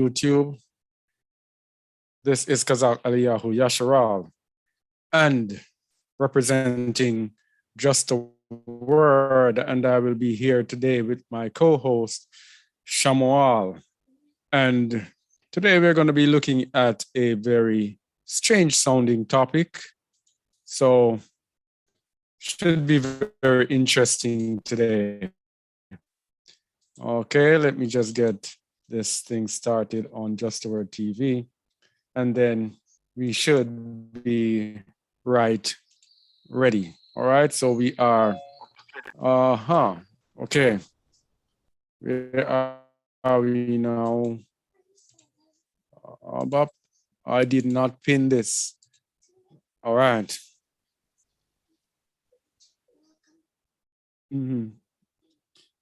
YouTube. This is Kazak Aliyahu Yasharal, and representing Just a Word, and I will be here today with my co-host, Shamual. And today we're going to be looking at a very strange sounding topic. So should be very interesting today. Okay, let me just get this thing started on Just a Word TV, and then we should be ready. All right, so we are, okay. Where are we now? Bob, I did not pin this. All right.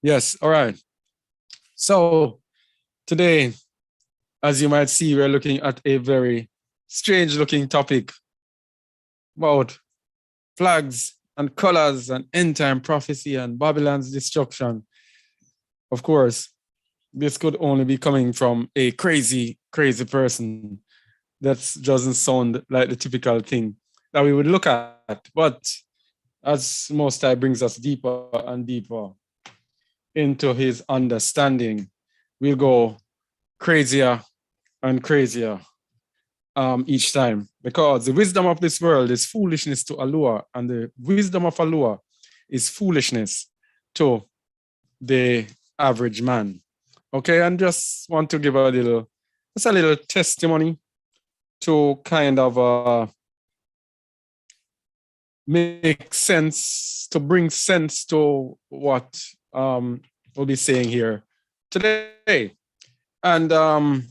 Yes, all right. So today, as you might see, we're looking at a very strange looking topic about flags and colors and end time prophecy and Babylon's destruction. Of course, this could only be coming from a crazy person. That doesn't sound like the typical thing that we would look at. But as Most High brings us deeper and deeper into his understanding, we'll go crazier and crazier each time, because the wisdom of this world is foolishness to Allah, and the wisdom of Allah is foolishness to the average man. Okay, and just want to give a little testimony to kind of make sense, to bring sense to what we'll be saying here today. And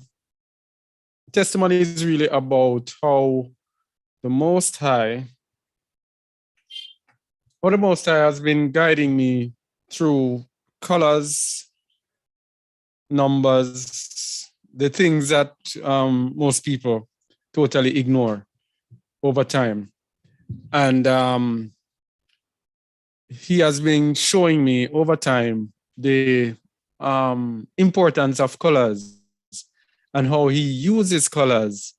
testimony is really about how the Most High has been guiding me through colors, numbers, the things that most people totally ignore over time. And he has been showing me over time the importance of colors and how he uses colors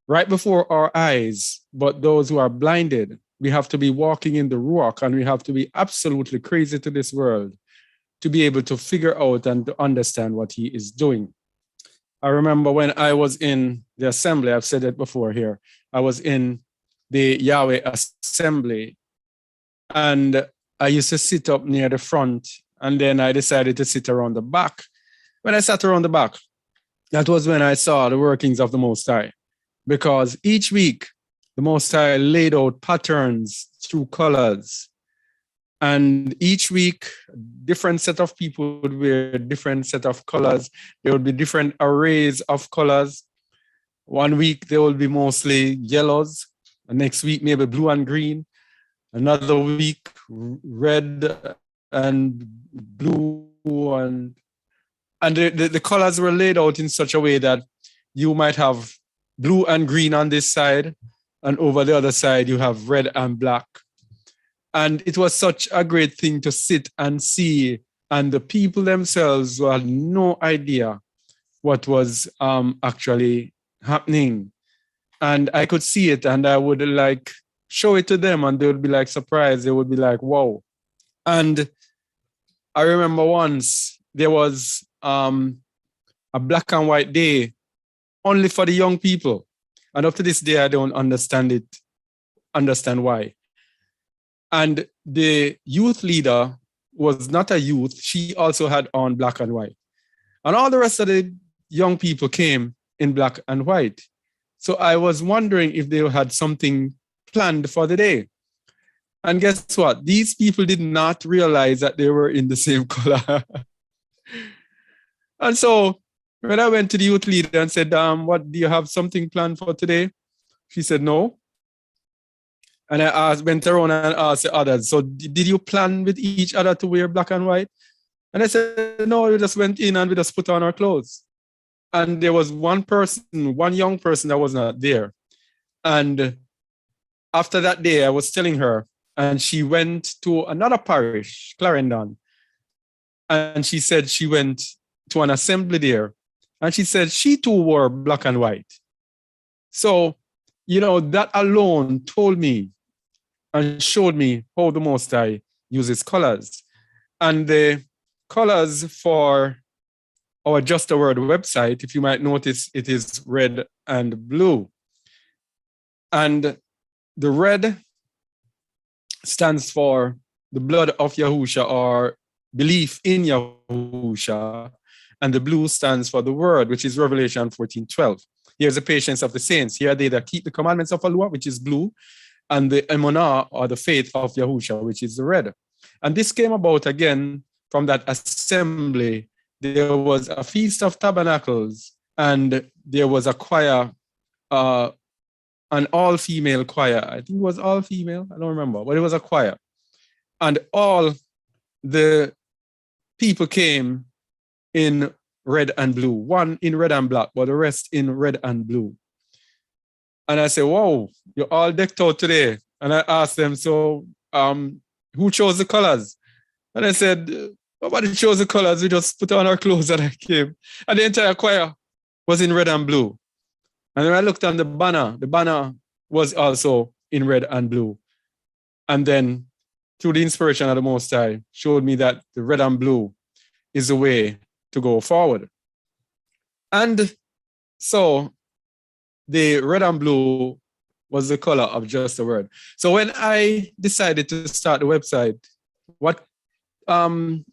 right before our eyes. But those who are blinded, we have to be walking in the Ruach, and we have to be absolutely crazy to this world to be able to figure out and to understand what he is doing. I remember when I was in the assembly, I've said it before here, I was in the Yahweh assembly, and I used to sit up near the front, and then I decided to sit around the back. When I sat around the back, that was when I saw the workings of the Most High, because each week the Most High laid out patterns through colors. And each week, different set of people would wear different set of colors. There would be different arrays of colors. One week, there will be mostly yellows. The next week, maybe blue and green. Another week, red and blue. And the colors were laid out in such a way that you might have blue and green on this side, and over the other side, you have red and black. And it was such a great thing to sit and see. And the people themselves had no idea what was actually happening. And I could see it, and I would like show it to them, and they would be like surprised. They would be like, wow. And I remember once there was a black and white day only for the young people. And up to this day, I don't understand why. And the youth leader was not a youth. She also had on black and white. And all the rest of the young people came in black and white. So I was wondering if they had something planned for the day. And guess what? These people did not realize that they were in the same color. And so when I went to the youth leader and said, what, do you have something planned for today? She said, no. And I went around and asked the others, so did you plan with each other to wear black and white? And I said, no, we just went in and we just put on our clothes. And there was one young person that was not there. And after that day, I was telling her, and she went to another parish, Clarendon. And she said she went to an assembly there. And she said she too wore black and white. So, you know, that alone told me and showed me how the Most High uses colors. And the colors for our Just a Word website, if you might notice, it is red and blue. And the red stands for the blood of Yahusha, or belief in Yahusha. And the blue stands for the word, which is Revelation 14:12. Here's the patience of the saints. Here are they that keep the commandments of Allah, which is blue, and the emunah, or the faith of Yahusha, which is the red. And this came about again from that assembly. There was a Feast of Tabernacles, and there was a choir, an all-female choir. I think it was all-female. I don't remember, but it was a choir. And all the people came in red and blue, one in red and black, but the rest in red and blue. And I said, "Whoa, you're all decked out today." And I asked them, "So who chose the colors?" And I said, "Nobody chose the colors. We just put on our clothes and I came." And the entire choir was in red and blue. And then I looked on the banner was also in red and blue. And then through the inspiration of the Most High, showed me that the red and blue is the way to go forward. And so the red and blue was the color of Just a Word. So when I decided to start the website, what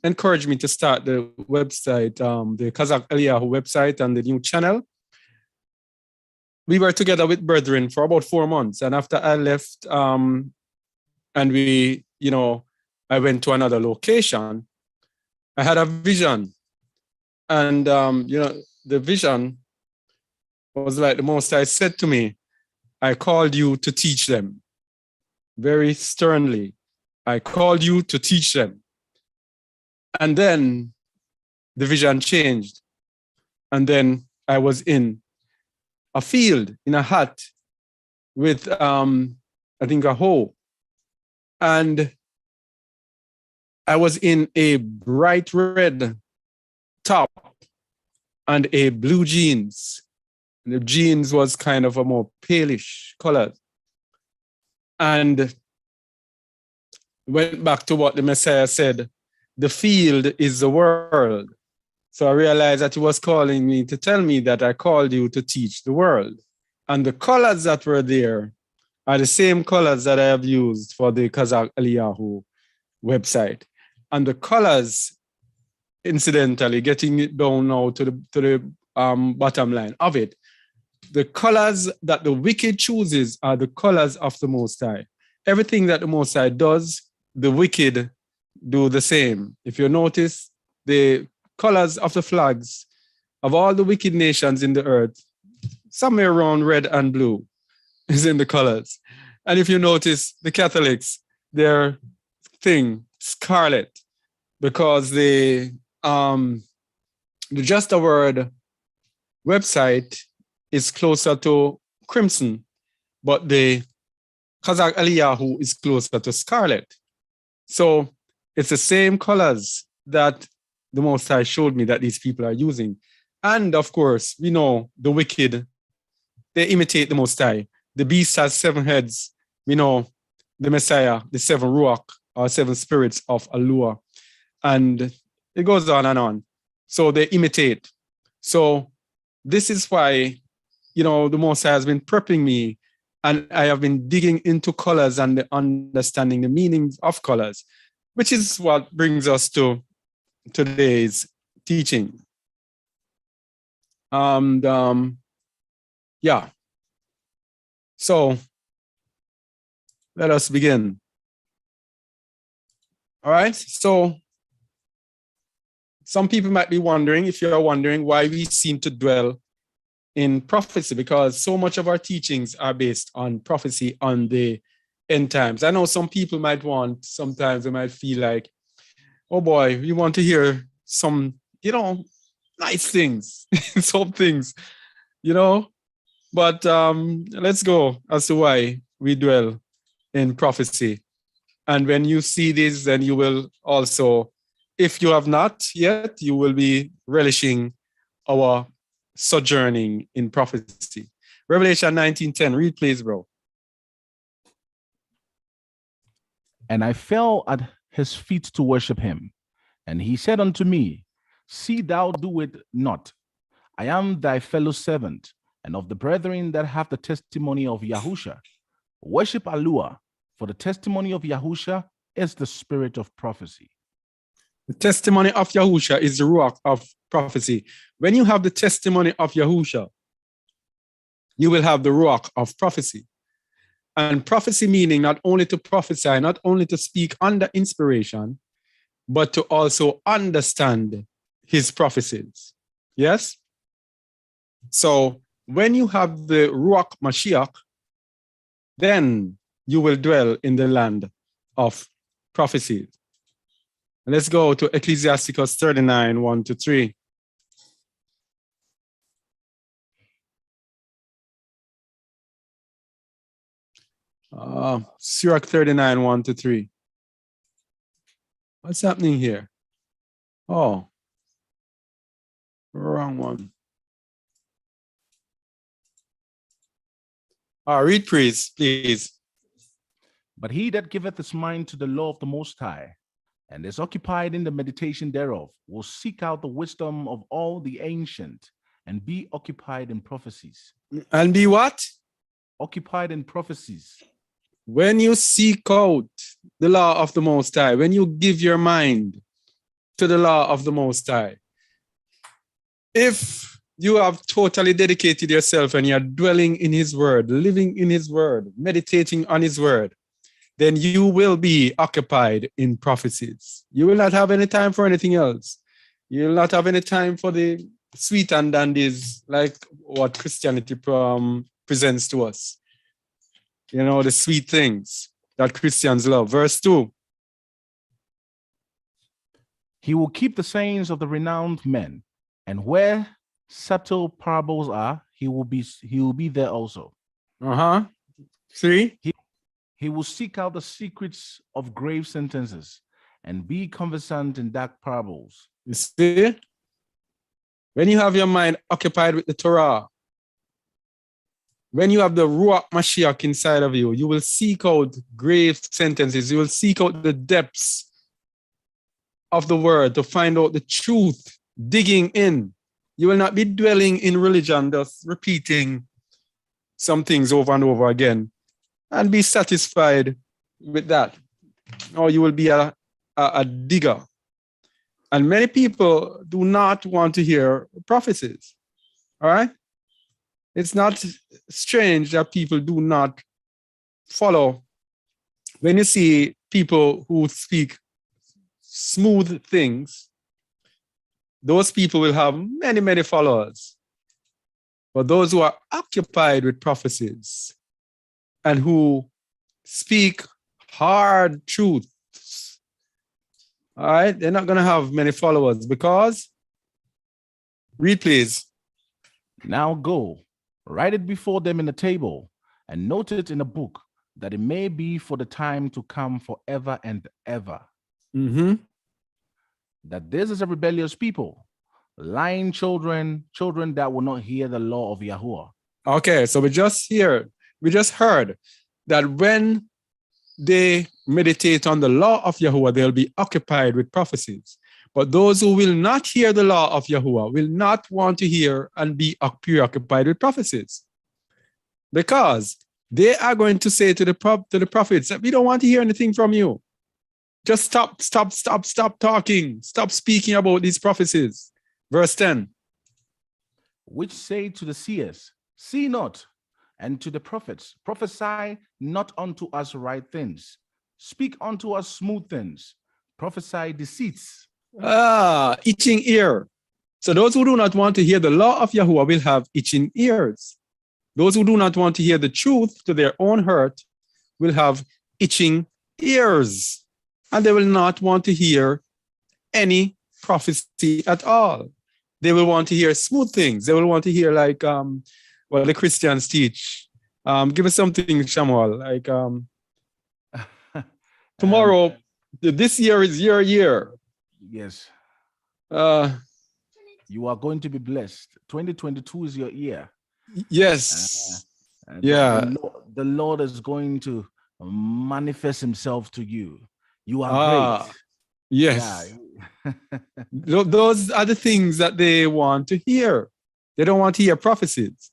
encouraged me to start the website, the Kazakh Eliyahu website and the new channel, we were together with brethren for about 4 months. And after I left, and we, you know, I went to another location, I had a vision. And, you know, the vision was like the Most High said to me, "I called you to teach them." Very sternly, "I called you to teach them." And then the vision changed. And then I was in a field, in a hut with, I think, a hoe. And I was in a bright red top and a blue jeans. And the jeans was kind of a more palish color. And went back to what the Messiah said, "The field is the world." So I realized that he was calling me to tell me that I called you to teach the world. And the colors that were there are the same colors that I have used for the Kazakh Eliyahu website. And the colors, incidentally, getting it down now to the bottom line of it, the colors that the wicked chooses are the colors of the Most High. Everything that the Most High does, the wicked do the same. If you notice, the colors of the flags of all the wicked nations in the earth, somewhere around red and blue is in the colors. And if you notice, the Catholics, their thing, scarlet, because the Just a Word website is closer to crimson, but the Kazakh Eliyahu is closer to scarlet. So it's the same colors that the Most High showed me that these people are using. And of course, we know the wicked, they imitate the Most High. The beast has 7 heads. We know the Messiah, the 7 Ruach, or 7 spirits of Allah. And it goes on and on. So they imitate. So this is why, you know, the Most High has been prepping me, and I have been digging into colors and understanding the meanings of colors, which is what brings us to today's teaching. Yeah. So let us begin. All right. So some people might be wondering, if you're wondering, why we seem to dwell in prophecy, because so much of our teachings are based on prophecy on the end times. I know some people might sometimes they might feel like, oh boy, we want to hear some, you know, nice things, some things, you know, but let's go as to why we dwell in prophecy. And when you see this, then you will also, if you have not yet, you will be relishing our sojourning in prophecy. Revelation 19:10. Read, please, bro. And I fell at his feet to worship him. And he said unto me, See thou do it not. I am thy fellow servant, and of the brethren that have the testimony of Yahusha. Worship Alua, for the testimony of Yahusha is the spirit of prophecy. The testimony of Yahusha is the ruach of prophecy. When you have the testimony of Yahusha, you will have the ruach of prophecy. And prophecy meaning not only to prophesy, not only to speak under inspiration, but to also understand his prophecies. Yes? So when you have the Ruach Mashiach, then you will dwell in the land of prophecies. Let's go to Ecclesiasticus 39, 1-3. Sirach 39, 1-3. What's happening here? Oh, wrong one. Read, please. But he that giveth his mind to the law of the Most High, and is occupied in the meditation thereof, will seek out the wisdom of all the ancient, and be occupied in prophecies. And be what? Occupied in prophecies. When you seek out the law of the Most High, when you give your mind to the law of the Most High, if you have totally dedicated yourself and you're dwelling in his word, living in his word, meditating on his word, then you will be occupied in prophecies. You will not have any time for anything else. You will not have any time for the sweet and dandies like what Christianity presents to us. You know, the sweet things that Christians love. Verse 2. He will keep the sayings of the renowned men, and where subtle parables are, he will be there also. 3. He will seek out the secrets of grave sentences and be conversant in dark parables. You see? When you have your mind occupied with the Torah, when you have the Ruach Mashiach inside of you, you will seek out grave sentences. You will seek out the depths of the word to find out the truth, digging in. You will not be dwelling in religion, just repeating some things over and over again and be satisfied with that. Or you will be a digger. And many people do not want to hear prophecies. All right? It's not strange that people do not follow. When you see people who speak smooth things, those people will have many, many followers. But those who are occupied with prophecies and who speak hard truths, all right, they're not going to have many followers because, read please. Now go, write it before them in a table, and note it in a book, that it may be for the time to come forever and ever. That this is a rebellious people, lying children that will not hear the law of Yahuwah. Okay, so we just heard that when they meditate on the law of Yahuwah, they'll be occupied with prophecies. But those who will not hear the law of Yahuwah will not want to hear and be preoccupied with prophecies. Because they are going to say to the prophets that we don't want to hear anything from you. Just stop talking. Stop speaking about these prophecies. Verse 10. Which say to the seers, see not, and to the prophets, prophesy not unto us right things. Speak unto us smooth things. Prophesy deceits. Itching ear. So those who do not want to hear the law of Yahuwah will have itching ears. Those who do not want to hear the truth to their own hurt will have itching ears. And they will not want to hear any prophecy at all. They will want to hear smooth things. They will want to hear like what the Christians teach. Give us something, Shamuel, like tomorrow, this year is your year. Yes. You are going to be blessed. 2022 is your year. Yes. The Lord is going to manifest himself to you. You are great. Yes. Yeah. Those are the things that they want to hear. They don't want to hear prophecies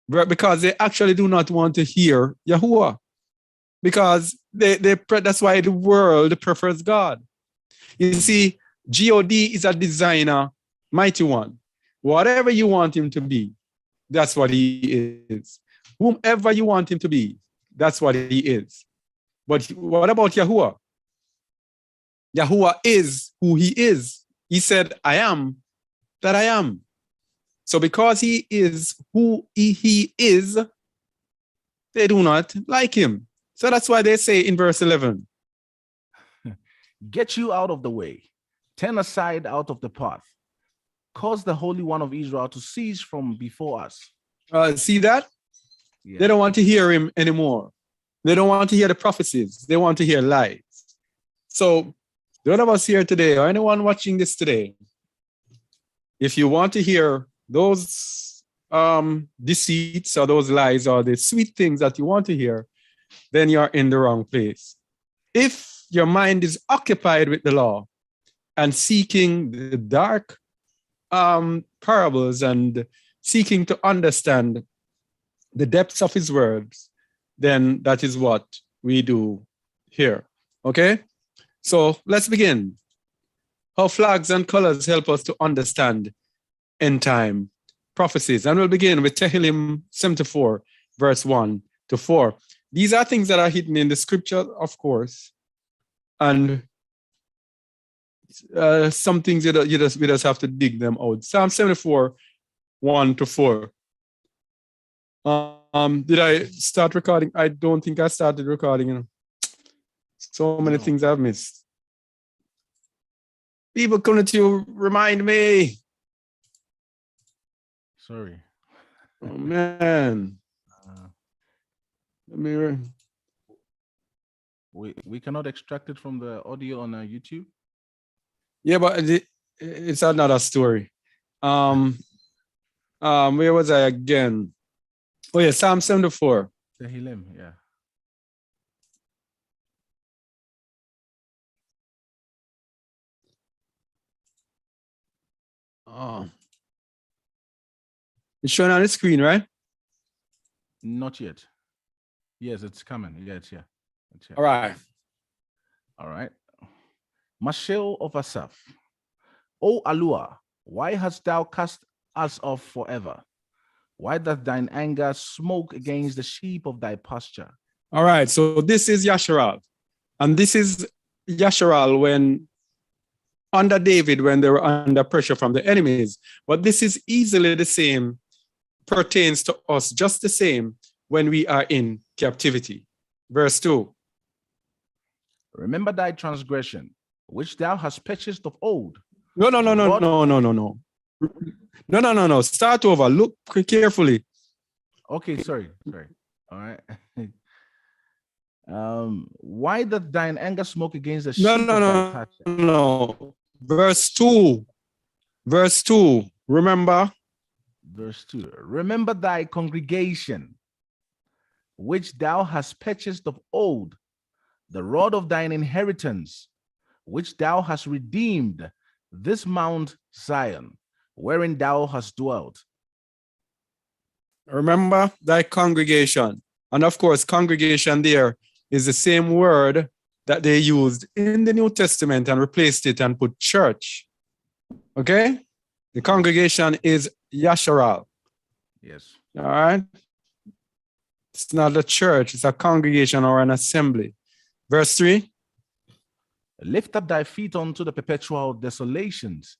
because they actually do not want to hear Yahuwah. Because that's why the world prefers God. You see, God is a designer, mighty one. Whatever you want him to be, that's what he is. Whomever you want him to be, that's what he is. But what about Yahuwah? Yahuwah is who he is. He said, I am that I am. So because he is who he is, they do not like him. So that's why they say in verse 11, get you out of the way, turn aside out of the path, cause the Holy One of Israel to cease from before us. See that? Yeah. They don't want to hear him anymore. They don't want to hear the prophecies. They want to hear lies. So those of us here today, or anyone watching this today, if you want to hear those deceits or those lies or the sweet things that you want to hear, then you're in the wrong place. If your mind is occupied with the law and seeking the dark parables and seeking to understand the depths of his words, then that is what we do here. Okay? So let's begin. How flags and colors help us to understand end time prophecies. And we'll begin with Tehillim 74, verse 1 to 4. These are things that are hidden in the scripture, of course. And some things we just have to dig them out. Psalm 74, 1 to 4. Did I start recording? I don't think I started recording. So many things I've missed. People, couldn't you remind me? Sorry. Oh, man. We cannot extract it from the audio on YouTube. Yeah, but it's another story. Where was I again? Oh yeah, Psalm 74. Tehillim, yeah. Oh. It's showing on the screen, right? Not yet. Yes, it's coming. Yeah, it's here. It's here. All right. All right. Mashal of Asaph. O Alua, why hast thou cast us off forever? Why doth thine anger smoke against the sheep of thy pasture? All right. So this is Yasharal. And this is Yasharal when under David, when they were under pressure from the enemies. But this is easily the same, pertains to us just the same when we are in captivity. Verse 2. Remember thy transgression, which thou hast purchased of old. No. Start over. Look carefully. Okay, sorry. All right. Why doth thine anger smoke against the sheep of thy pasture? No. Verse 2. Remember? Verse 2. Remember thy congregation, which thou hast purchased of old, the rod of thine inheritance, which thou hast redeemed, this Mount Zion, wherein thou hast dwelt. Remember thy congregation. And of course, congregation there is the same word that they used in the New Testament and replaced it and put church. Okay? The congregation is Yasharal. Yes. All right? It's not a church, it's a congregation or an assembly. Verse 3. Lift up thy feet unto the perpetual desolations,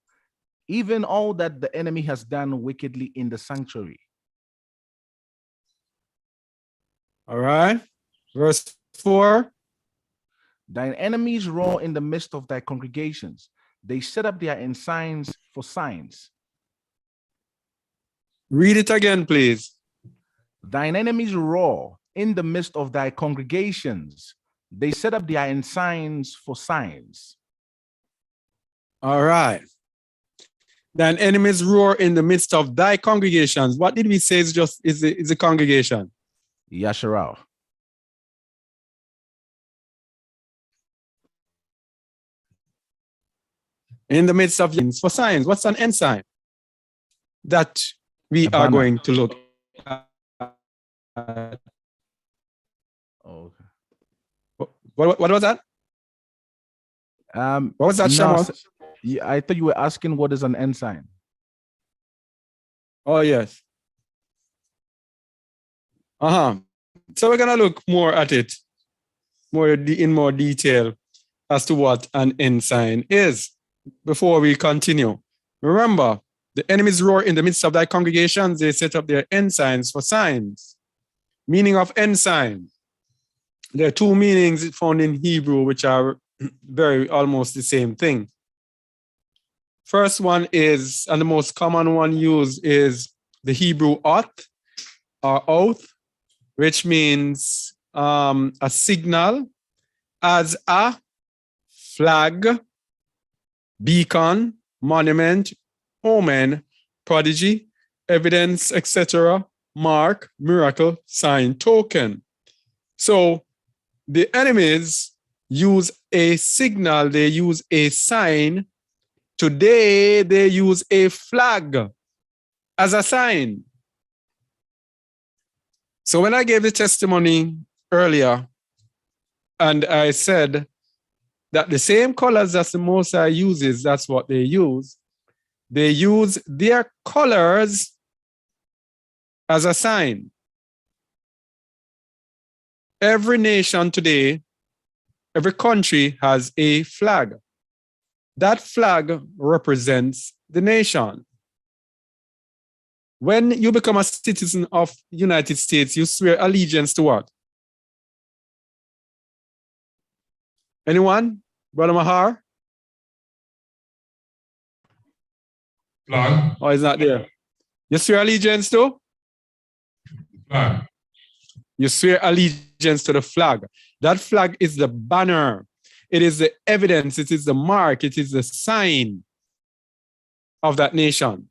even all that the enemy has done wickedly in the sanctuary. All right. Verse 4. Thine enemies roar in the midst of thy congregations. They set up their ensigns for signs. Read it again, please. Thine enemies roar in the midst of thy congregations. They set up their ensigns for signs. All right. Thine enemies roar in the midst of thy congregations. What did we say is the congregation? Yasharao. In the midst of for signs. What's an ensign? That we A are banner. going to look at. Oh, okay. What was that? What was that, no, Shaman? I thought you were asking what is an ensign. Oh, yes. So we're going to look more at it, in more detail as to what an ensign is before we continue. Remember, the enemies roar in the midst of thy congregations. They set up their ensigns for signs. Meaning of ensign. There are two meanings found in Hebrew, which are almost the same thing. First one is, and the most common one used is the Hebrew oath or oath, which means a signal as a flag, beacon, monument, omen, prodigy, evidence, etc., mark, miracle, sign, token. So the enemies use a signal, they use a sign. Today, they use a flag as a sign. So when I gave the testimony earlier, and I said that the same colors that the Most High uses, that's what they use. They use their colors as a sign. Every nation today, every country has a flag. That flag represents the nation. When you become a citizen of the United States, you swear allegiance to what? Anyone? Brother Mahar? Flag. Or is not there? You swear allegiance to? Flag. You swear allegiance to the flag. That flag is the banner. It is the evidence. It is the mark. It is the sign of that nation.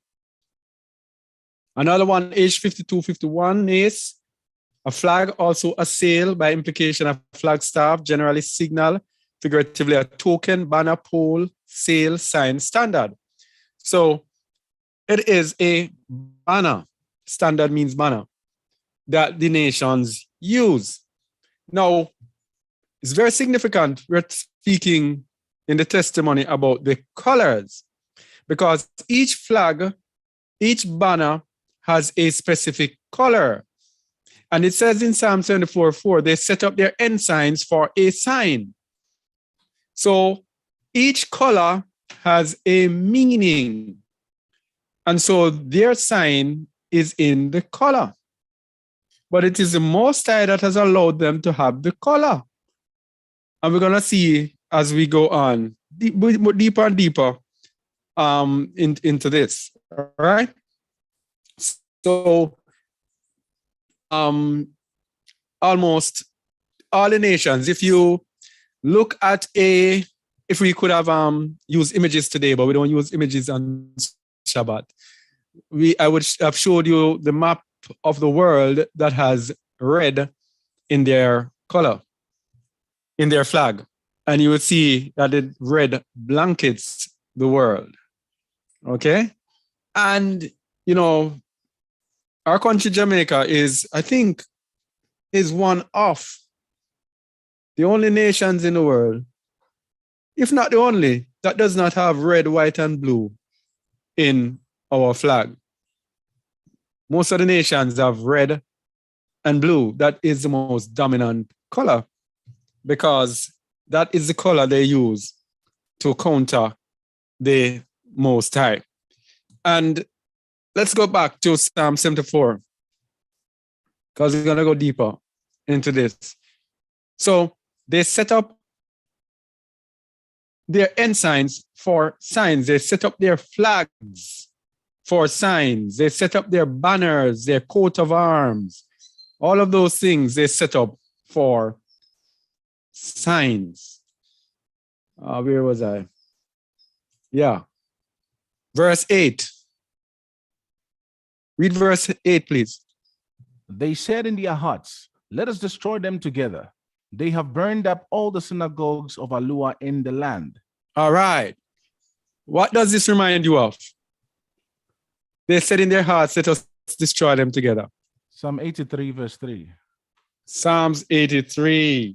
Another one, age 52, 51 is a flag, also a sail, by implication a flagstaff, generally signal, figuratively a token, banner, pole, sail, sign, standard. So it is a banner. Standard means banner that the nations use. Now, it's very significant. We're speaking in the testimony about the colors because each flag, each banner has a specific color. And it says in Psalm 74:4, they set up their ensigns for a sign. So each color has a meaning. And so their sign is in the color. But it is the Most High that has allowed them to have the color. And we're going to see as we go on deeper and deeper into this. All right. So almost all the nations, if you look at if we could have used images today, but we don't use images on Shabbat, I would have showed you the map of the world that has red in their color, in their flag. And you would see that the red blankets the world. Okay? And, you know, our country, Jamaica, I think, is one of the only nations in the world, if not the only, that does not have red, white, and blue in our flag. Most of the nations have red and blue. That is the most dominant color because that is the color they use to counter the Most High. And let's go back to Psalm 74 because we're going to go deeper into this. So they set up their ensigns for signs. They set up their flags for signs. They set up their banners, their coat of arms. All of those things they set up for signs. Where was I? Yeah. Verse 8. Read verse 8, please. They said in their hearts, let us destroy them together. They have burned up all the synagogues of Alua in the land. All right. What does this remind you of? They said in their hearts, let us destroy them together. Psalm 83, verse 3. Psalms 83.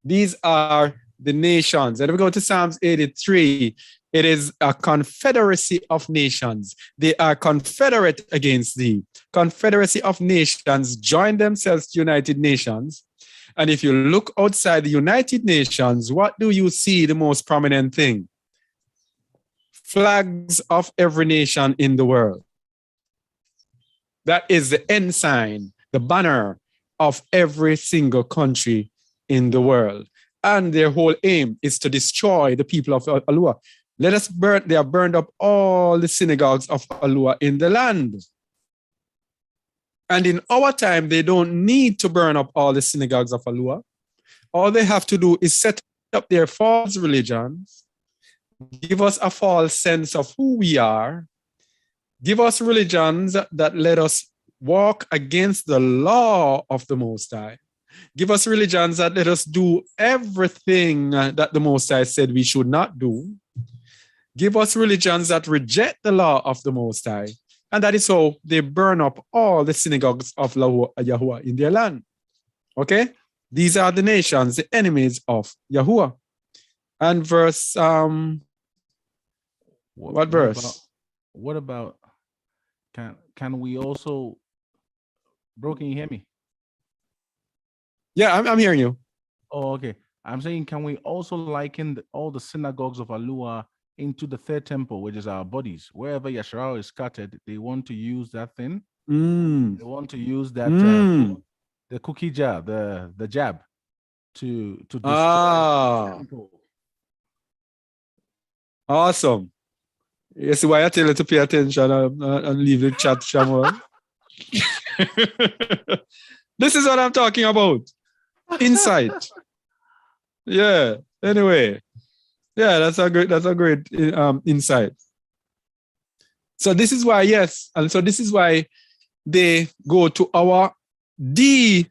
These are the nations. And if we go to Psalms 83, it is a confederacy of nations. They are confederate against thee. Confederacy of nations join themselves to United Nations. And if you look outside the United Nations, what do you see the most prominent thing? Flags of every nation in the world. That is the ensign, the banner of every single country in the world. And their whole aim is to destroy the people of Alua. Let us burn, they have burned up all the synagogues of Alua in the land. And in our time, they don't need to burn up all the synagogues of Alua. All they have to do is set up their false religions, give us a false sense of who we are, give us religions that let us walk against the law of the Most High. Give us religions that let us do everything that the Most High said we should not do. Give us religions that reject the law of the Most High. And that is how they burn up all the synagogues of Yahuwah in their land. Okay? These are the nations, the enemies of Yahuwah. And verse, what verse? What about can we also, bro, can you hear me? Yeah, I'm hearing you. Oh, okay. I'm saying, can we also liken all the synagogues of Alua into the third temple, which is our bodies? Wherever Yasharao is scattered, they want to use that thing. They want to use that the cookie jar, the jab, to destroy the temple. Awesome. You see why I tell you to pay attention and leave the chat, Shamuel? This is what I'm talking about. Insight. Yeah. Anyway. Yeah, that's a great insight. So this is why, yes, and so this is why they go to our DNA.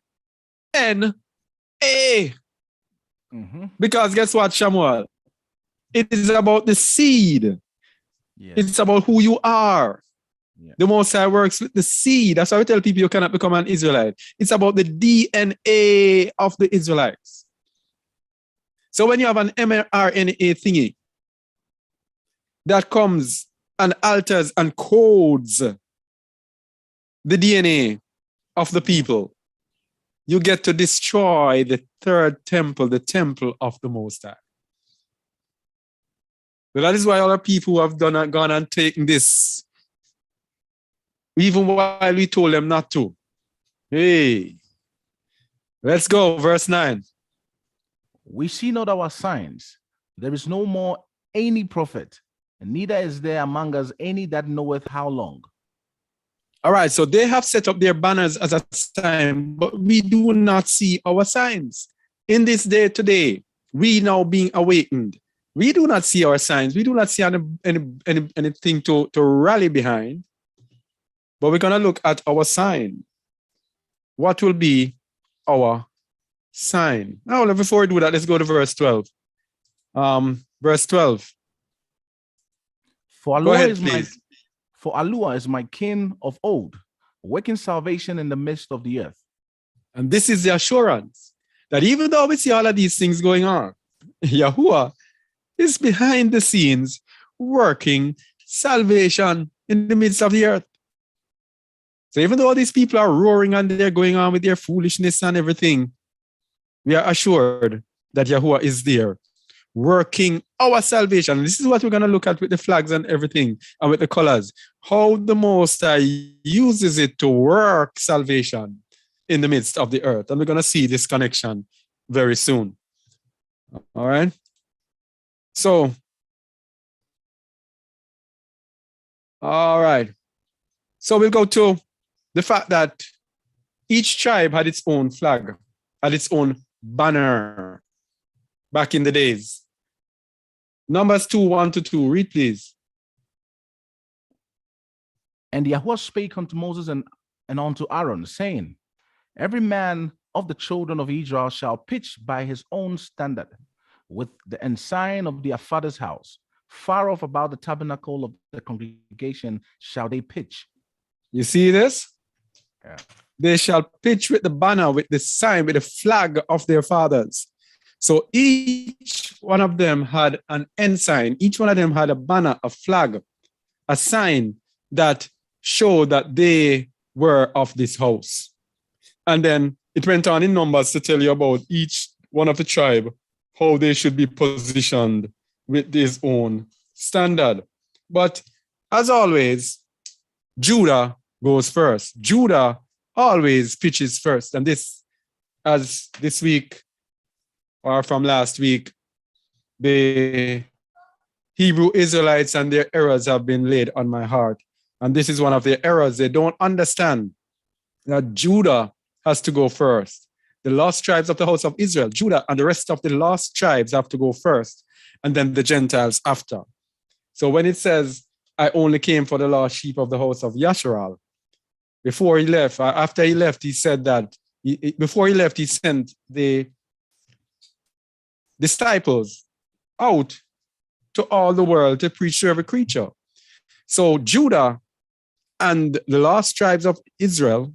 Because guess what, Shamuel? It is about the seed. Yes. It's about who you are. Yeah. The Most High works with the seed. That's why I tell people you cannot become an Israelite. It's about the DNA of the Israelites. So when you have an mRNA thingy that comes and alters and codes the DNA of the people, you get to destroy the third temple, the temple of the Most High. So that is why other people have gone and taken this, even while we told them not to. Hey, let's go, verse 9. We see not our signs. There is no more any prophet, and neither is there among us any that knoweth how long. All right, so they have set up their banners as a sign, but we do not see our signs. In this day today, we now being awakened, we do not see our signs. We do not see anything to rally behind, but we're going to look at our sign. What will be our sign? Now, before we do that, let's go to verse 12. Verse 12. For Go ahead, Alua please. for Alua is my king of old, working salvation in the midst of the earth. And this is the assurance that even though we see all of these things going on, Yahuwah is behind the scenes working salvation in the midst of the earth. So even though these people are roaring and they're going on with their foolishness and everything, we are assured that Yahuwah is there working our salvation. This is what we're going to look at with the flags and everything and with the colors. How the Most High uses it to work salvation in the midst of the earth. And we're going to see this connection very soon. All right. So, all right. So we'll go to the fact that each tribe had its own flag, had its own banner back in the days. Numbers 2:1-2. Read, please. And Yahweh spake unto Moses and unto Aaron, saying, every man of the children of Israel shall pitch by his own standard, with the ensign of their father's house. Far off about the tabernacle of the congregation shall they pitch. You see this? Yeah. They shall pitch with the banner, with the sign, with the flag of their fathers. So each one of them had an ensign. Each one of them had a banner, a flag, a sign that showed that they were of this house. And then it went on in Numbers to tell you about each one of the tribe, how they should be positioned with his own standard. But as always, Judah goes first. Judah always pitches first. And this, as this week or from last week, the Hebrew Israelites and their errors have been laid on my heart. And this is one of their errors. They don't understand that Judah has to go first. The lost tribes of the house of Israel, Judah and the rest of the lost tribes have to go first, and then the Gentiles after. So when it says, I only came for the lost sheep of the house of Yasharal, before he left, after he left, he said that, before he left, he sent the disciples out to all the world to preach to every creature. So Judah and the lost tribes of Israel,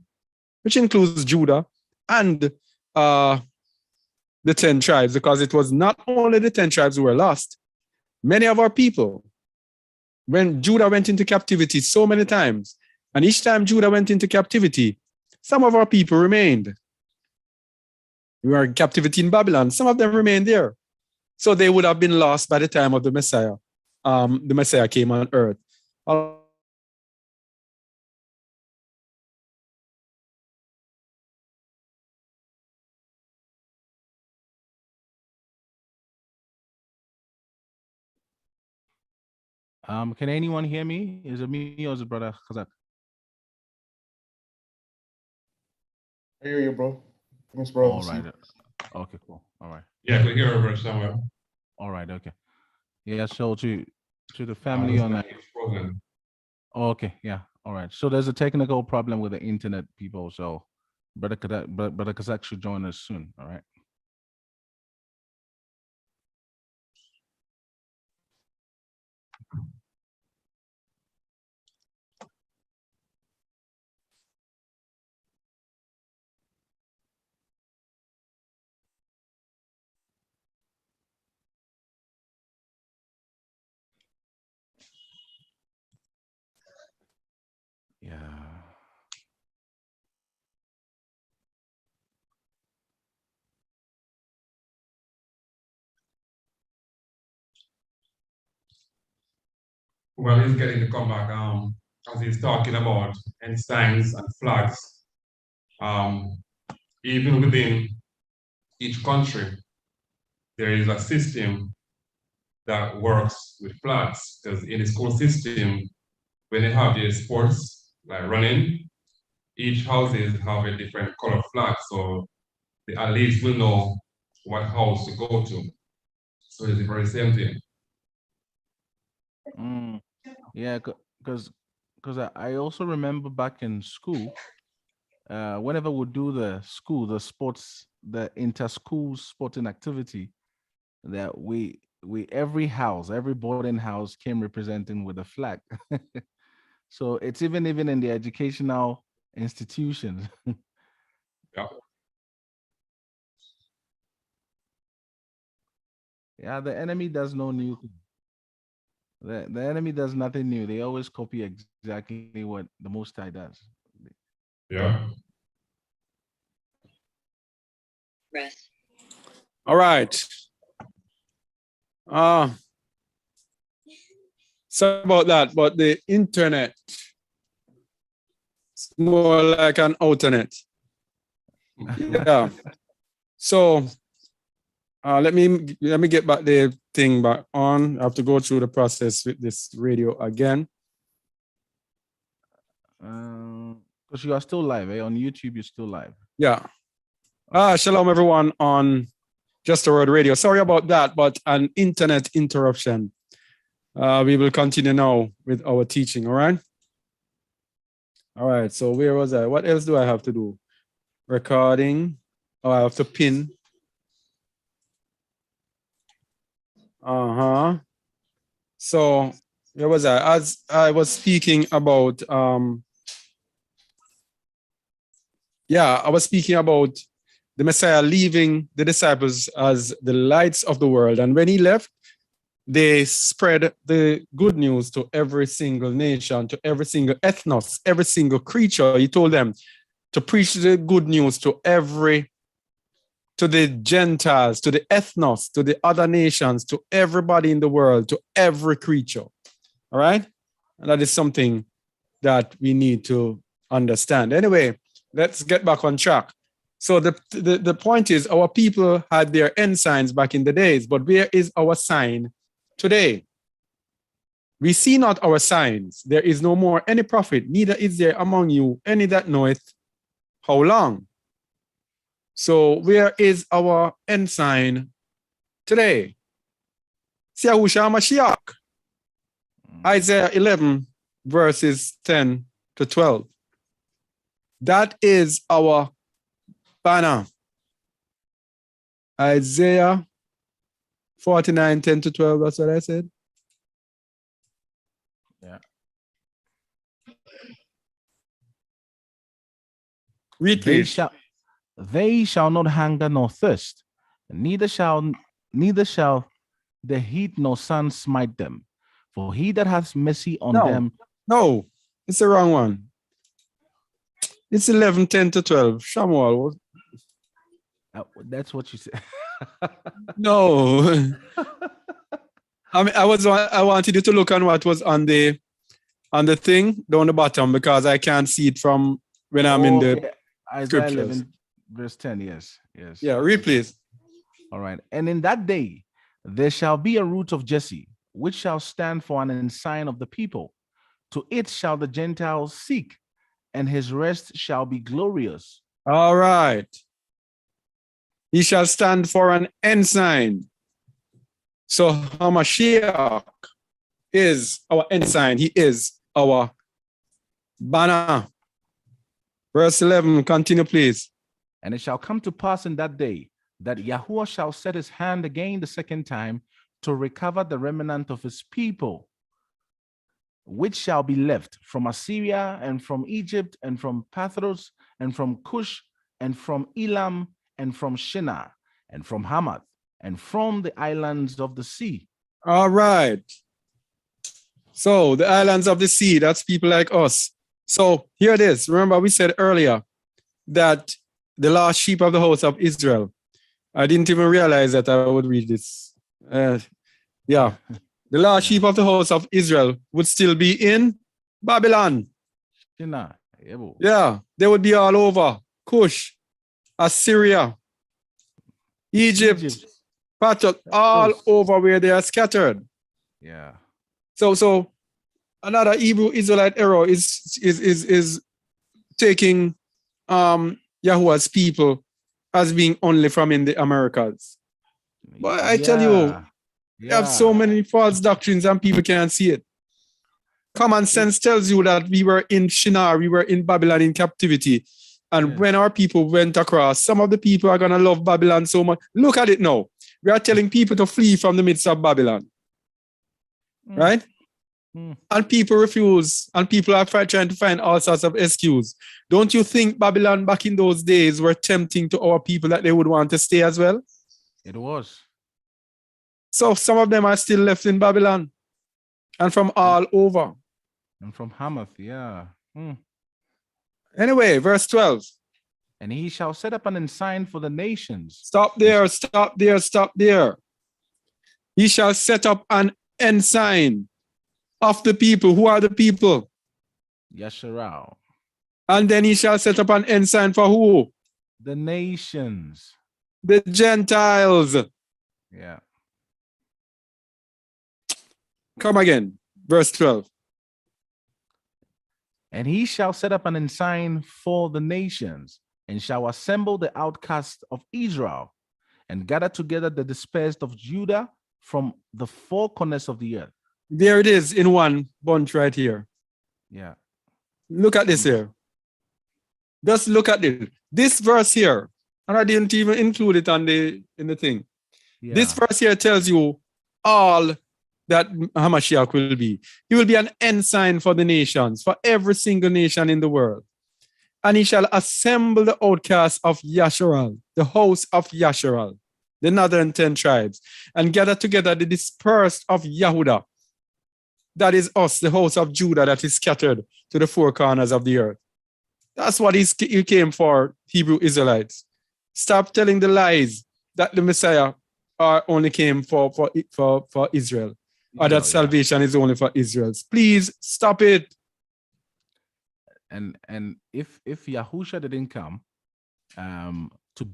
which includes Judah and the 10 tribes, because it was not only the 10 tribes who were lost. Many of our people, when Judah went into captivity so many times, and each time Judah went into captivity, some of our people remained. We were in captivity in Babylon. Some of them remained there. So they would have been lost by the time of the Messiah. The Messiah came on earth. Can anyone hear me? Is it me or is it Brother Kazak? I hear you, bro. Thanks, bro. All right. Okay, cool. All right. Yeah, I could hear over somewhere. All right. Okay. Yeah. So to the family on that. Oh, okay. Yeah. All right. So there's a technical problem with the internet, people. So Brother Kazak should join us soon. All right. Yeah. Well, he's getting to come back as he's talking about ensigns and flags. Even within each country, there is a system that works with flags, because in the school system, when they have their sports like running, each houses have a different color flag, so the athletes will know what house to go to. So it's the very same thing. Yeah, because I also remember back in school, whenever we do the sports, the inter-school sporting activity, that we every boarding house came representing with a flag. So it's even in the educational institutions. Yeah. Yeah, the enemy does no new thing. The enemy does nothing new. They always copy exactly what the Most High does. Yeah. Rest. All right. Sorry about that, but the internet, it's more like an alternate. Yeah. So let me get back the thing back on. I have to go through the process with this radio again. Because you are still live, eh? On YouTube, you're still live. Yeah. Shalom, everyone on Just a Word Radio. Sorry about that, but an internet interruption. We will continue now with our teaching, all right? All right. So where was I? What else do I have to do? Recording. Oh, I have to pin. Uh-huh. So where was I? As I was speaking about I was speaking about the Messiah leaving the disciples as the lights of the world. And when he left, they spread the good news to every single nation, to every single ethnos, every single creature. He told them to preach the good news to the Gentiles, to the ethnos, to the other nations, to everybody in the world, to every creature. All right? And that is something that we need to understand. Anyway, let's get back on track. So the point is, our people had their ensigns back in the days, but where is our sign today? We see not our signs. There is no more any prophet, neither is there among you any that knoweth how long. So where is our ensign today? Yahushua Mashiach. Isaiah 11, verses 10 to 12. That is our banner. Isaiah 49, 10 to 12, that's what I said. Yeah. Read, please. They shall not hunger nor thirst, neither shall the heat nor sun smite them. For he that has mercy on them. No, it's the wrong one. It's 11, 10 to 12. Shamuel. That's what you said. No. I mean, I wanted you to look on what was on the thing down the bottom, because I can't see it from when I'm in the Isaiah scriptures. 11, verse 10. Yes. Yeah, read, please. All right. And in that day there shall be a root of Jesse, which shall stand for an ensign of the people. To it shall the Gentiles seek, and his rest shall be glorious. All right. He shall stand for an ensign. So Hamashiach is our ensign. He is our banner. Verse 11, continue, please. And it shall come to pass in that day that Yahuwah shall set his hand again the second time to recover the remnant of his people, which shall be left from Assyria and from Egypt and from Pathros and from Cush and from Elam and from Shinar and from Hamath and from the islands of the sea. All right. So the islands of the sea, that's people like us. So here it is. Remember, we said earlier that the lost sheep of the house of Israel. I didn't even realize that I would read this. The lost sheep of the house of Israel would still be in Babylon. Shinar. Yeah, they would be all over. Cush, Assyria, Egypt, Pathros, all over where they are scattered. Yeah. So another Hebrew Israelite error is taking Yahuwah's people as being only from in the Americas. But I tell you, we have so many false doctrines and people can't see it. Common sense tells you that we were in Shinar, we were in Babylon in captivity. And when our people went across, some of the people are going to love Babylon so much. Look at it now. We are telling people to flee from the midst of Babylon. Right? And people refuse. And people are trying to find all sorts of excuses. Don't you think Babylon back in those days were tempting to our people that they would want to stay as well? It was. So some of them are still left in Babylon and from all over. And from Hamath, yeah. Anyway, verse 12. And he shall set up an ensign for the nations. Stop there. He shall set up an ensign of the people. Who are the people? Yasharao. And then he shall set up an ensign for who? The nations. The Gentiles. Yeah. Come again. Verse 12. And he shall set up an ensign for the nations, and shall assemble the outcasts of Israel, and gather together the dispersed of Judah from the four corners of the earth. There it is in one bunch right here. Yeah. Look at this here. Just look at it. This verse here, and I didn't even include it on in the thing. This Yeah. verse here tells you all that Hamashiach will be. He will be an ensign for the nations, for every single nation in the world. And he shall assemble the outcasts of Yasharal, the house of Yasharal, the northern 10 tribes, and gather together the dispersed of Yehuda. That is us, the house of Judah that is scattered to the four corners of the earth. That's what he came for, Hebrew Israelites. Stop telling the lies that the Messiah only came for Israel, or that salvation is only for Israel. Please stop it. And if Yahusha didn't come to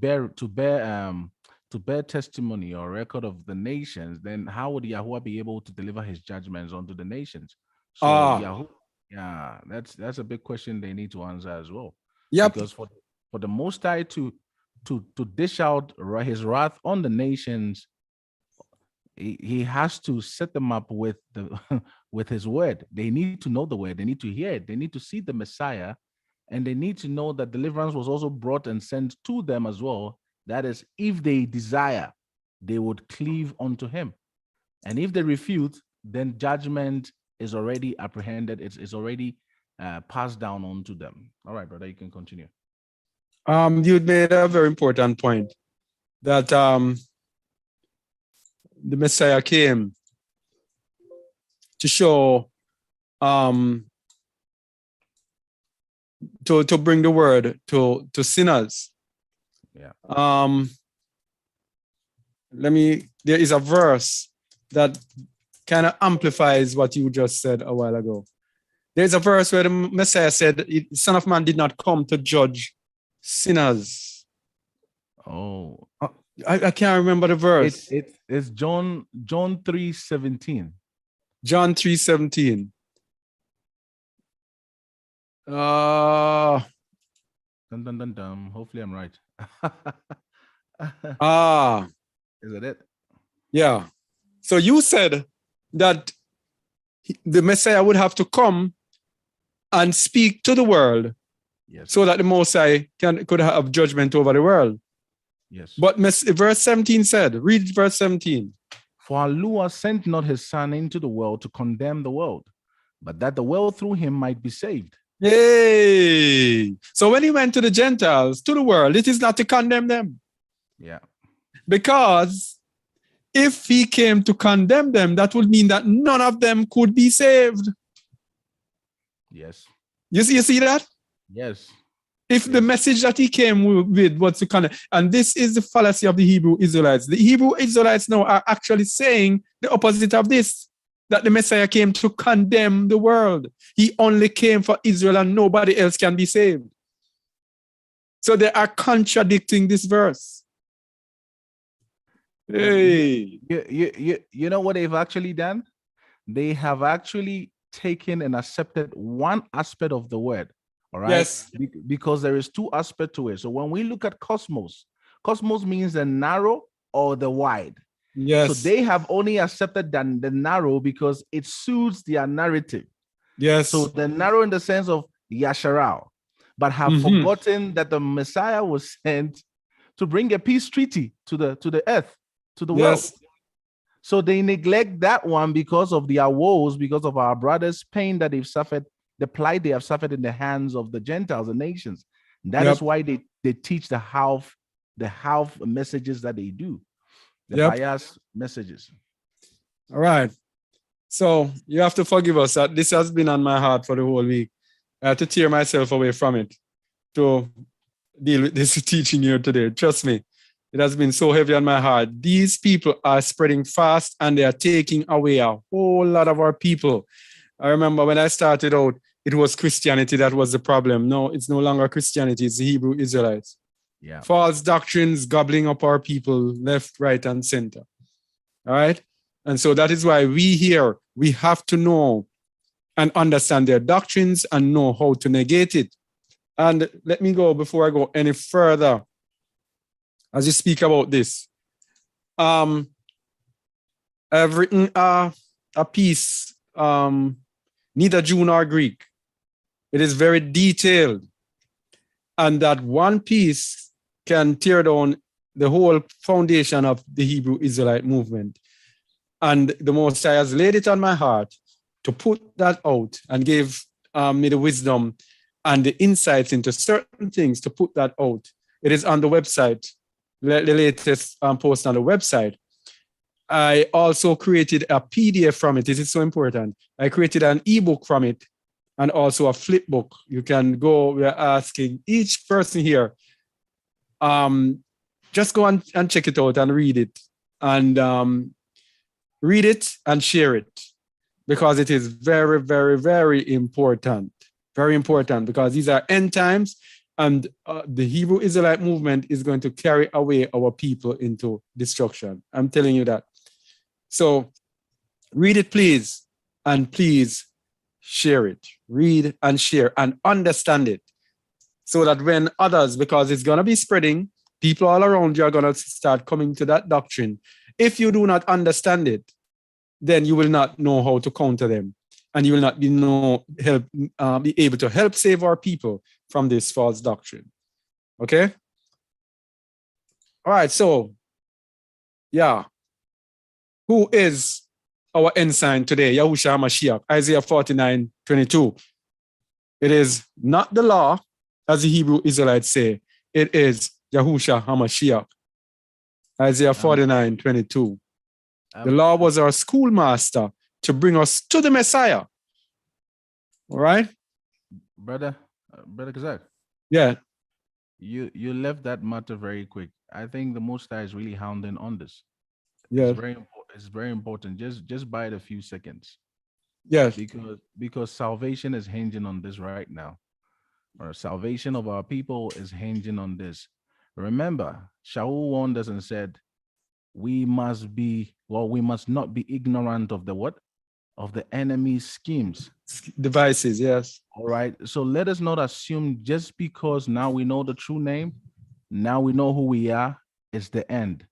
bear testimony or record of the nations, then how would Yahuwah be able to deliver his judgments onto the nations? So that's a big question they need to answer as well. Yep. Because for the Most High to dish out his wrath on the nations, he has to set them up with with his word. They need to know the word. They need to hear it. They need to see the Messiah, and they need to know that deliverance was also brought and sent to them as well. That is, if they desire, they would cleave unto him. And if they refute, then judgment is already apprehended. It's already passed down onto them. All right, brother, you can continue. You made a very important point that the Messiah came to show, to bring the word to sinners. Yeah. There is a verse that kind of amplifies what you just said a while ago. There's a verse where the Messiah said, Son of Man did not come to judge sinners. Oh, I can't remember the verse. It's John 3:17. John 3:17. Dun, dun, dun, dun. Hopefully I'm right. Is it? Yeah. So you said that the Messiah would have to come and speak to the world, yes, so that the Most High could have judgment over the world. Yes. But verse 17 said, read verse 17. For Allah sent not his son into the world to condemn the world, but that the world through him might be saved. Yay! So when he went to the Gentiles, to the world, it is not to condemn them. Yeah. Because if he came to condemn them, that would mean that none of them could be saved. Yes. You see that? Yes. If the message that he came with was to condemn, and this is the fallacy of the Hebrew Israelites. The Hebrew Israelites now are actually saying the opposite of this, that the Messiah came to condemn the world. He only came for Israel and nobody else can be saved. So they are contradicting this verse. Hey. You know what they've actually done? They have actually taken and accepted one aspect of the word. All right. Yes. Because there is two aspects to it. So when we look at cosmos means the narrow or the wide. Yes. So they have only accepted the narrow because it suits their narrative. Yes. So the narrow in the sense of Yasharal, but have forgotten that the Messiah was sent to bring a peace treaty to the earth, to the world. So they neglect that one because of their woes, because of our brothers' pain that they've suffered, the plight they have suffered in the hands of the Gentiles, the nations. That is why they teach the half messages that they do, the bias messages. All right. So you have to forgive us that this has been on my heart for the whole week. I had to tear myself away from it to deal with this teaching here today. Trust me, it has been so heavy on my heart. These people are spreading fast and they are taking away a whole lot of our people. I remember when I started out, it was Christianity that was the problem. No, it's no longer Christianity, it's the Hebrew Israelites. Yeah. False doctrines gobbling up our people left, right, and center. All right? And so that is why we have to know and understand their doctrines and know how to negate it. And let me go before I go any further. As you speak about this, I've written a piece, neither Jew nor Greek, It is very detailed. And that one piece can tear down the whole foundation of the Hebrew Israelite movement. And the Most High has laid it on my heart to put that out and gave me the wisdom and the insights into certain things to put that out. It is on the website, the latest post on the website. I also created a PDF from it. This is so important. I created an ebook from it and also a flip book. You can go, we're asking each person here, just go and check it out and read it. And read it and share it, because it is very, very, very important. Very important, because these are end times, and the Hebrew Israelite movement is going to carry away our people into destruction. I'm telling you that. So read it, please, and please share it. Read and share and understand it, so that when others, because it's going to be spreading, people all around you are going to start coming to that doctrine. If you do not understand it, then you will not know how to counter them, and you will not be able to help save our people from this false doctrine. Okay? All right, so, yeah. Who is our ensign today? Yahushua HaMashiach, Isaiah 49:22. It is not the law, as the Hebrew Israelites say. It is Yahushua HaMashiach. Isaiah 49:22. The law was our schoolmaster to bring us to the Messiah. All right? Brother Kazak, Yeah. you left that matter very quick. I think the Most High is really hounding on this. Yeah. It's very important. Just bide a few seconds. Yes. Because salvation is hinging on this right now. Or salvation of our people is hinging on this. Remember, Shaul warned us and said, we must not be ignorant of the what? Of the enemy's schemes. Devices, yes. All right. So let us not assume just because now we know the true name, now we know who we are, it's the end.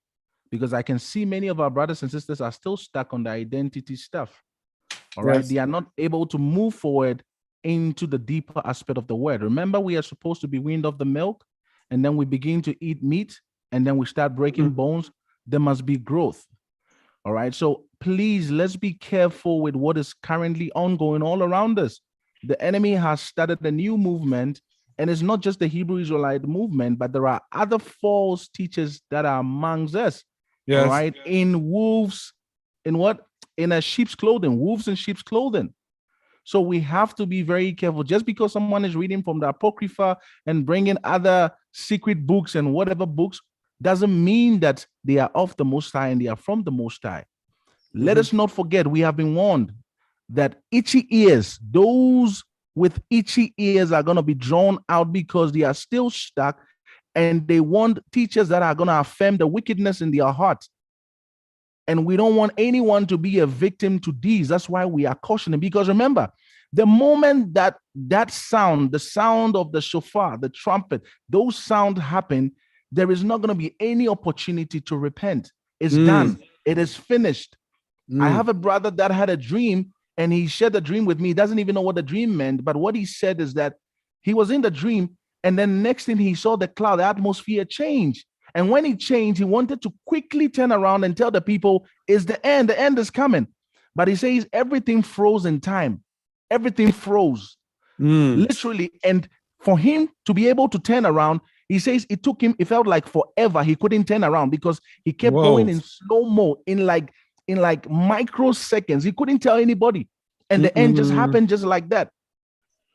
Because I can see many of our brothers and sisters are still stuck on the identity stuff. All right. Yes. They are not able to move forward into the deeper aspect of the word. Remember, we are supposed to be weaned off the milk, and then we begin to eat meat, and then we start breaking bones. There must be growth. All right. So please, let's be careful with what is currently ongoing all around us. The enemy has started a new movement, and it's not just the Hebrew Israelite movement, but there are other false teachers that are amongst us. Yes. All right. In a sheep's clothing, wolves in sheep's clothing. So we have to be very careful. Just because someone is reading from the Apocrypha and bringing other secret books and whatever books, doesn't mean that they are of the Most High and they are from the Most High. Let us not forget, we have been warned that itchy ears, those with itchy ears are going to be drawn out because they are still stuck, and they want teachers that are going to affirm the wickedness in their heart. And we don't want anyone to be a victim to these. That's why we are cautioning, because remember, the moment that sound, the sound of the shofar, the trumpet, those sounds happen, there is not going to be any opportunity to repent. It's done. It is finished. I have a brother that had a dream, and he shared the dream with me. He doesn't even know what the dream meant, but what he said is that he was in the dream, and then next thing he saw the cloud, the atmosphere change. And when he changed, he wanted to quickly turn around and tell the people, it's the end is coming. But he says everything froze in time. Everything froze, literally. And for him to be able to turn around, he says it took him, it felt like forever. He couldn't turn around because he kept going in slow-mo, in like microseconds. He couldn't tell anybody. And the end just happened just like that.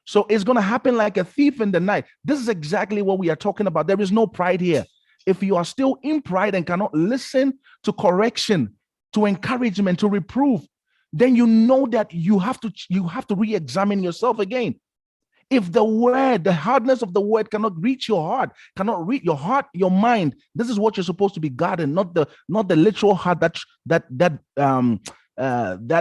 So it's going to happen like a thief in the night. This is exactly what we are talking about. There is no pride here. If you are still in pride and cannot listen to correction, to encouragement, to reproof, then you know that you have to re-examine yourself again. If the word, the hardness of the word cannot reach your heart, cannot reach your heart, your mind, this is what you're supposed to be guarding, not the literal heart that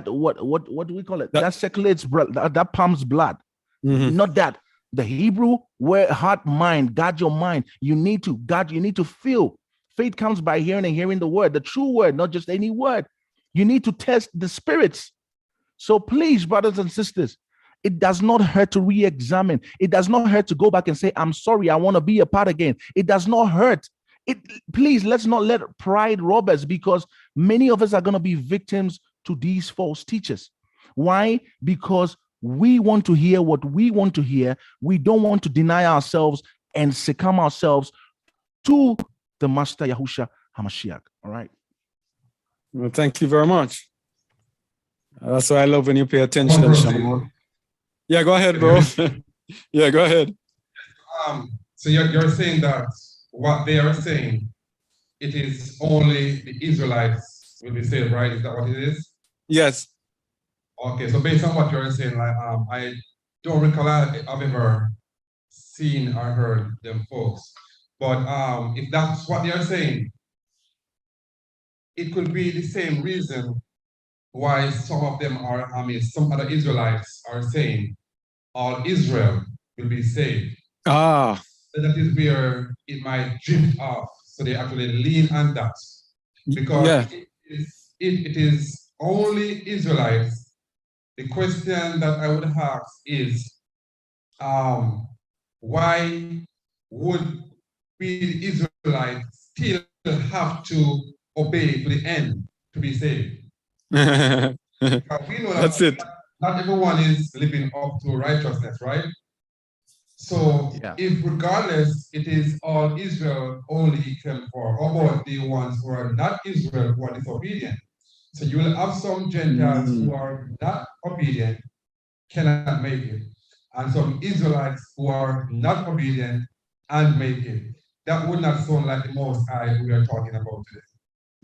what do we call it? That circulates blood, that pumps blood. Not that. The Hebrew word, heart, mind, guard your mind. You need to feel. Faith comes by hearing and hearing the word, the true word, not just any word. You need to test the spirits. So please, brothers and sisters, It does not hurt to re-examine. It does not hurt to go back and say, I'm sorry, I want to be a part again. It does not hurt. Please, let's not let pride rob us, because many of us are going to be victims to these false teachers. Why? Because we want to hear what we want to hear. We don't want to deny ourselves and succumb ourselves to the Master Yahushua HaMashiach. All right. Well, thank you very much. That's why I love when you pay attention, Shaman. Yeah, go ahead, bro. Yeah, go ahead. So you're saying that what they are saying, it is only the Israelites will be saved, right? Is that what it is? Yes. Okay, so based on what you're saying, like I don't recall I've ever seen or heard them folks. But if that's what they're saying, it could be the same reason why some of them are, some other Israelites are saying all Israel will be saved. Ah. That is where it might drift off. So they actually lean on that. Because yeah. if it is only Israelites, the question that I would ask is, why would we the Israelites still have to obey to the end to be saved? Because we know That's it. Not everyone is living up to righteousness, right? So if regardless it is all Israel only he came for, how about the ones who are not Israel who are disobedient? So you will have some Gentiles who are not obedient, cannot make it, and some Israelites who are not obedient and make it. That would not sound like the Most High we are talking about today.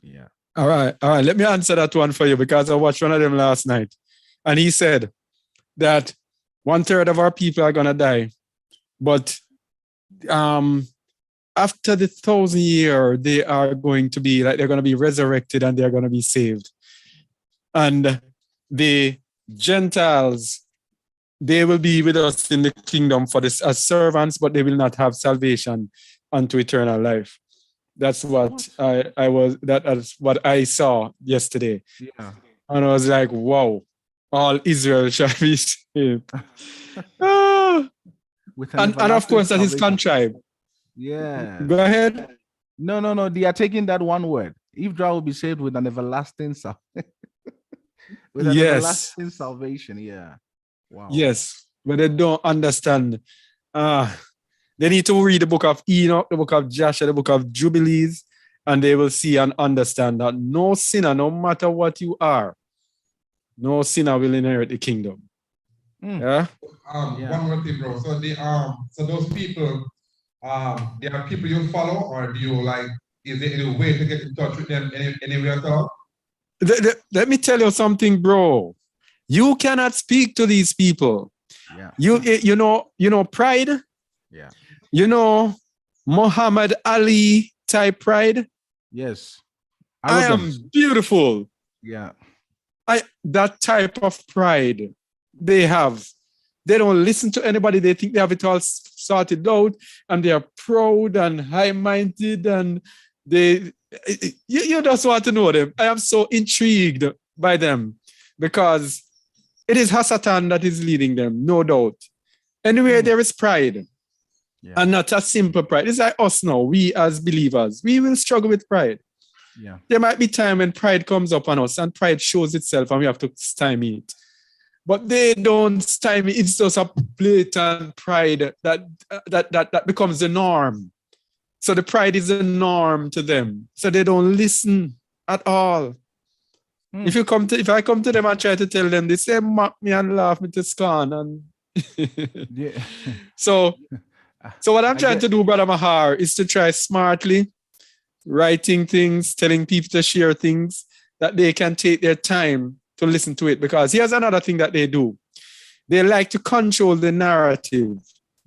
Yeah. All right. Let me answer that one for you, because I watched one of them last night, and he said that 1/3 of our people are gonna die, but after the 1,000 year, they are going to be like, they're going to be resurrected and they're going to be saved. And the Gentiles, they will be with us in the kingdom for this as servants, but they will not have salvation unto eternal life. That's what that's what I saw yesterday. Yeah. And I was like, wow, all Israel shall be saved. And of course, that is contrived. Yeah. Go ahead. No. They are taking that one word. Ephraim will be saved with an everlasting everlasting salvation. Yeah. Wow. Yes, but they don't understand. They need to read the book of Enoch, the book of Joshua, the book of Jubilees, and they will see and understand that no sinner, no matter what you are, no sinner will inherit the kingdom. Yeah. One more thing, bro. So so those people, they are people you follow, or do you like? Is there any way to get in touch with them anywhere at all? Let me tell you something, bro. You cannot speak to these people. Yeah. You know pride. Yeah. You know Muhammad Ali type pride. Yes. I am beautiful. Yeah. That type of pride they have. They don't listen to anybody. They think they have it all sorted out, and they are proud and high-minded, and you just want to know them. I am so intrigued by them, because it is Hasatan that is leading them, no doubt. Anywhere there is pride, and not a simple pride. It's like us now, we as believers, we will struggle with pride. Yeah. There might be time when pride comes up on us and pride shows itself and we have to stymie it. But they don't stymie. It's just a blatant pride that becomes the norm. So the pride is the norm to them. So they don't listen at all. If I come to them and try to tell them, they say mock me and laugh me to scorn. And Yeah. So what I'm trying to do, Brother Mahar, is to try smartly, writing things, telling people to share things, that they can take their time to listen to it. Because here's another thing that they do. They like to control the narrative.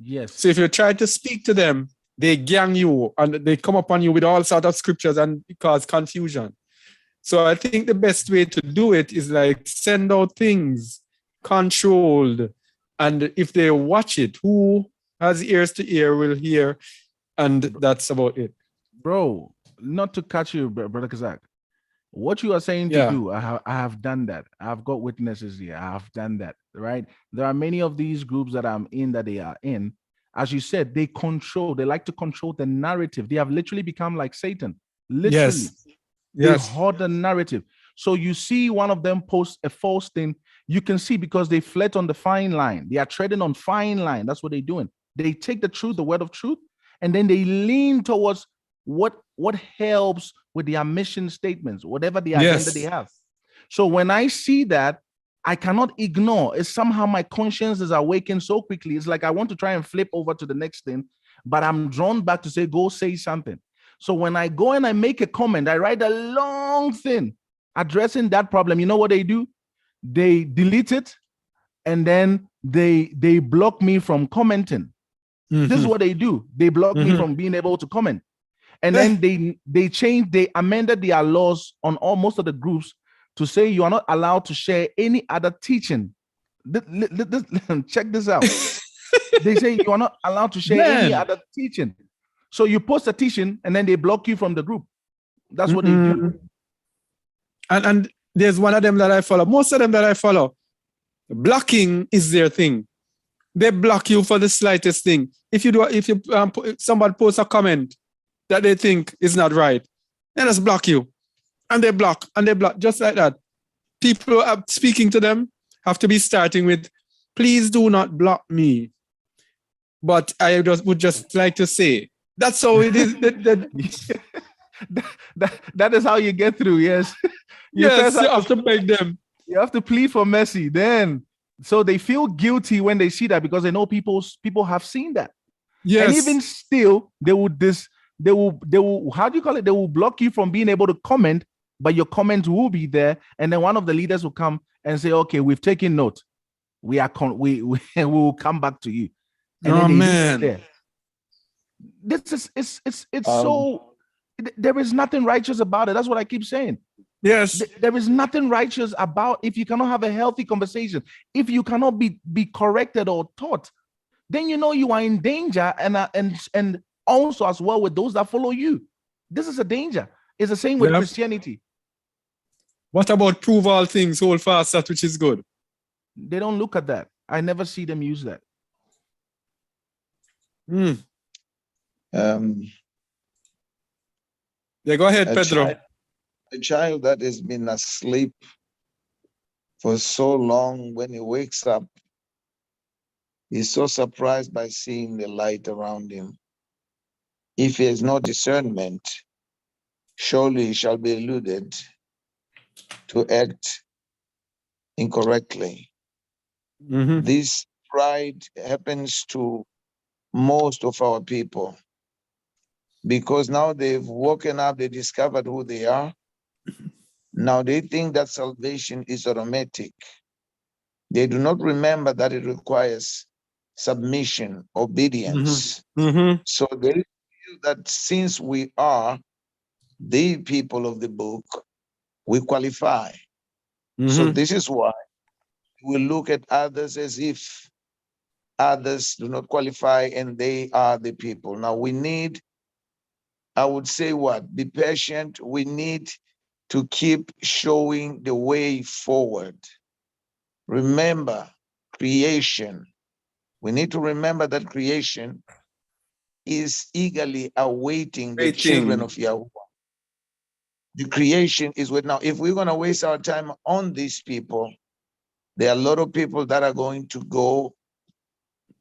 Yes. So if you try to speak to them, they gang you and they come upon you with all sorts of scriptures and cause confusion. So I think the best way to do it is like send out things controlled. And if they watch it, who has ears to hear will hear. And that's about it. Bro, not to catch you, Brother Kazak. What you are saying to Yeah. do, I have done that. I've got witnesses here. I have done that, right? There are many of these groups that I'm in that they are in. As you said, they like to control the narrative. They have literally become like Satan. Literally. Yes. They Yes. hoard the narrative. So you see one of them post a false thing, you can see because they fled on the fine line. They are treading on fine line. That's what they're doing. They take the truth, the word of truth, and then they lean towards what helps with their mission statements, whatever the agenda they Yes. have. So when I see that, I cannot ignore. It's somehow my conscience is awakened so quickly. It's like I want to try and flip over to the next thing, but I'm drawn back to say, go say something. So when I go and I make a comment, I write a long thing addressing that problem. You know what they do? They delete it, and then they block me from commenting. This is what they do. They block me from being able to comment. And then they amended their laws on most of the groups to say you are not allowed to share any other teaching. Check this out. They say you are not allowed to share any other teaching. So you post a teaching and then they block you from the group. That's what they do. And there's one of them that I follow. Most of them that I follow, blocking is their thing. They block you for the slightest thing. If somebody posts a comment that they think is not right, they just block you. And they block, just like that. People speaking to them have to be starting with, please do not block me. But I would just like to say, that's how it is. That is how you get through, yes. You have to beg them. You have to plead for mercy. Then, so they feel guilty when they see that because they know people have seen that. Yes. And even still, they will how do you call it? They will block you from being able to comment, but your comment will be there. And then one of the leaders will come and say, okay, we've taken note. We will come back to you. And then man. This is it's so there is nothing righteous about it. That's what I keep saying. Yes. There is nothing righteous about if you cannot have a healthy conversation, if you cannot be corrected or taught, then you know you are in danger, and also as well with those that follow you. This is a danger. It's the same with Christianity. What about prove all things, hold fast that which is good? They don't look at that. I never see them use that. Yeah, go ahead, Pedro. A child that has been asleep for so long, when he wakes up, he's so surprised by seeing the light around him. If he has no discernment, surely he shall be alluded to act incorrectly. This pride happens to most of our people because now they've woken up, they discovered who they are. Now they think that salvation is automatic. They do not remember that it requires submission, obedience. So they feel that since we are the people of the book, we qualify. So this is why we look at others as if others do not qualify and they are the people. Now we need, I would say be patient. We need to keep showing the way forward. Remember creation. We need to remember that creation is eagerly awaiting the children of Yahuwah. The creation is with now. If we're going to waste our time on these people, there are a lot of people that are going to go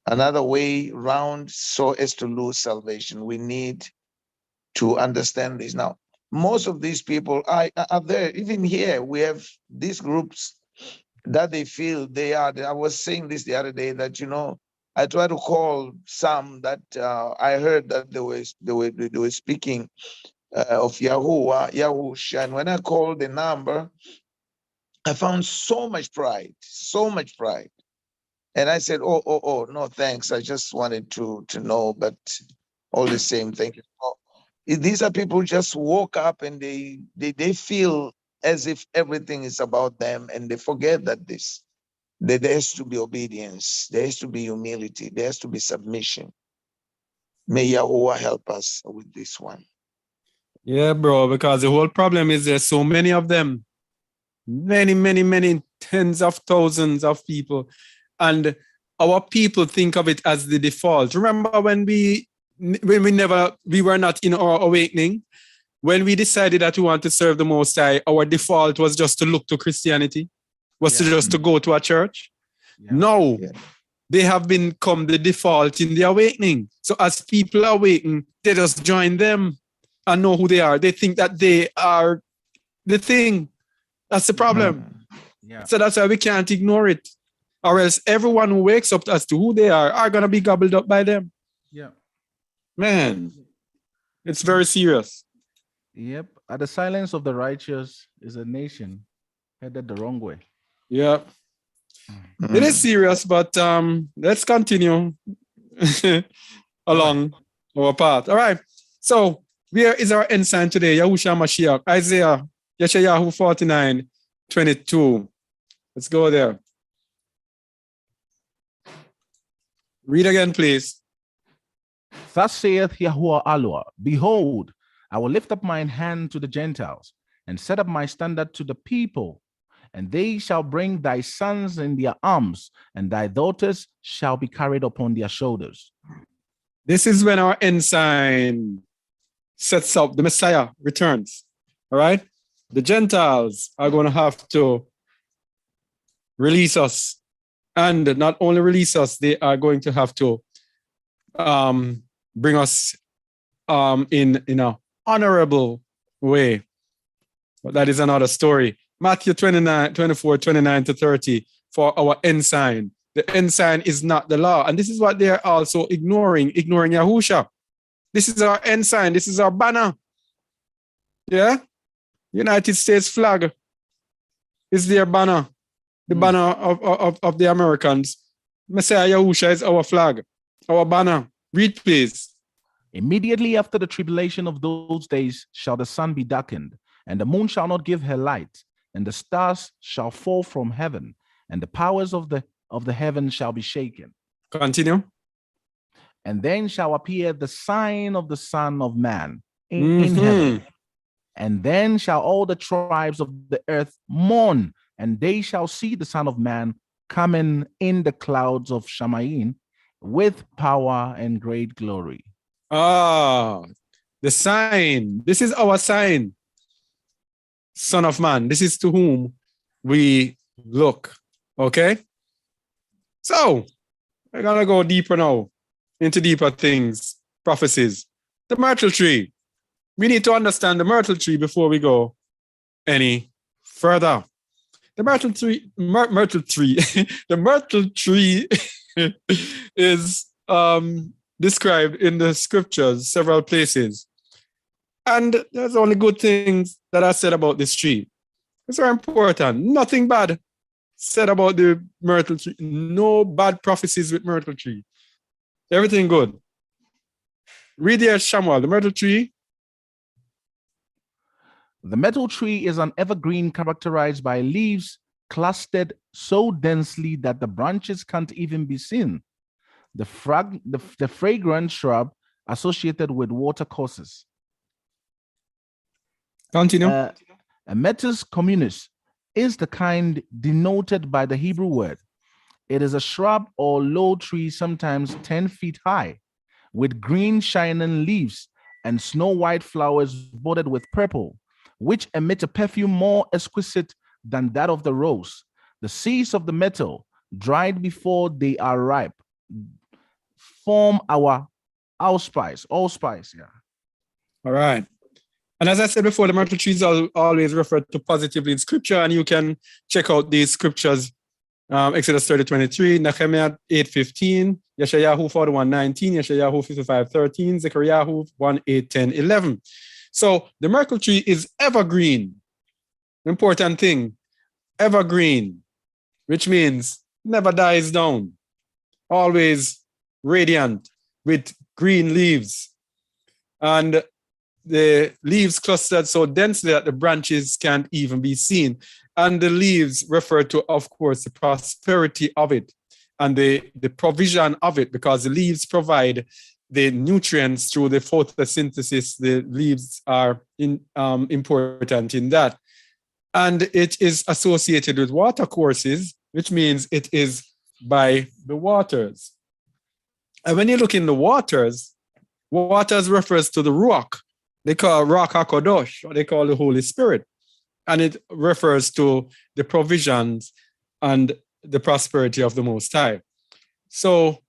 another way round so as to lose salvation. We need to understand this. Now, most of these people are there. Even here, we have these groups that they feel they are. I was saying this the other day that, I try to call some that I heard that they were speaking of Yahusha. And when I called the number, I found so much pride. And I said, oh, no, thanks. I just wanted to know, but all the same, thank you. These are people who just woke up and they feel as if everything is about them, and they forget that there has to be obedience, there has to be humility, there has to be submission. May Yahuwah help us with this one. Yeah, bro, because the whole problem is there's so many of them. Many tens of thousands of people. And our people think of it as the default. Remember when we were not in our awakening, when we decided that we want to serve the Most High, our default was just to look to Christianity, was to Yeah. just to go to a church. Yeah. No, Yeah. they have become the default in the awakening. So as people awaken, they just join them and know who they are. They think that they are the thing. That's the problem. Yeah. So that's why we can't ignore it. Or else everyone who wakes up as to who they are going to be gobbled up by them. Yeah. Man, it's very serious. Yep. At the silence of the righteous is a nation headed the wrong way. Yeah. It is serious, but let's continue along our path. All right. So where is our ensign today? Yahushua Mashiach, Isaiah, Yeshayahu 49:22. Let's go there. Read again, please. Thus saith Yahuwah Allah, behold, I will lift up mine hand to the Gentiles and set up my standard to the people, and they shall bring thy sons in their arms, and thy daughters shall be carried upon their shoulders. This is when our ensign sets up, the Messiah returns. All right. The Gentiles are going to have to release us. And not only release us, they are going to have to bring us in an honorable way. But that is another story. Matthew 24:29-30 for our ensign. The ensign is not the law. And this is what they are also ignoring Yahusha. This is our ensign. This is our banner. Yeah? United States flag is their banner. The banner of the Americans. Messiah Yahusha is our flag, our banner. Read, please. Immediately after the tribulation of those days shall the sun be darkened, and the moon shall not give her light, and the stars shall fall from heaven, and the powers of the heaven shall be shaken. Continue. And then shall appear the sign of the Son of Man in heaven. And then shall all the tribes of the earth mourn, and they shall see the Son of Man coming in the clouds of Shamayin with power and great glory. Ah, the sign. This is our sign. Son of Man. This is to whom we look. Okay? So, we're going to go deeper now into deeper things, prophecies. The myrtle tree. We need to understand the myrtle tree before we go any further. The myrtle tree, the myrtle tree is described in the scriptures several places. And there's only good things that are said about this tree. It's very important. Nothing bad said about the myrtle tree. No bad prophecies with myrtle tree. Everything good. Read there, Shamuel, the myrtle tree. The myrtle tree is an evergreen characterized by leaves clustered so densely that the branches can't even be seen. The fragrant shrub associated with watercourses. Continue. A Metis communis is the kind denoted by the Hebrew word. It is a shrub or low tree, sometimes 10 feet high, with green shining leaves and snow white flowers bordered with purple, which emit a perfume more exquisite than that of the rose. The seeds of the myrtle, dried before they are ripe, form our allspice. Yeah. All right. And as I said before, the myrtle trees are always referred to positively in scripture, and you can check out these scriptures. Exodus 30:23, Nehemiah 8:15, Yeshayahu 41:19, Yeshayahu 55:13, Zechariah 1:8-10-11. So the myrtle tree is evergreen. Important thing, evergreen, which means never dies down, always radiant with green leaves. And the leaves clustered so densely that the branches can't even be seen. And the leaves refer to, of course, the prosperity of it and the provision of it, because the leaves provide the nutrients through the photosynthesis. The leaves are important in that. And it is associated with water courses, which means it is by the waters. And when you look in the waters refers to the rock. They call Rock HaKadosh, or they call the Holy Spirit. And it refers to the provisions and the prosperity of the Most High. So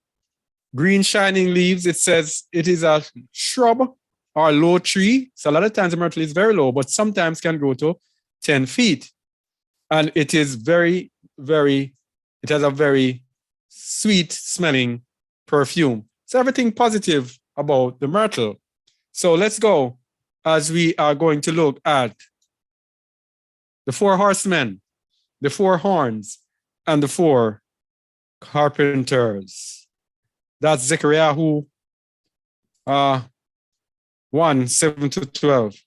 green shining leaves, it says it is a shrub or a low tree. So a lot of times the myrtle is very low, but sometimes can grow to 10 feet. And it is it has a very sweet smelling perfume. So everything positive about the myrtle. So let's go as we are going to look at the 4 horsemen, the 4 horns, and the 4 carpenters. That's Zechariah 1:7-12.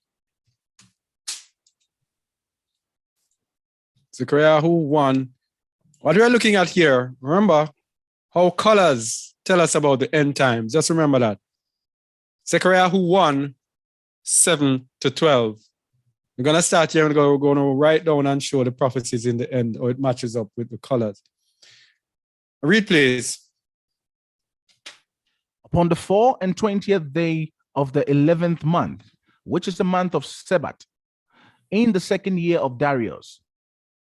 Zechariah 1. What we're looking at here, remember how colors tell us about the end times. Just remember that. Zechariah 1:7-12. We're going to start here and we're going to write down and show the prophecies in the end, or it matches up with the colors. Read, please. Upon the 24th day of the 11th month, which is the month of Sebat, in the 2nd year of Darius,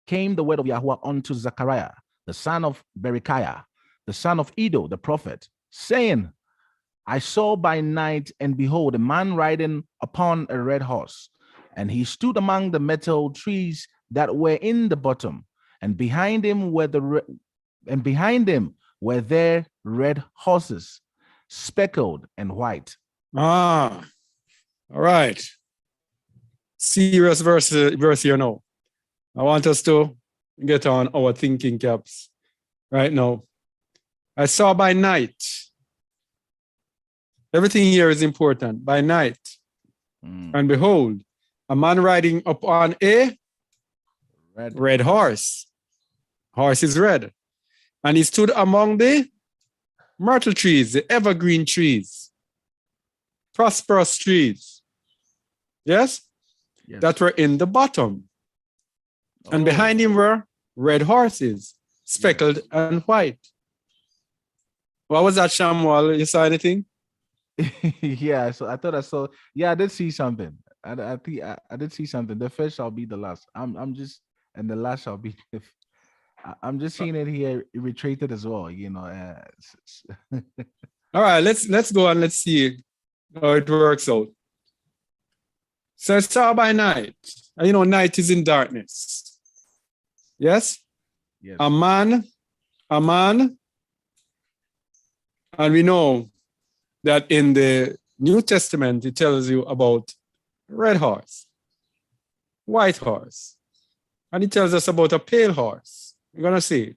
came the word of Yahweh unto Zechariah, the son of Berechiah, the son of Iddo, the prophet, saying, I saw by night, and behold, a man riding upon a red horse, and he stood among the metal trees that were in the bottom, and behind him were there red horses, speckled and white. All right. Serious verse here now. I want us to get on our thinking caps right now. I saw by night. Everything here is important. By night. And behold, a man riding upon a red horse. Horse is red. And he stood among the myrtle trees, the evergreen trees, prosperous trees. Yes? That were in the bottom. And behind him were red horses, speckled and white. What was that, Shamuel? You saw anything? Yeah, so I thought I saw. Yeah, I did see something. I think I did see something. The first shall be the last. I'm just, and the last shall be. I'm just seeing it here retreated as well. You know. All right, let's go and let's see how it works out. So it's saw by night. And you know, night is in darkness. Yes? Yes. A man, and we know that in the New Testament, it tells you about red horse, white horse, and it tells us about a pale horse. We're going to see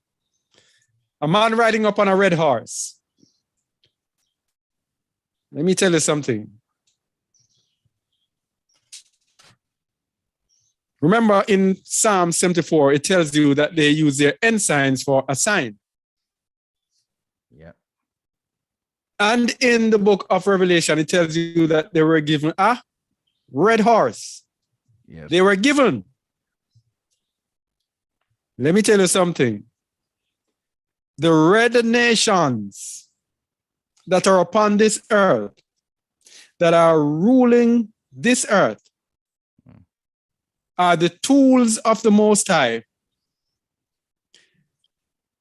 a man riding up on a red horse. Let me tell you something. Remember in Psalm 74, it tells you that they use their ensigns for a sign. Yeah. And in the book of Revelation, it tells you that they were given a red horse. Yes. They were given. Let me tell you something. The red nations that are upon this earth, that are ruling this earth, are the tools of the Most High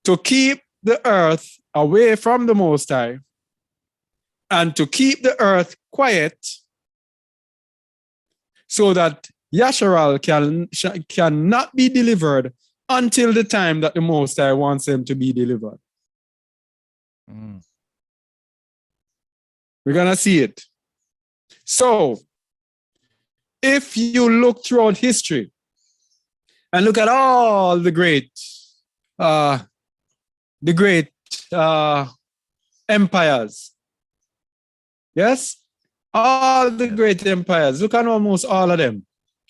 to keep the earth away from the Most High and to keep the earth quiet so that Yasharal cannot be delivered until the time that the Most High wants him to be delivered. We're going to see it. So, if you look throughout history and look at all the great empires, yes, all the great empires, look at almost all of them.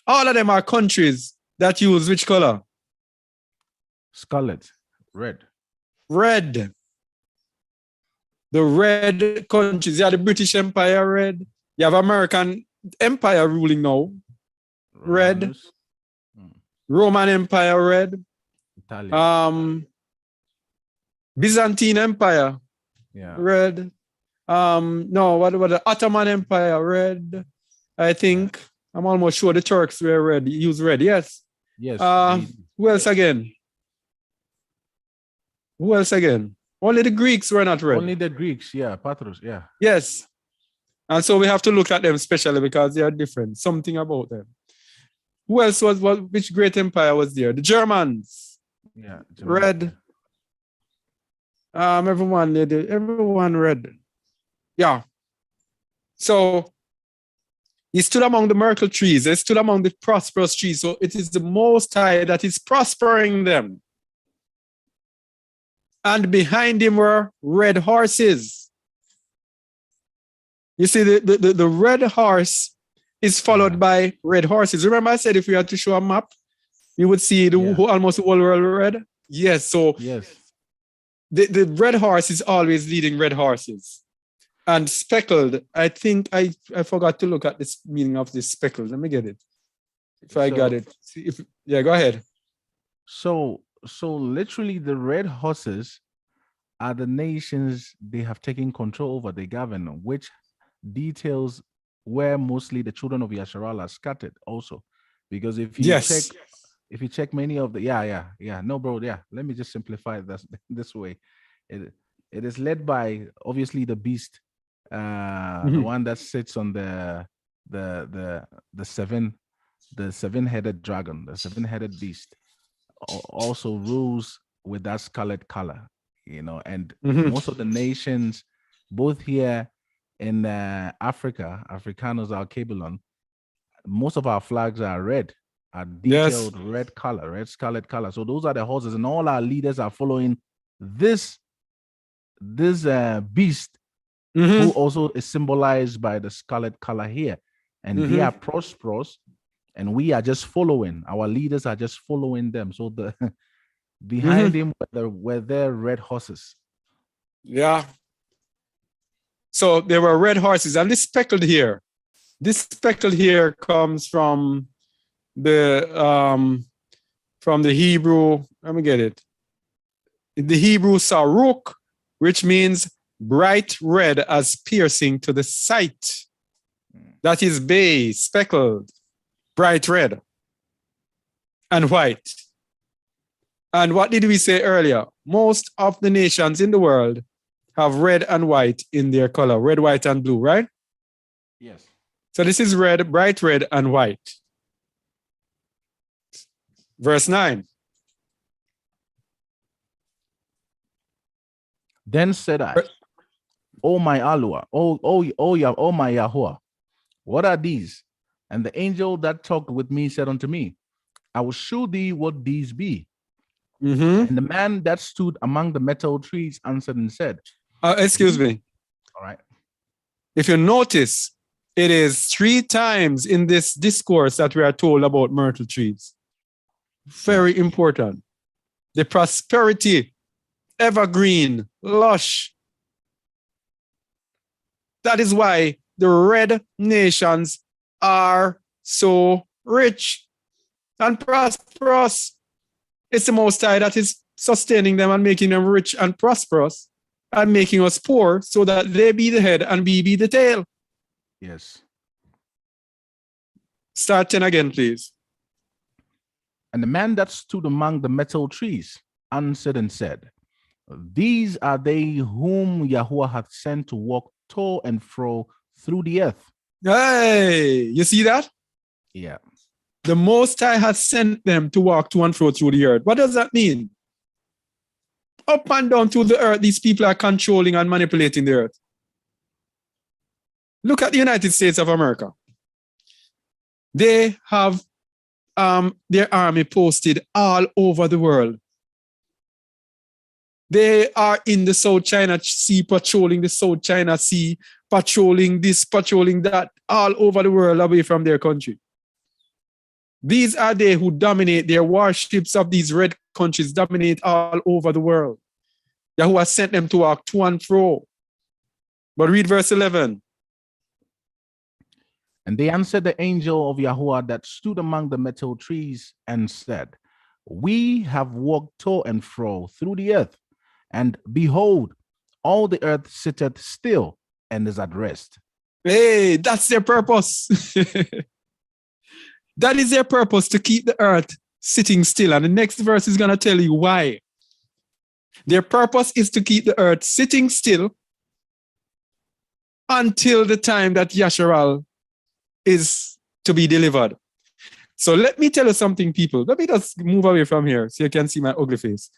All of them are countries that use which color? Scarlet, red. Red. The red countries, you have the British Empire, red. You have American Empire ruling now, red. Romanus, Roman Empire, red. Italian. Byzantine Empire, Yeah. red. No, what about the Ottoman Empire, red? I think I'm almost sure the Turks were red, use red, yes. Yes. Who else again? Who else again? Only the Greeks were not red. Only the Greeks. Yeah. Patros. Yeah. Yes. And so we have to look at them specially because they are different. Something about them. Who else which great empire was there? The Germans, Yeah. red. Everyone red. Yeah. So he stood among the myrtle trees. They stood among the prosperous trees. So it is the Most High that is prospering them. And behind him were red horses. You see, the red horse is followed by red horses. Remember I said if we had to show a map, you would see almost the whole world red? Yes, so yes. The red horse is always leading red horses. And speckled, I think I forgot to look at this meaning of this speckled. Let me get it. If I got it. Go ahead. So literally the red horses are the nations they have taken control over, they govern, which details where mostly the children of Yasharal are scattered also. Because if you check many of the no bro, let me just simplify this way. It is led by obviously the beast, the one that sits on the seven-headed dragon, the seven-headed beast, also rules with that scarlet color, and most of the nations, both here in Africa, Africanus, our Kabylon, most of our flags are red, are detailed red color, red scarlet color. So those are the horses, and all our leaders are following this beast, who also is symbolized by the scarlet color here. And they are prosperous, and we are just following. Our leaders are just following them. So the behind him were their red horses. Yeah. So there were red horses, and this speckled here comes from the Hebrew. Let me get it. The Hebrew saruk, which means bright red as piercing to the sight. That is bay, speckled, bright red, and white. And what did we say earlier? Most of the nations in the world have red and white in their color, red, white, and blue, right? Yes. So this is red, bright red, and white. Verse 9. Then said I, O my Alua, O my Yahuwah, what are these? And the angel that talked with me said unto me, I will show thee what these be. And the man that stood among the metal trees answered and said, excuse me. All right. If you notice, it is 3 times in this discourse that we are told about myrtle trees. Very important. The prosperity, evergreen, lush. That is why the red nations are so rich and prosperous. It's the Most High that is sustaining them and making them rich and prosperous and making us poor so that they be the head and we be the tail. Yes. Start 10 again, please. And the man that stood among the metal trees answered and said, these are they whom Yahuwah hath sent to walk to and fro through the earth. Hey, you see that? Yeah. The Most High has sent them to walk to and fro through the earth. What does that mean? Up and down through the earth, these people are controlling and manipulating the earth. Look at the United States of America. They have their army posted all over the world. They are in the South China Sea, patrolling the South China Sea, patrolling this, patrolling that, all over the world away from their country. These are they who dominate. Their warships of these red countries dominate all over the world. Yahuwah sent them to walk to and fro. But read verse 11. And they answered the angel of Yahweh that stood among the metal trees and said, We have walked to and fro through the earth, and behold, all the earth sitteth still and is at rest. Hey, that's their purpose. That is their purpose, to keep the earth sitting still. And the next verse is going to tell you why. Their purpose is to keep the earth sitting still until the time that Yasharal is to be delivered. So let me tell you something, people. Let me just move away from here so you can see my ugly face.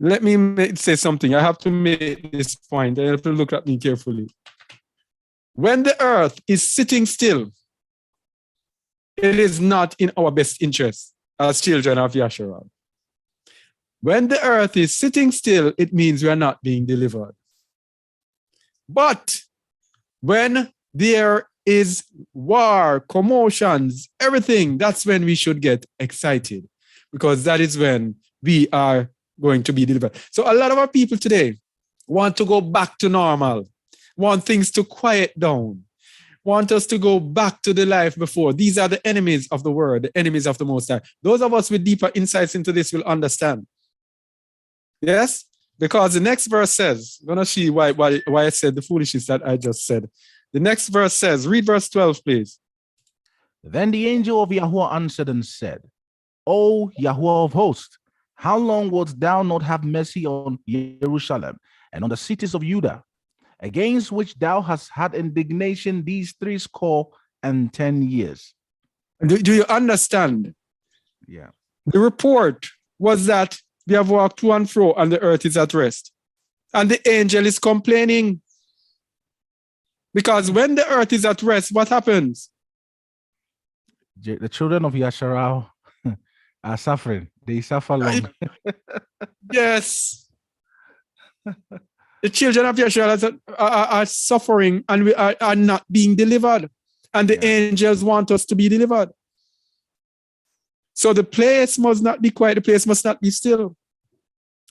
Let me say something. I have to make this point. You have to look at me carefully. When the earth is sitting still, it is not in our best interest as children of Yasharal. When the earth is sitting still, it means we are not being delivered. But when there is war, commotions, everything, that's when we should get excited, because that is when we are going to be delivered. So a lot of our people today want to go back to normal, want things to quiet down, want us to go back to the life before. These are the enemies of the word, the enemies of the Most High. Those of us with deeper insights into this will understand. Yes? Because the next verse says, I'm going to see why I said the foolishness that I just said. The next verse says, read verse 12, please. Then the angel of Yahweh answered and said, O Yahweh of hosts, how long wilt thou not have mercy on Jerusalem and on the cities of Judah, against which thou hast had indignation these 70 years? Do you understand? Yeah. The report was that we have walked to and fro and the earth is at rest. And the angel is complaining. Because when the earth is at rest, what happens? The children of Yasharal are suffering. They suffer long. Yes. The children of Yasharal are suffering and we are not being delivered. And the angels want us to be delivered. So the place must not be quiet. The place must not be still.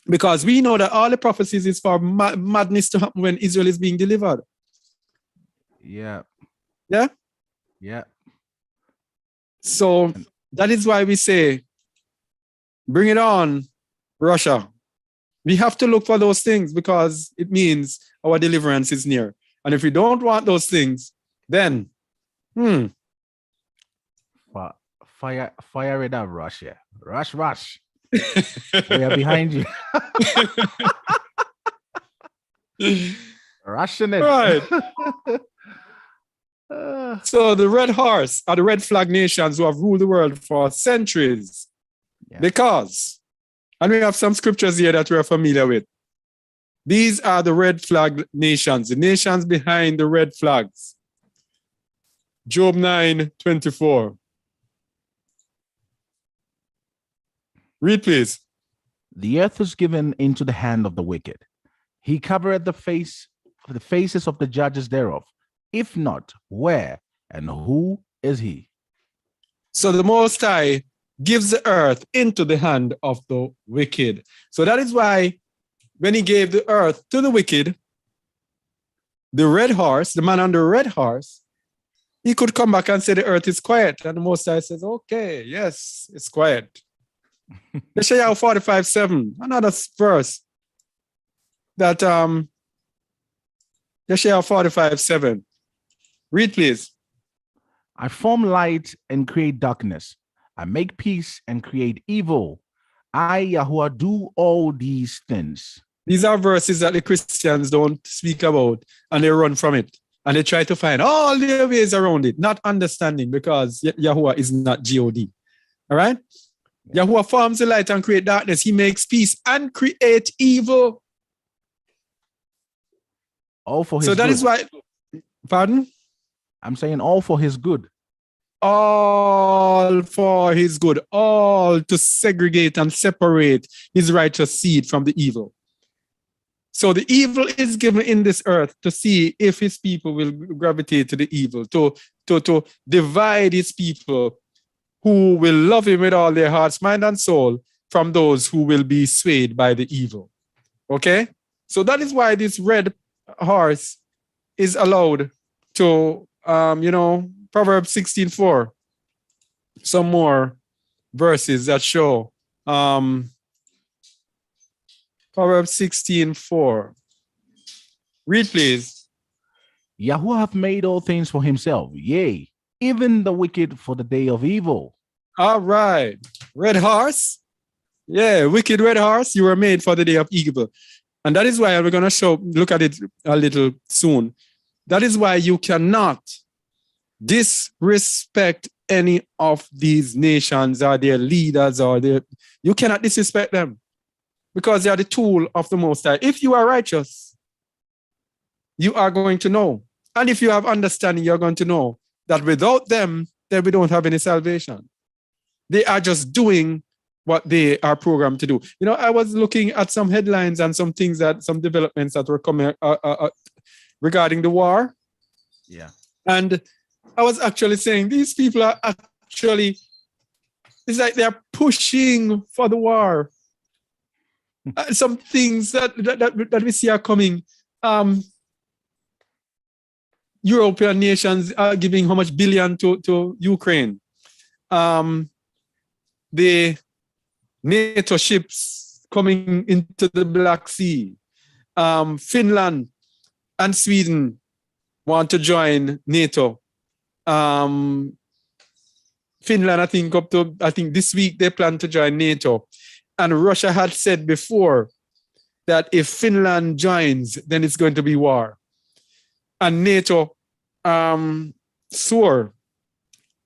Because we know that all the prophecies is for madness to happen when Israel is being delivered. Yeah. Yeah? Yeah. So that is why we say, bring it on, Russia. We have to look for those things because it means our deliverance is near. And if we don't want those things, then, Fire it up, Russia. Rush. We are behind you. Rushing it. Right. So the red horse are the red flag nations who have ruled the world for centuries. Yeah. Because, and we have some scriptures here that we're familiar with. These are the red flag nations, the nations behind the red flags. Job 9:24. Read, please. The earth is given into the hand of the wicked. He covereth the faces of the judges thereof. If not, where and who is he? So the Most High gives the earth into the hand of the wicked. So that is why when he gave the earth to the wicked, the red horse, the man on the red horse, he could come back and say the earth is quiet. And the Most High says, okay, yes, it's quiet. Isaiah 45:7, another verse that Isaiah 45:7. Read, please. I form light and create darkness. I make peace and create evil. I, Yahweh, do all these things. These are verses that the Christians don't speak about and they run from it. And they try to find all their ways around it, not understanding because Yahuwah is not God. All right? Yahuwah forms the light and create darkness. He makes peace and create evil. All for his So that good. is why, pardon? I'm saying all for his good. All for his good, all to segregate and separate his righteous seed from the evil. So the evil is given in this earth to see if his people will gravitate to the evil, to divide his people who will love him with all their hearts, mind, and soul from those who will be swayed by the evil. Okay? So that is why this red horse is allowed to, Proverbs 16:4, some more verses that show, Proverbs 16:4. Read, please. Yahweh hath made all things for himself, yea, even the wicked for the day of evil. All right. Red horse. Yeah, wicked red horse, you were made for the day of evil. And that is why we're going to look at it a little soon. That is why you cannot disrespect any of these nations or their leaders you cannot disrespect them because they are the tool of the Most High. If you are righteous, you are going to know. And if you have understanding, you're going to know that without them, then we don't have any salvation. They are just doing what they are programmed to do. I was looking at some headlines and some developments that were coming regarding the war. Yeah. And I was actually saying these people are actually, it's like they're pushing for the war. Some things that we see are coming. European nations are giving how much billion to Ukraine. The NATO ships coming into the Black Sea. Finland and Sweden want to join NATO. Finland, I think this week they plan to join NATO. And Russia had said before that if Finland joins, then it's going to be war. And NATO swore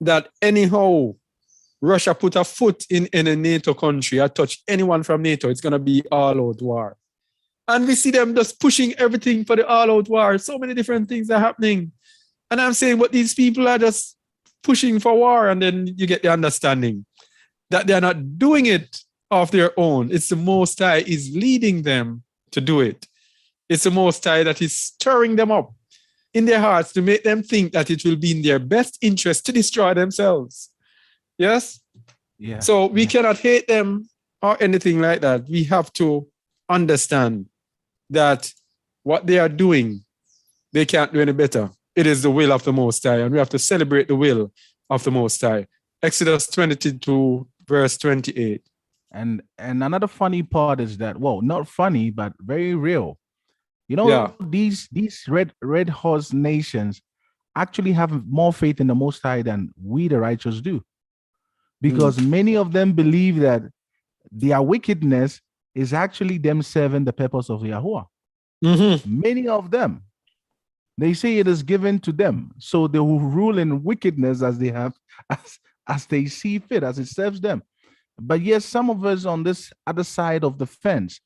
that anyhow Russia put a foot in a NATO country or touch anyone from NATO, it's going to be all-out war. And we see them just pushing everything for the all-out war. So many different things are happening. And I'm saying, but these people are just pushing for war, and then you get the understanding that they're not doing it of their own. It's the Most High is leading them to do it. It's the Most High that is stirring them up in their hearts to make them think that it will be in their best interest to destroy themselves. Yes? Yeah. So we cannot hate them or anything like that. We have to understand that what they are doing, they can't do any better. It is the will of the Most High, and we have to celebrate the will of the Most High. Exodus 22, verse 28. And another funny part is that, well, not funny, but very real. These red horse nations actually have more faith in the Most High than we, the righteous, do. Because many of them believe that their wickedness is actually them serving the purpose of Yahuwah. Mm-hmm. Many of them, they say it is given to them, so they will rule in wickedness as they have, as they see fit, as it serves them. But yes, some of us on this other side of the fence,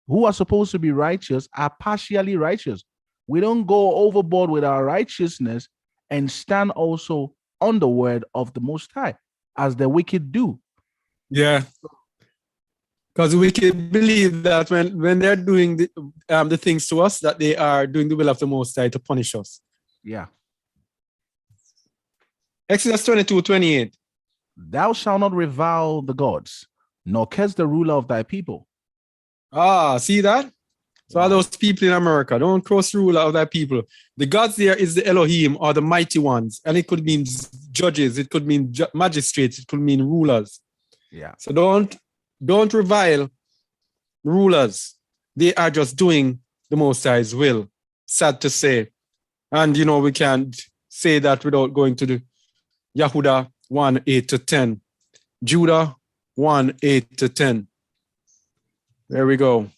who are supposed to be righteous, are partially righteous. We don't go overboard with our righteousness and stand also on the word of the Most High, as the wicked do. Yeah. Because we can believe that when they're doing the things to us, that they are doing the will of the Most High to punish us. Yeah. Exodus 22:28. Thou shalt not revile the gods, nor curse the ruler of thy people. See that? So all those people in America, don't curse the ruler of thy people. The gods there is the Elohim, or the mighty ones. And it could mean judges, it could mean magistrates, it could mean rulers. Yeah. So don't revile rulers. They are just doing the Most High's will. Sad to say. And we can't say that without going to the Yehuda 1:8-10. Judah 1:8-10. There we go.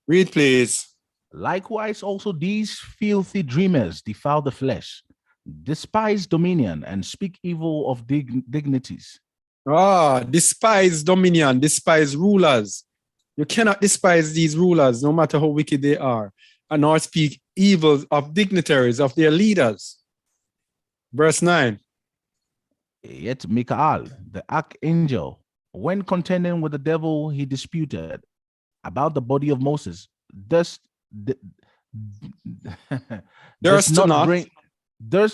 Read, please. Likewise, also these filthy dreamers defile the flesh, despise dominion, and speak evil of dignities. Despise dominion, despise rulers. You cannot despise these rulers, no matter how wicked they are, and nor speak evil of dignitaries, of their leaders. Verse 9. Yet Michael, the archangel, when contending with the devil, he disputed about the body of Moses. Durst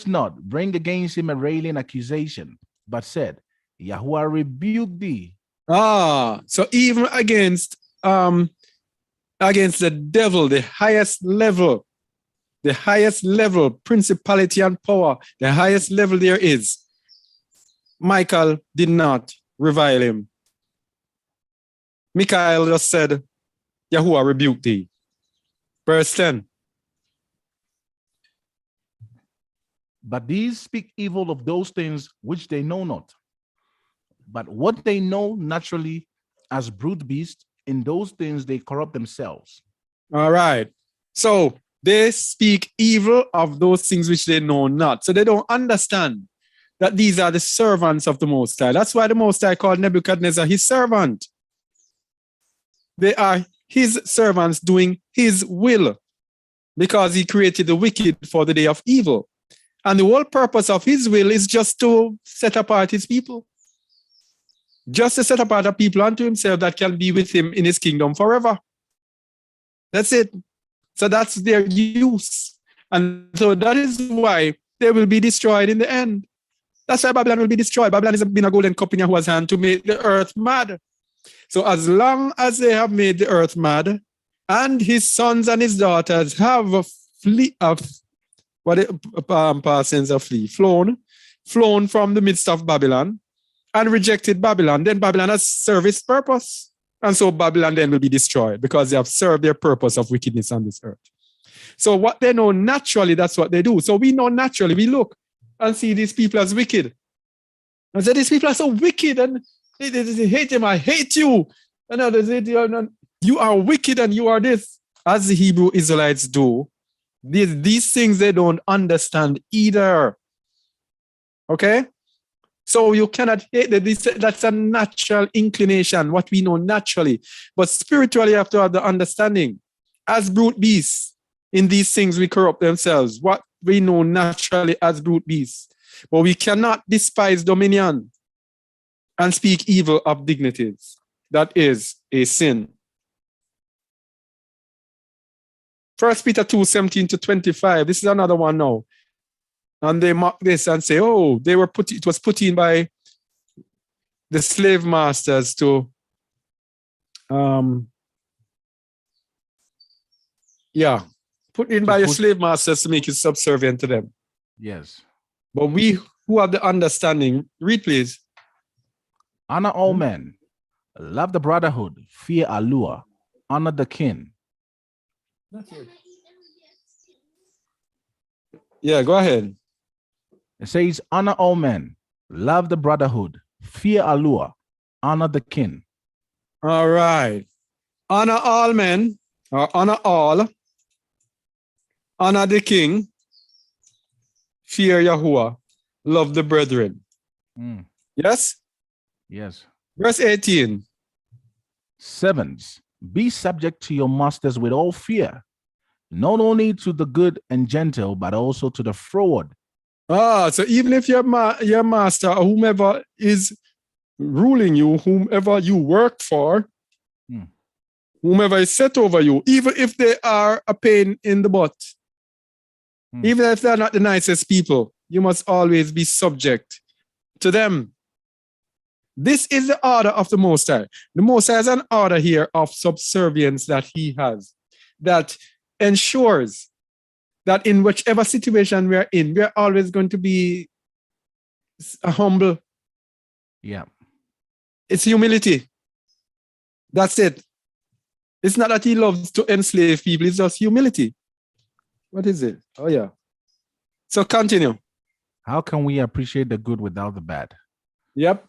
not bring against him a railing accusation, but said, Yahuwah rebuked thee. So even against against the devil, the highest level, principality and power, the highest level there is. Michael did not revile him. Michael just said, Yahuwah rebuked thee. Verse 10. But these speak evil of those things which they know not. But what they know naturally as brute beasts, in those things they corrupt themselves. All right. So they speak evil of those things which they know not. So they don't understand that these are the servants of the Most High. That's why the Most High called Nebuchadnezzar his servant. They are his servants doing his will because he created the wicked for the day of evil. And the whole purpose of his will is just to set apart his people. Just to set apart a people unto himself that can be with him in his kingdom forever. That's it. So that's their use. And so that is why they will be destroyed in the end. That's why Babylon will be destroyed. Babylon has been a golden cup in Yahuwah's hand to make the earth mad. So as long as they have made the earth mad, and his sons and his daughters have a flee of flown from the midst of Babylon and rejected Babylon, then Babylon has served its purpose. And so Babylon then will be destroyed because they have served their purpose of wickedness on this earth. So what they know naturally, that's what they do. So we know naturally, we look and see these people as wicked. And say, these people are so wicked and they hate him, I hate you. And others hate you, and you are wicked and you are this. As the Hebrew Israelites do, these things they don't understand either. Okay? So you cannot hate that. That's a natural inclination, what we know naturally. But spiritually, you have to have the understanding. As brute beasts, in these things we corrupt themselves. What we know naturally as brute beasts. But we cannot despise dominion and speak evil of dignities. That is a sin. 1 Peter 2:17-25. This is another one now. And they mock this and say, oh, it was put in by the slave masters to put in by your slave masters to make you subservient to them. Yes. But we who have the understanding, read please. Honor all men, love the brotherhood, fear Allure, honor the king. That's it. Yeah, go ahead. It says, honor all men, love the brotherhood, fear Allure, honor the king. All right. Honor all men, or honor all, honor the king, fear Yahuwah, love the brethren. Yes? Yes. Verse 18. Servants, be subject to your masters with all fear, not only to the good and gentle, but also to the froward. So even if your master or whomever is ruling you, whomever you work for, whomever is set over you, even if they are a pain in the butt, even if they're not the nicest people, you must always be subject to them. This is the order of the Most High. The Most High has an order here of subservience that he has, that ensures that in whichever situation we are in, we are always going to be humble. Yeah. It's humility. That's it. It's not that he loves to enslave people, it's just humility. What is it? Oh, yeah. So continue. How can we appreciate the good without the bad? Yep.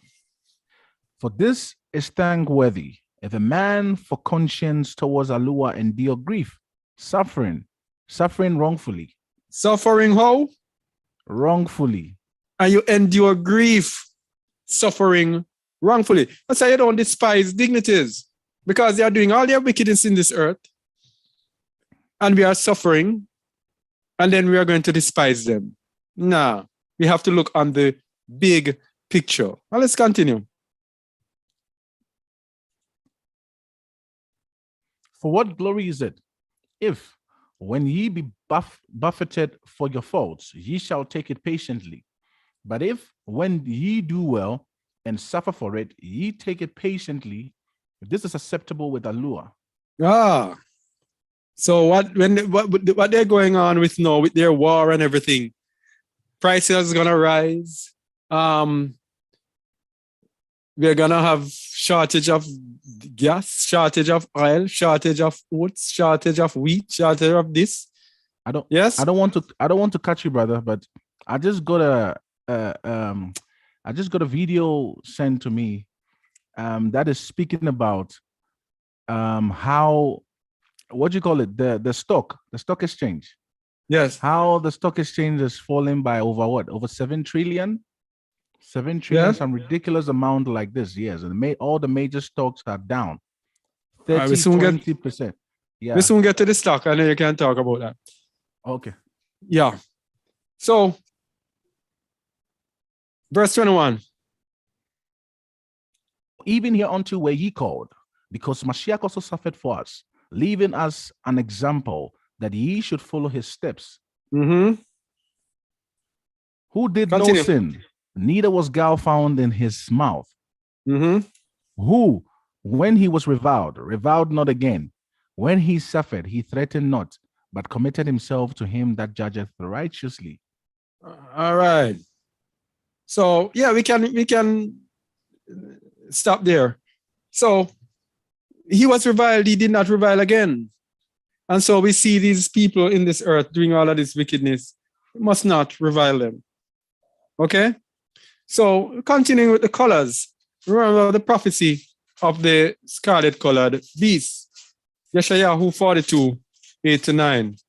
For this is thankworthy, if a man for conscience towards Allure endure grief, suffering wrongfully. Suffering how? Wrongfully. And you endure grief, suffering wrongfully. That's why you don't despise dignities, because they are doing all their wickedness in this earth, and we are suffering, and then we are going to despise them. Nah, we have to look on the big picture. Now let's continue. For what glory is it, if, when ye be buffeted for your faults, ye shall take it patiently? But if, when ye do well and suffer for it, ye take it patiently, this is acceptable with Allure. So what they're going on with now with their war and everything, prices gonna rise. We're gonna have shortage of gas, shortage of oil, shortage of oats, shortage of wheat, shortage of this. Yes. I don't want to cut you, brother, but I just got a video sent to me that is speaking about how, what do you call it, the stock exchange, Yes. how the stock exchange is falling by over 7 trillion. 7 trillion, Yes. some ridiculous amount like this. Yes, and all the major stocks are down All right, 30, we soon get 20%. Yeah. we soon get to the stock, and then you can talk about that. Okay. Yeah. So, verse 21. Even hereunto were ye called, because Mashiach also suffered for us, leaving us an example that ye should follow his steps. Mm-hmm. Who did Continue. no sin, neither was guile found in his mouth. Mm-hmm. Who, when he was reviled not again. When he suffered, he threatened not, but committed himself to him that judgeth righteously. All right. So yeah, we can stop there. So he was reviled, he did not revile again. And so we see these people in this earth doing all of this wickedness. We must not revile them. Okay? So continuing with the colors, remember the prophecy of the scarlet colored beast. Yeshayahu 42, 8-9.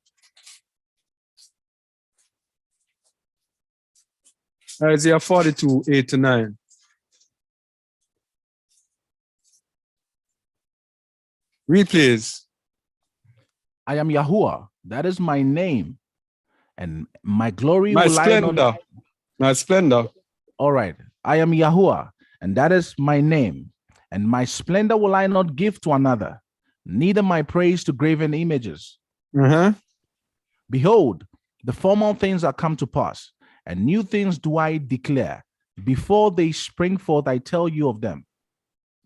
Isaiah 42, 8-9. Read, please. I am Yahuwah, that is my name, and my glory My will lie not. splendor. My splendor. All right. I am Yahuwah, and that is my name, and my splendor will I not give to another, neither my praise to graven images. Uh-huh. Behold, the former things are come to pass, and new things do I declare. Before they spring forth, I tell you of them.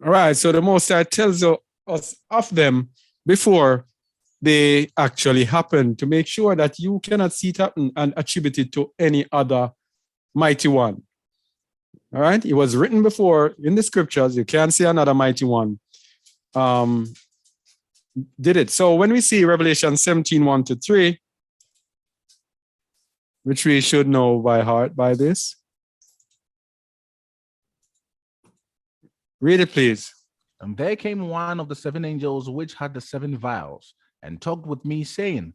All right. So the Most High tells us of them before they actually happen, to make sure that you cannot see it happen and attribute it to any other mighty one. All right. It was written before in the scriptures. You can't see another mighty one did it. So when we see Revelation 17, 1-3, which we should know by heart by this. Read it, please. And there came one of the 7 angels which had the 7 vials, and talked with me, saying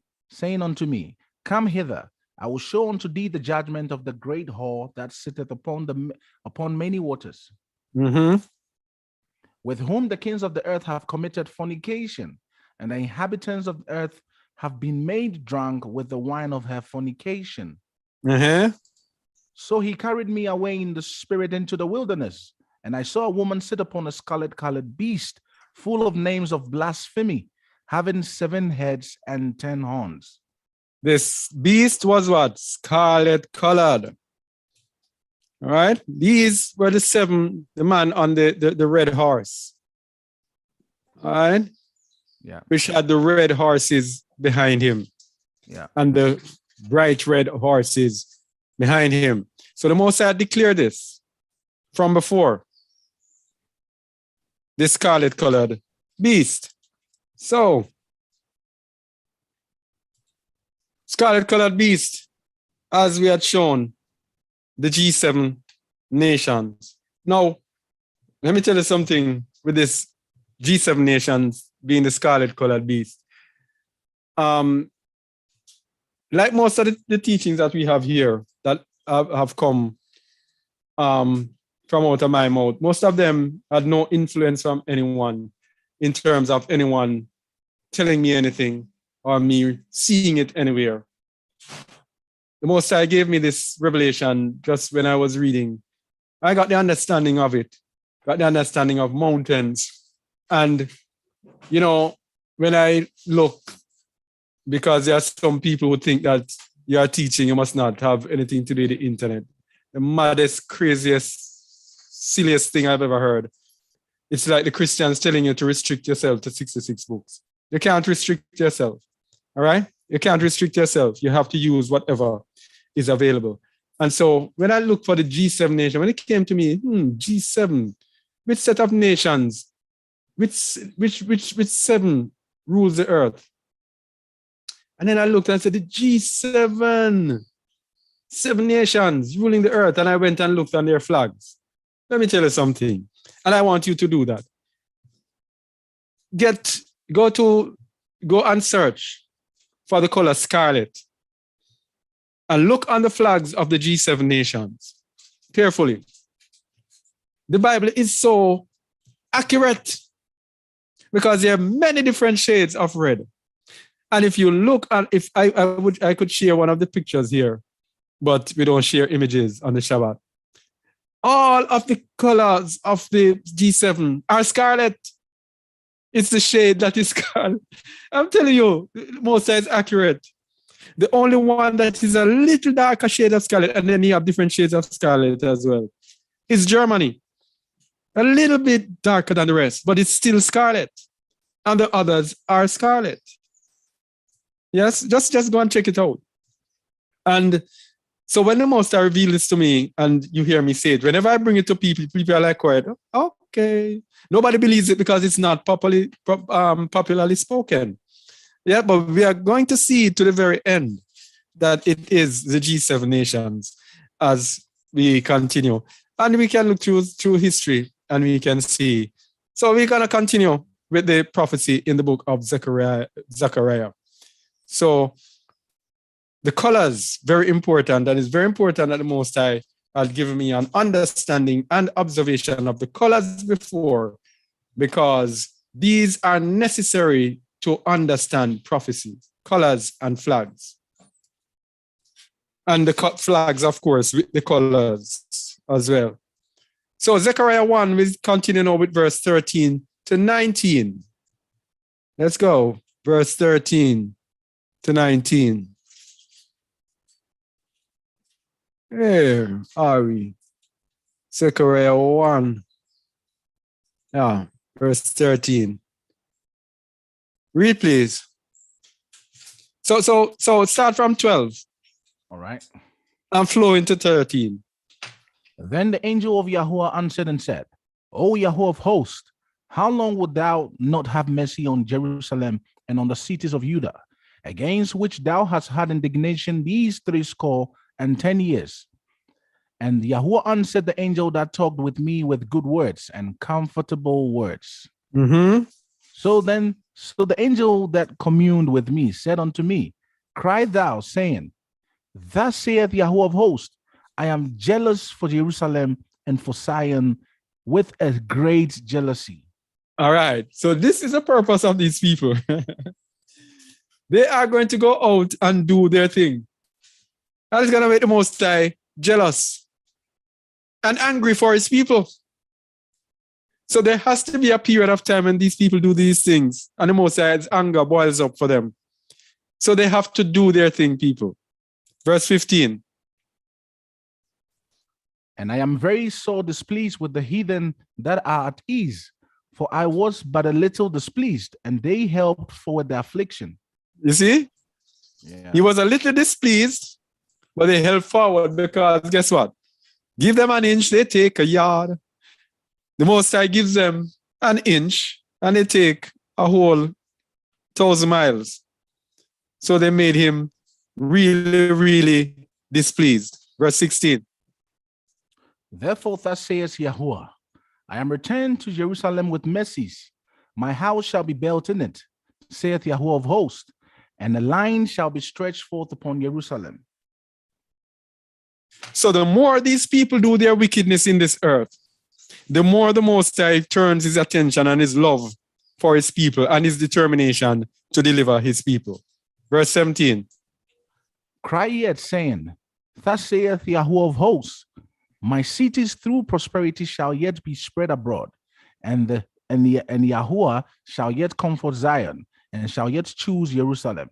unto me, Come hither, I will show unto thee the judgment of the great whore that sitteth upon many waters, Mm-hmm. with whom the kings of the earth have committed fornication, and the inhabitants of the earth have been made drunk with the wine of her fornication. Uh-huh. So he carried me away in the spirit into the wilderness, and I saw a woman sit upon a scarlet-colored beast, full of names of blasphemy, having 7 heads and 10 horns. This beast was what? Scarlet colored. All right. These were the 7, the man on the red horse. All right. Yeah. Which had the red horses behind him. Yeah. And the bright red horses behind him. So the Most High declared this from before. The scarlet colored beast. So, scarlet colored beast, as we had shown, the G7 nations. Now, let me tell you something with this G7 nations being the scarlet colored beast. Like most of the teachings that we have here that have come from out of my mouth, most of them had no influence from anyone in terms of anyone telling me anything or me seeing it anywhere. The Most High gave me this revelation just when I was reading. I got the understanding of it, got the understanding of mountains. And, you know, when I look, because there are some people who think that you are teaching, you must not have anything to do with the internet. The maddest, craziest, silliest thing I've ever heard. It's like the Christians telling you to restrict yourself to 66 books. You can't restrict yourself. All right? You can't restrict yourself. You have to use whatever is available. And so when I look for the G7 nation, when it came to me, G7, which set of nations, which seven rules the earth? And then I looked and said, the G7, 7 nations ruling the earth. And I went and looked on their flags. Let me tell you something. And I want you to do that. Go and search for the color scarlet and look on the flags of the G7 nations carefully. The Bible is so accurate because there are many different shades of red. And if you look at, if I could share one of the pictures here, but we don't share images on the Shabbat. All of the colors of the G7 are scarlet. It's the shade that is scarlet. I'm telling you, most is accurate. The only one that is a little darker shade of scarlet, and then you have different shades of scarlet as well, is Germany. A little bit darker than the rest, but it's still scarlet. And the others are scarlet. Yes, just go and check it out. And so when the Most High revealed this to me, and you hear me say it, whenever I bring it to people, people are like, quiet. Okay. Nobody believes it because it's not popularly spoken. Yeah, but we are going to see to the very end that it is the G7 nations as we continue. And we can look through history and we can see. So we're going to continue with the prophecy in the book of Zechariah. So the colors, very important, and it's very important that the Most High has given me an understanding and observation of the colors before, because these are necessary to understand prophecy, colors and flags. And the flags, of course, with the colors as well. So Zechariah 1, we continue now with verse 13 to 19. Let's go, verse 13 to 19. Where are we? Zechariah 1. Yeah, verse 13. Read, please. So start from 12. All right. And flow into 13. Then the angel of Yahuwah answered and said, O Yahuwah of hosts, how long wilt thou not have mercy on Jerusalem and on the cities of Judah, against which thou hast had indignation these 70 years? And Yahuwah answered the angel that talked with me with good words and comfortable words. Mm-hmm. So the angel that communed with me said unto me, Cry thou, saying, Thus saith Yahuwah of hosts, I am jealous for Jerusalem and for Zion with a great jealousy. All right. So this is the purpose of these people. They are going to go out and do their thing. That is going to make the Most High jealous and angry for his people. So there has to be a period of time when these people do these things, and the Most High's anger boils up for them. So they have to do their thing, people. Verse 15. And I am very sore displeased with the heathen that are at ease, for I was but a little displeased, and they helped forward the affliction. You see? Yeah. He was a little displeased, but they held forward because guess what? Give them an inch, they take a yard. The Most High gives them an inch, and they take a whole 1,000 miles. So they made him really, really displeased. Verse 16. Therefore, thus says Yahuwah, I am returned to Jerusalem with mercies. My house shall be built in it, saith Yahuwah of hosts, and a line shall be stretched forth upon Jerusalem. So the more these people do their wickedness in this earth, the more the Most High turns his attention and his love for his people and his determination to deliver his people. Verse 17. Cry yet, saying, Thus saith Yahuwah of hosts, my cities through prosperity shall yet be spread abroad, and Yahuwah shall yet comfort Zion, and shall yet choose Jerusalem.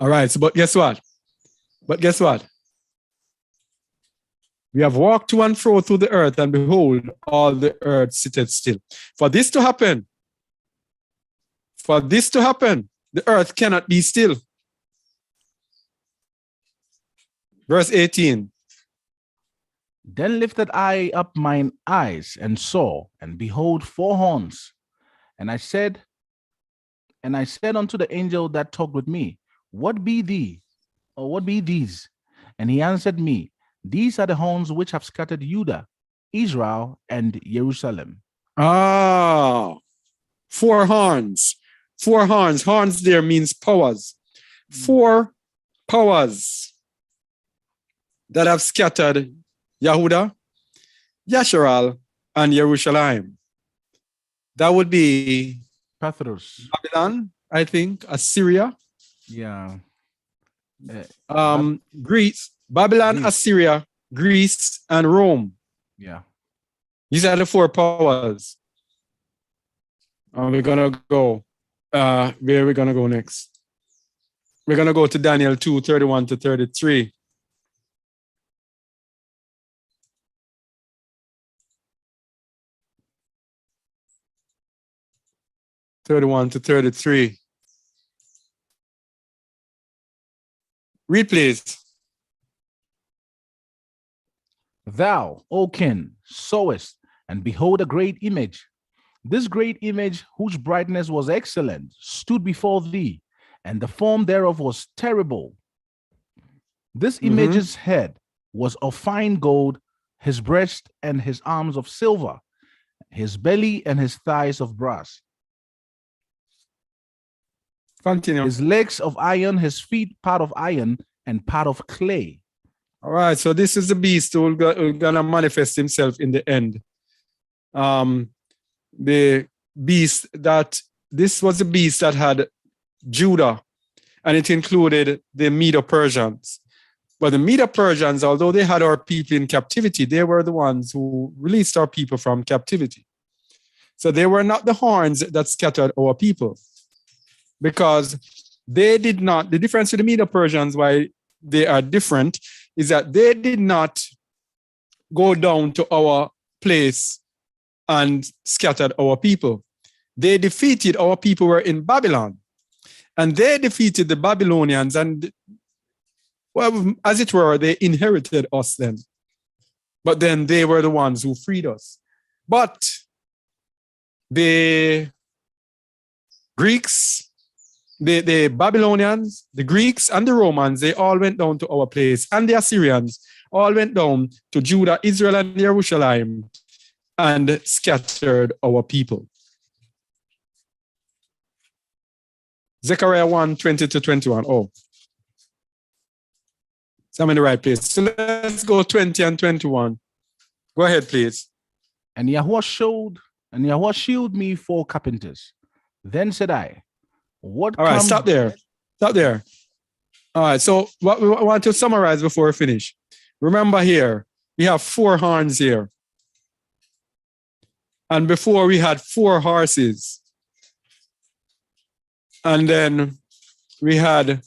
All right, so but guess what? We have walked to and fro through the earth, and behold, all the earth sitteth still. For this to happen, the earth cannot be still. Verse 18. Then lifted I up mine eyes and saw, and behold, 4 horns. And I said unto the angel that talked with me, what be these? And he answered me, these are the horns which have scattered Judah, Israel, and Jerusalem. Ah, 4 horns. 4 horns. Horns there means powers. 4 powers that have scattered Yehuda, Yasharal, and Jerusalem. That would be Pathros. Babylon, I think, Assyria, Yeah. Greece, Babylon, Greece. Assyria, Greece, and Rome. Yeah. These are the 4 powers. We're gonna go. Where are we gonna go next? We're gonna go to Daniel 2:31 to 33. (31 to 33). Read, please. Thou, O king, sawest, and behold a great image. This great image, whose brightness was excellent, stood before thee, and the form thereof was terrible. This image's head was of fine gold, his breast and his arms of silver, his belly and his thighs of brass, Continue. his legs of iron, his feet part of iron and part of clay. All right, so this is the beast who's gonna manifest himself in the end. The beast that this was the beast that had Judah, and it included the Medo-Persians. But the Medo-Persians, although they had our people in captivity, they were the ones who released our people from captivity. So they were not the horns that scattered our people, because they did not. The difference with the Medo-Persians, why they are different, is that they did not go down to our place and scattered our people. They defeated our people who were in Babylon, and they defeated the Babylonians, and well, as it were, they inherited us then. But then they were the ones who freed us. But the Greeks, the Babylonians, the Greeks, and the Romans, they all went down to our place, and the Assyrians all went down to Judah, Israel, and Jerusalem, and scattered our people. Zechariah 1:20 to 21. Oh, so I'm in the right place. So let's go 20 and 21. Go ahead, please. And Yahuwah shewed me 4 carpenters. Then said I, what All right, come- stop there. Stop there. All right, so what we want to summarize before we finish. Remember here, we have 4 horns here. And before we had 4 horses. And then we have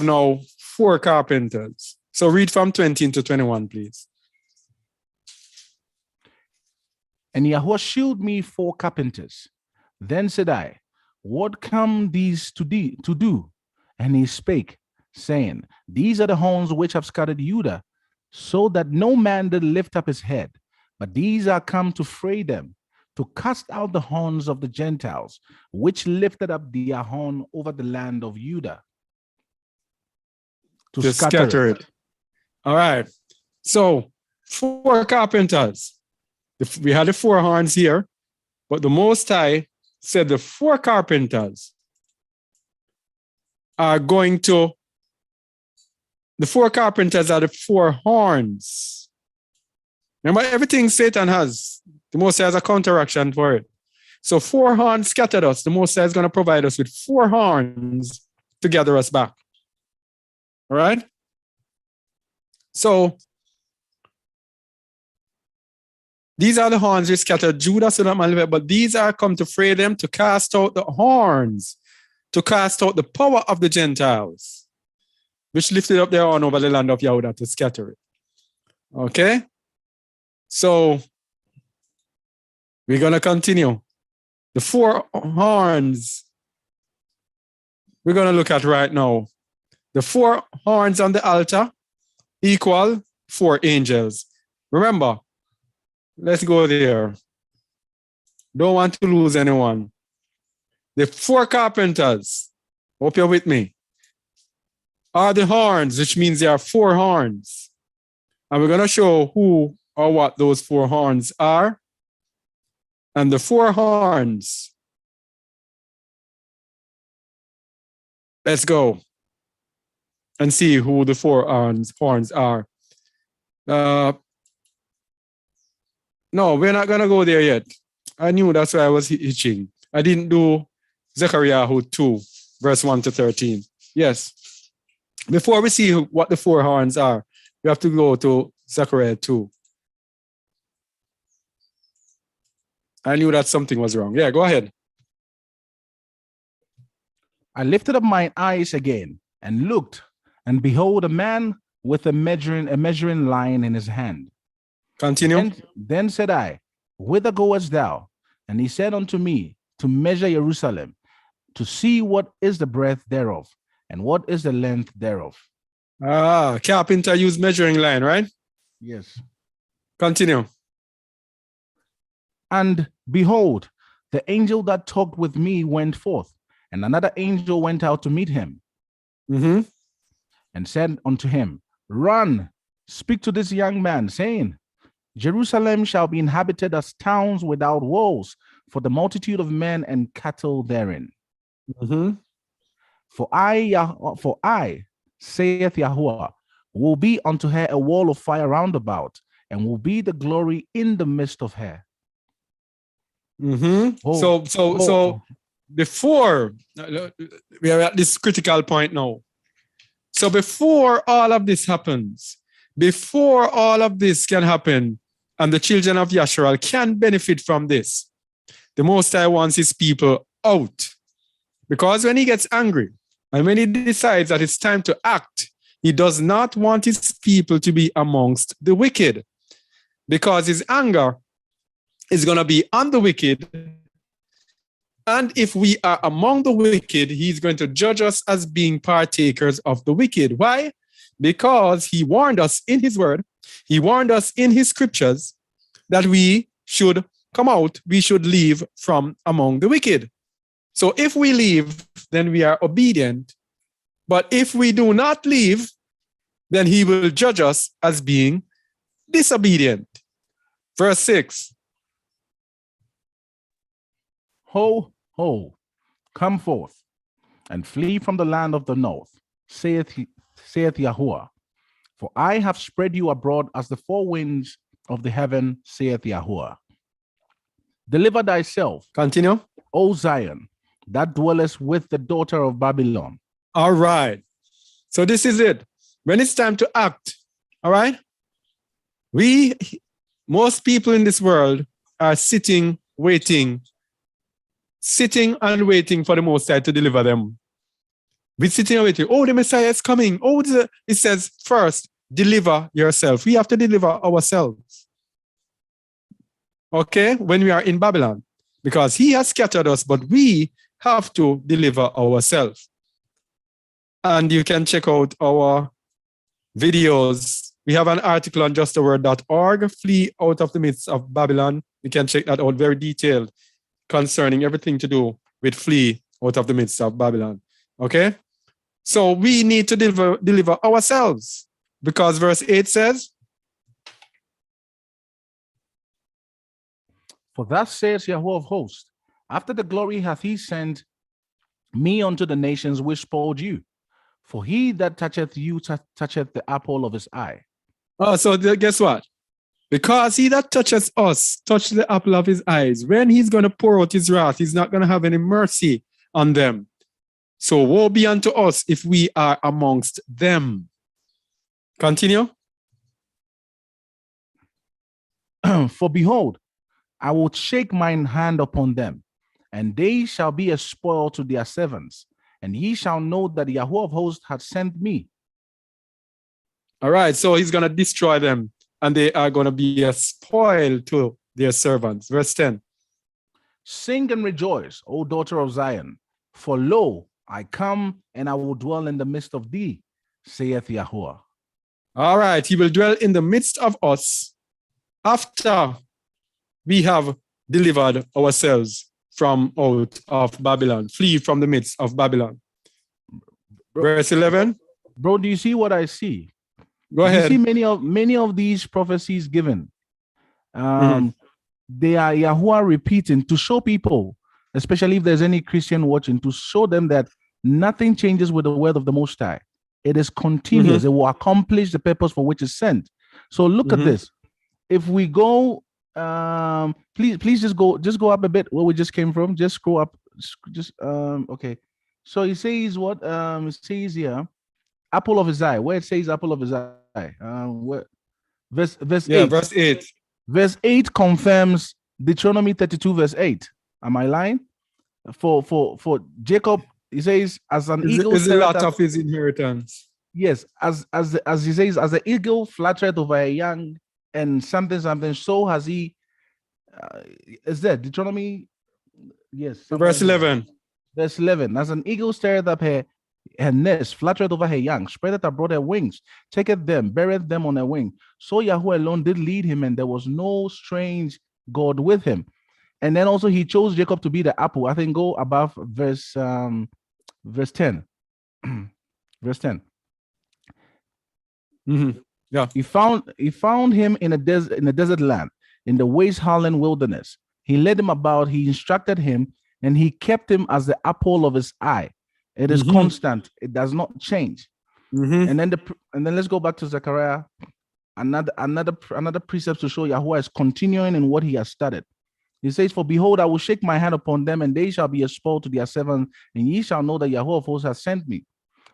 now 4 carpenters. So read from 20 to 21, please. And Yahuwah shewed me 4 carpenters. Then said I, what come these to do? And he spake, saying, these are the horns which have scattered Judah, so that no man did lift up his head. But these are come to fray them, to cast out the horns of the Gentiles, which lifted up their horn over the land of Judah. To scatter it. All right. So 4 carpenters. We had the 4 horns here, but the Most High said the 4 carpenters are going to, the 4 carpenters are the 4 horns. Remember, everything Satan has, the Most High has a counteraction for it. So 4 horns scattered us. The Most High is going to provide us with 4 horns to gather us back. All right? So these are the horns which scattered Judah, so that but these are come to fray them, to cast out the horns, to cast out the power of the Gentiles, which lifted up their horn over the land of Yehudah to scatter it. Okay? So we're going to continue. The 4 horns we're going to look at right now. The 4 horns on the altar equal 4 angels. Remember, let's go there. Don't want to lose anyone. The 4 carpenters, hope you're with me, are the horns, which means there are 4 horns. And we're going to show who or what those 4 horns are. And the 4 horns, let's go and see who the 4 horns are. No, we're not going to go there yet. I knew that's why I was hitching. I didn't do Zechariah 2, verse 1 to 13. Yes. Before we see what the 4 horns are, we have to go to Zechariah 2. I knew that something was wrong. Yeah, go ahead. I lifted up mine eyes again and looked, and behold, a man with a measuring line in his hand. Continue. Then said I, Whither goest thou? And he said unto me, To measure Jerusalem, to see what is the breadth thereof, and what is the length thereof. Carpenter used measuring line, right? Yes. Continue. And behold, the angel that talked with me went forth, and another angel went out to meet him, Mm-hmm. and said unto him, Run, speak to this young man, saying, Jerusalem shall be inhabited as towns without walls, for the multitude of men and cattle therein. Mm-hmm. For I, saith Yahuwah, will be unto her a wall of fire round about, and will be the glory in the midst of her. Mm-hmm. Oh, So before we are at this critical point now. So before all of this happens, before all of this can happen, and the children of Yasharal can benefit from this, the Most High wants his people out. Because when he gets angry and when he decides that it's time to act, he does not want his people to be amongst the wicked. Because his anger is going to be on the wicked. And if we are among the wicked, he's going to judge us as being partakers of the wicked. Why? Because he warned us in his word, he warned us in his scriptures that we should come out, we should leave from among the wicked. So if we leave, then we are obedient. But if we do not leave, then he will judge us as being disobedient. Verse 6. Ho, ho, come forth, and flee from the land of the north, saith Yahuwah. For I have spread you abroad as the 4 winds of the heaven, saith Yahuwah. Deliver thyself, Continue. O Zion, that dwellest with the daughter of Babylon. All right. So this is it. When it's time to act, all right? Most people in this world are sitting and waiting for the Most High to deliver them. We're sitting and waiting. Oh, the Messiah is coming. Oh, it says first, deliver yourself. We have to deliver ourselves. Okay? When we are in Babylon. Because he has scattered us, but we have to deliver ourselves. And you can check out our videos. We have an article on justaword.org, Flee Out of the Midst of Babylon. You can check that out, very detailed, concerning everything to do with flee out of the midst of Babylon. Okay? So we need to deliver ourselves, because verse 8 says, For thus says Yahuwah of hosts, after the glory hath he sent me unto the nations which spoiled you. For he that toucheth you toucheth the apple of his eye. oh, so guess what? Because he that touches us, touch the apple of his eyes. When he's going to pour out his wrath, he's not going to have any mercy on them. So woe be unto us if we are amongst them. Continue. For behold, I will shake mine hand upon them, and they shall be a spoil to their servants, and ye shall know that Yahuwah of hosts hath sent me. All right, so he's going to destroy them, and they are going to be a spoil to their servants. Verse 10. Sing and rejoice, O daughter of Zion, for lo, I come and I will dwell in the midst of thee, saith Yahuwah. All right, he will dwell in the midst of us after we have delivered ourselves from out of Babylon, flee from the midst of Babylon. Verse 11. Bro, do you see what I see? Go You see ahead. many of these prophecies given. They are Yahuwah repeating to show people, especially if there's any Christian watching, to show them that nothing changes with the word of the Most High. It is continuous. It will accomplish the purpose for which it's sent. So look at this. If we go, please just go up a bit where we just came from. Just scroll up. Okay. So he says what? It says here, apple of his eye. Where it says apple of his eye. Verse 8. Verse 8. Verse 8 confirms Deuteronomy 32, verse 8. Am I lying? For Jacob, he says, as an eagle is a lot of his inheritance. Yes, as he says, as the eagle flattereth over a young and something, so has he. Is that Deuteronomy? Yes. Verse 11. Verse 11. As an eagle stirreth up her nest, flattereth over her young, spreadeth abroad her wings, taketh them, beareth them on her wing. So Yahuwah alone did lead him, and there was no strange God with him. And then also he chose Jacob to be the apple. I think go above verse 10. Verse 10. Yeah. He found him in a desert land, in the waste Harlan wilderness. He led him about, he instructed him, and he kept him as the apple of his eye. It is constant, it does not change. And then let's go back to Zechariah. Another precept to show Yahuwah is continuing in what he has started. He says, for behold, I will shake my hand upon them, and they shall be a spoil to their servants, and ye shall know that Yahuwah of hosts has sent me.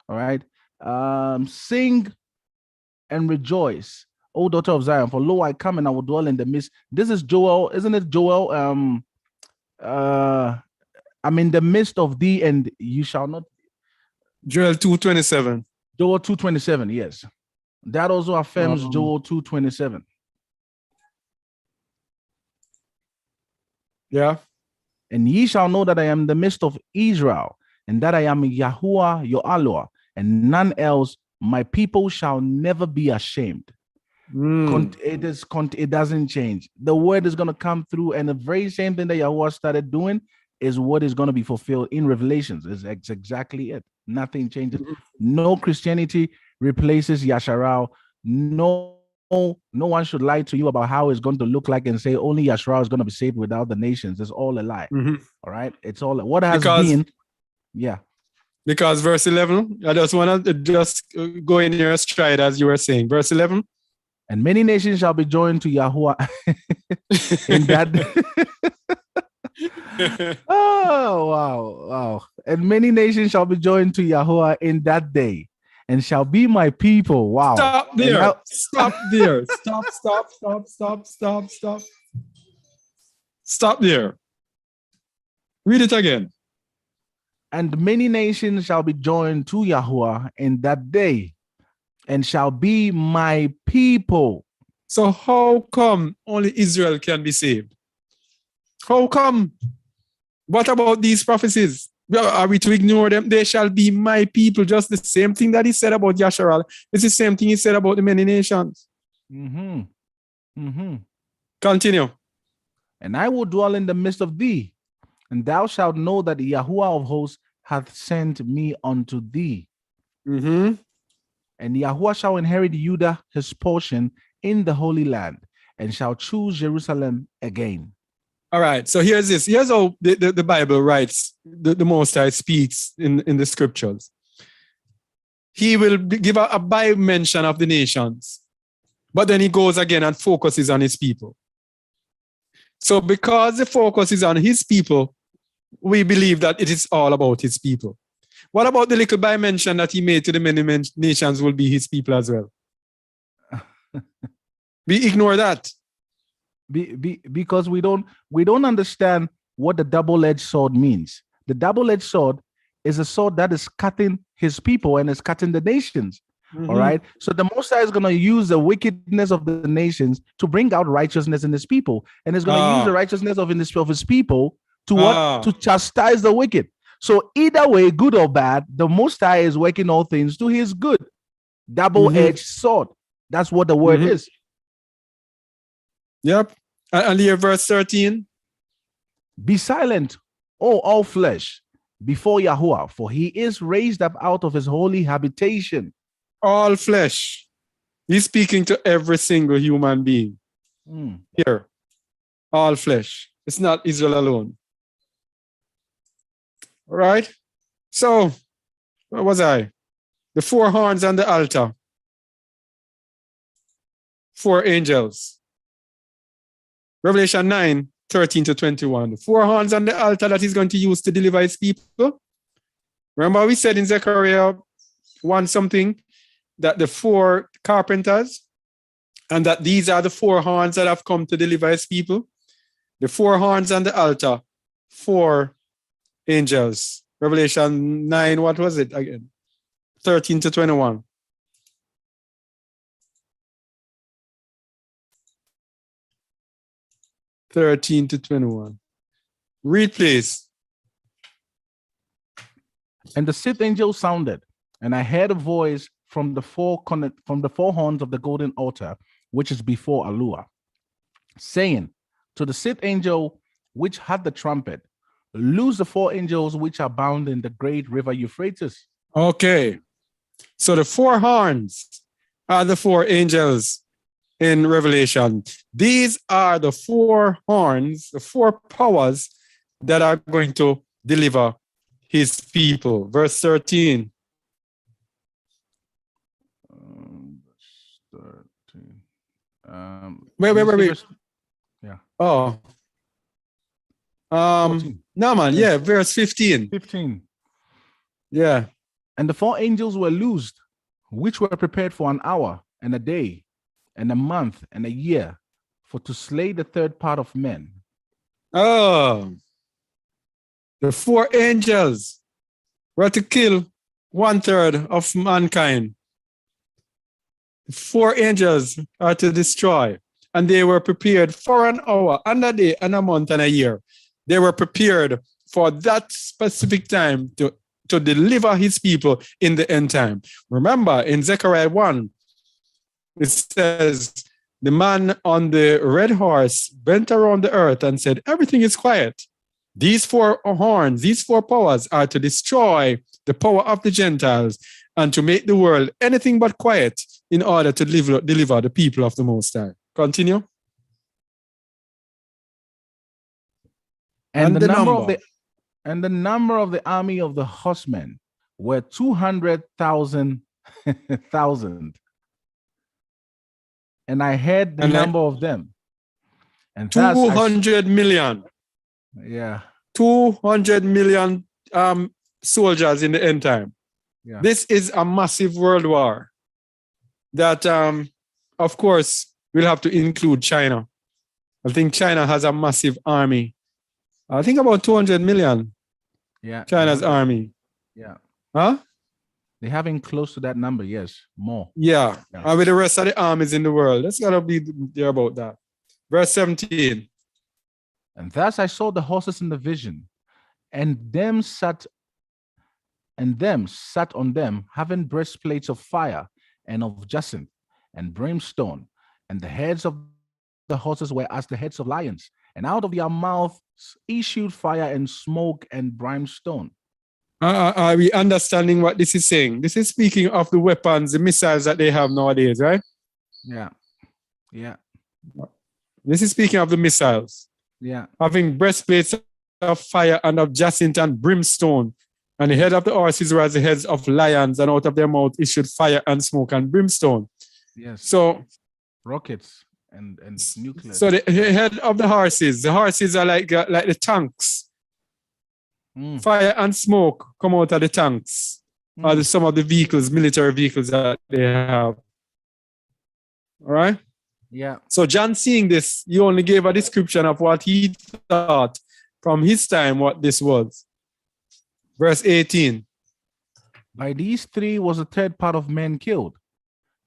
All right. Sing and rejoice, O daughter of Zion, for lo, I come and I will dwell in the midst. This is Joel, isn't it, Joel? I'm in the midst of thee, and you shall not. Joel 2:27. Joel 2:27, yes. That also affirms Joel 2:27. Yeah. And ye shall know that I am in the midst of Israel, and that I am Yahuwah your Aloha, and none else. My people shall never be ashamed. It doesn't change. The word is going to come through, and the very same thing that Yahuwah started doing is what is going to be fulfilled in Revelations. It's exactly it. Nothing changes. No Christianity replaces Yasharal. No one should lie to you about how it's going to look like and say only Yasharal is going to be saved without the nations. It's all a lie. All right. It's all what has been. Yeah. Because verse 11, I just want to just go in your stride as you were saying. Verse 11. And many nations shall be joined to Yahuwah in that. Oh, wow. And many nations shall be joined to Yahuwah in that day, and shall be my people. Wow. Stop there. Stop there. Stop. Stop there. Read it again. And many nations shall be joined to Yahuwah in that day, and shall be my people. So how come only Israel can be saved? How come? What about these prophecies? Are we to ignore them? They shall be my people. Just the same thing that he said about Yasharal. It's the same thing he said about the many nations. Continue. And I will dwell in the midst of thee, and thou shalt know that the Yahuwah of hosts hath sent me unto thee. And Yahuwah shall inherit Judah his portion in the Holy Land, and shall choose Jerusalem again. All right. So here's this. Here's how the Bible writes. The Most High speaks in the scriptures. He will give a by mention of the nations, but then he goes again and focuses on his people. So because the focus is on his people, we believe that it is all about his people. What about the little by mention that he made to the many nations will be his people as well? We ignore that. Because we don't understand what the double-edged sword means. The double-edged sword is a sword that is cutting his people and is cutting the nations. All right. So the Most High is going to use the wickedness of the nations to bring out righteousness in his people, and is going to use the righteousness of his people to what? To chastise the wicked. So either way, good or bad, the Most High is working all things to his good. Double-edged sword. That's what the word is. Yep. And here verse 13. Be silent, O all flesh, before Yahuwah, for he is raised up out of his holy habitation. All flesh. He's speaking to every single human being. Here. All flesh. It's not Israel alone. All right. So, where was I? The 4 horns on the altar. 4 angels. Revelation 9, 13 to 21. The 4 horns on the altar that he's going to use to deliver his people. Remember we said in Zechariah 1 something that the 4 carpenters and that these are the 4 horns that have come to deliver his people. The 4 horns on the altar, 4 angels. Revelation 9, what was it again? 13 to 21. Read, please. And the 6th angel sounded, and I heard a voice from the 4 horns of the golden altar, which is before Alua, saying to the 6th angel which had the trumpet, loose the 4 angels which are bound in the great river Euphrates. Okay. So the 4 horns are the 4 angels in Revelation. These are the 4 horns, the 4 powers that are going to deliver his people. Verse 13. Wait. Yeah. Oh. 14. No, man. Yeah, verse 15. 15. Yeah. And the 4 angels were loosed, which were prepared for an hour and a day and a month and a year, for to slay the 3rd part of men. Oh. The 4 angels were to kill 1/3 of mankind. The 4 angels are to destroy, and they were prepared for an hour and a day and a month and a year. They were prepared for that specific time to deliver his people in the end time. Remember, in Zechariah 1, it says, the man on the red horse bent around the earth and said, everything is quiet. These 4 horns, these 4 powers are to destroy the power of the Gentiles and to make the world anything but quiet in order to deliver the people of the Most High. Continue. And the number of the army of the horsemen were 200,000. And I heard the number of them. And 200 million. Yeah. 200 million soldiers in the end time. Yeah. This is a massive world war that, of course, we'll have to include China. I think China has a massive army. I think about 200 million. Yeah. China's army. Yeah. Huh? They're having close to that number, yes, more. Yeah. And with the rest of the armies in the world, that's gotta be there about that. Verse 17. And thus I saw the horses in the vision, and them sat on them, having breastplates of fire and of jacinth and brimstone, and the heads of the horses were as the heads of lions, and out of their mouths issued fire and smoke and brimstone. Are we understanding what this is saying? This is speaking of the weapons, the missiles that they have nowadays, right? Yeah. Yeah. This is speaking of the missiles. Yeah. Having breastplates of fire and of jacinth and brimstone. And the head of the horses were as the heads of lions, and out of their mouth issued fire and smoke and brimstone. Yes. So rockets and nuclear. So the head of the horses are like the tanks. Fire and smoke come out of the tanks. Or some of the vehicles, military vehicles that they have. All right? Yeah. So John, seeing this, he only gave a description of what he thought from his time what this was. Verse 18. By these 3 was a 3rd part of men killed,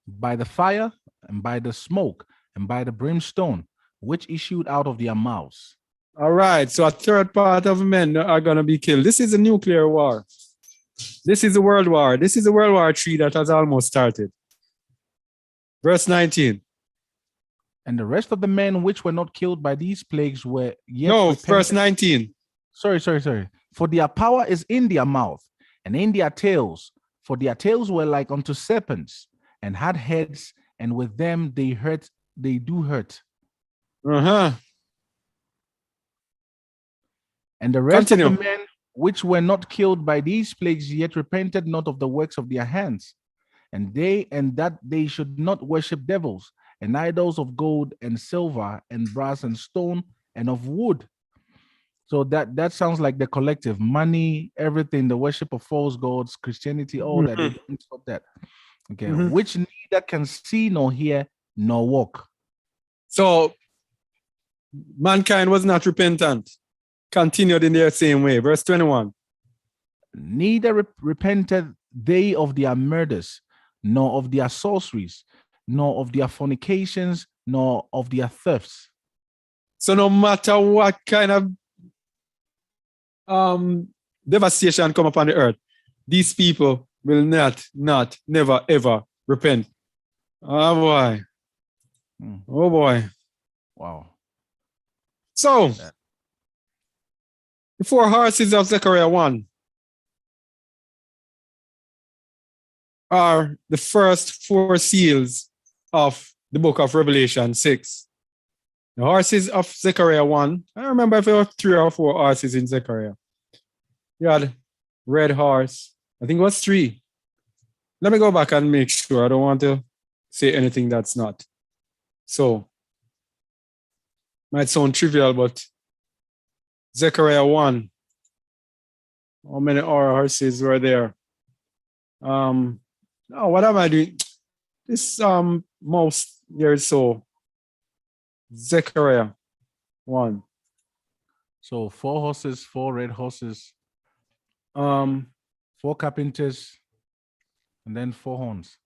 by the fire and by the smoke and by the brimstone, which issued out of their mouths. All right, so a third part of men are going to be killed. This is a nuclear war. This is a world war. This is a World War III that has almost started. Verse 19. And the rest of the men which were not killed by these plagues were yet No, repented. verse 19. Sorry. For their power is in their mouth and in their tails. For their tails were like unto serpents and had heads, and with them they do hurt. Uh-huh. And the rest Continue. of the men which were not killed by these plagues yet repented not of the works of their hands, and that they should not worship devils and idols of gold and silver and brass and stone and of wood. So that sounds like the collective money, everything, the worship of false gods, Christianity, all that. They don't stop that. Okay, Mhm. which neither can see nor hear nor walk. So mankind was not repentant. Continued in their same way. Verse 21. Neither repented they of their murders, nor of their sorceries, nor of their fornications, nor of their thefts. So no matter what kind of devastation come upon the earth, these people will never, ever repent. Oh boy. Hmm. Oh boy. Wow. So the 4 horses of Zechariah 1 are the first 4 seals of the book of Revelation 6. The horses of Zechariah 1, I don't remember if there were 3 or 4 horses in Zechariah. You had red horse, I think it was 3. Let me go back and make sure. I don't want to say anything that's not. So, might sound trivial, but Zechariah 1, how many horses were there? Oh, what am I doing? This mouse here is so Zechariah 1. So 4 horses, 4 red horses, 4 carpenters, and then 4 horns.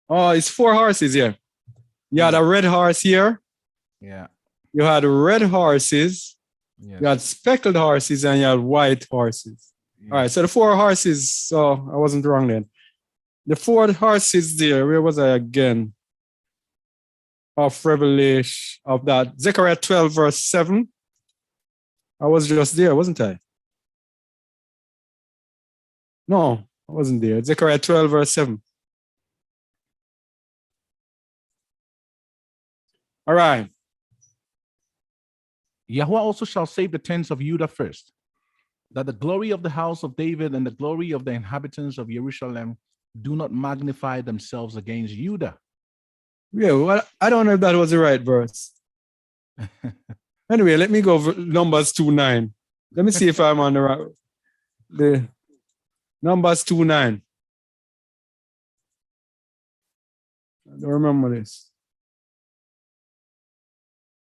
Oh, it's 4 horses here. You had a red horse here. Yeah. You had red horses. Yes. You had speckled horses and you had white horses. Yes. All right, so the 4 horses. So I wasn't wrong then. The 4 horses there. Where was I again? Of Revelation of that Zechariah 12 verse 7. I was just there, wasn't I? No, I wasn't there. Zechariah 12 verse 7. All right. Yahweh also shall save the tents of Judah first, that the glory of the house of David and the glory of the inhabitants of Jerusalem do not magnify themselves against Judah. Yeah, well, I don't know if that was the right verse. Anyway, let me go over Numbers 2:9. Let me see if I'm on the Numbers 2:9. I don't remember this.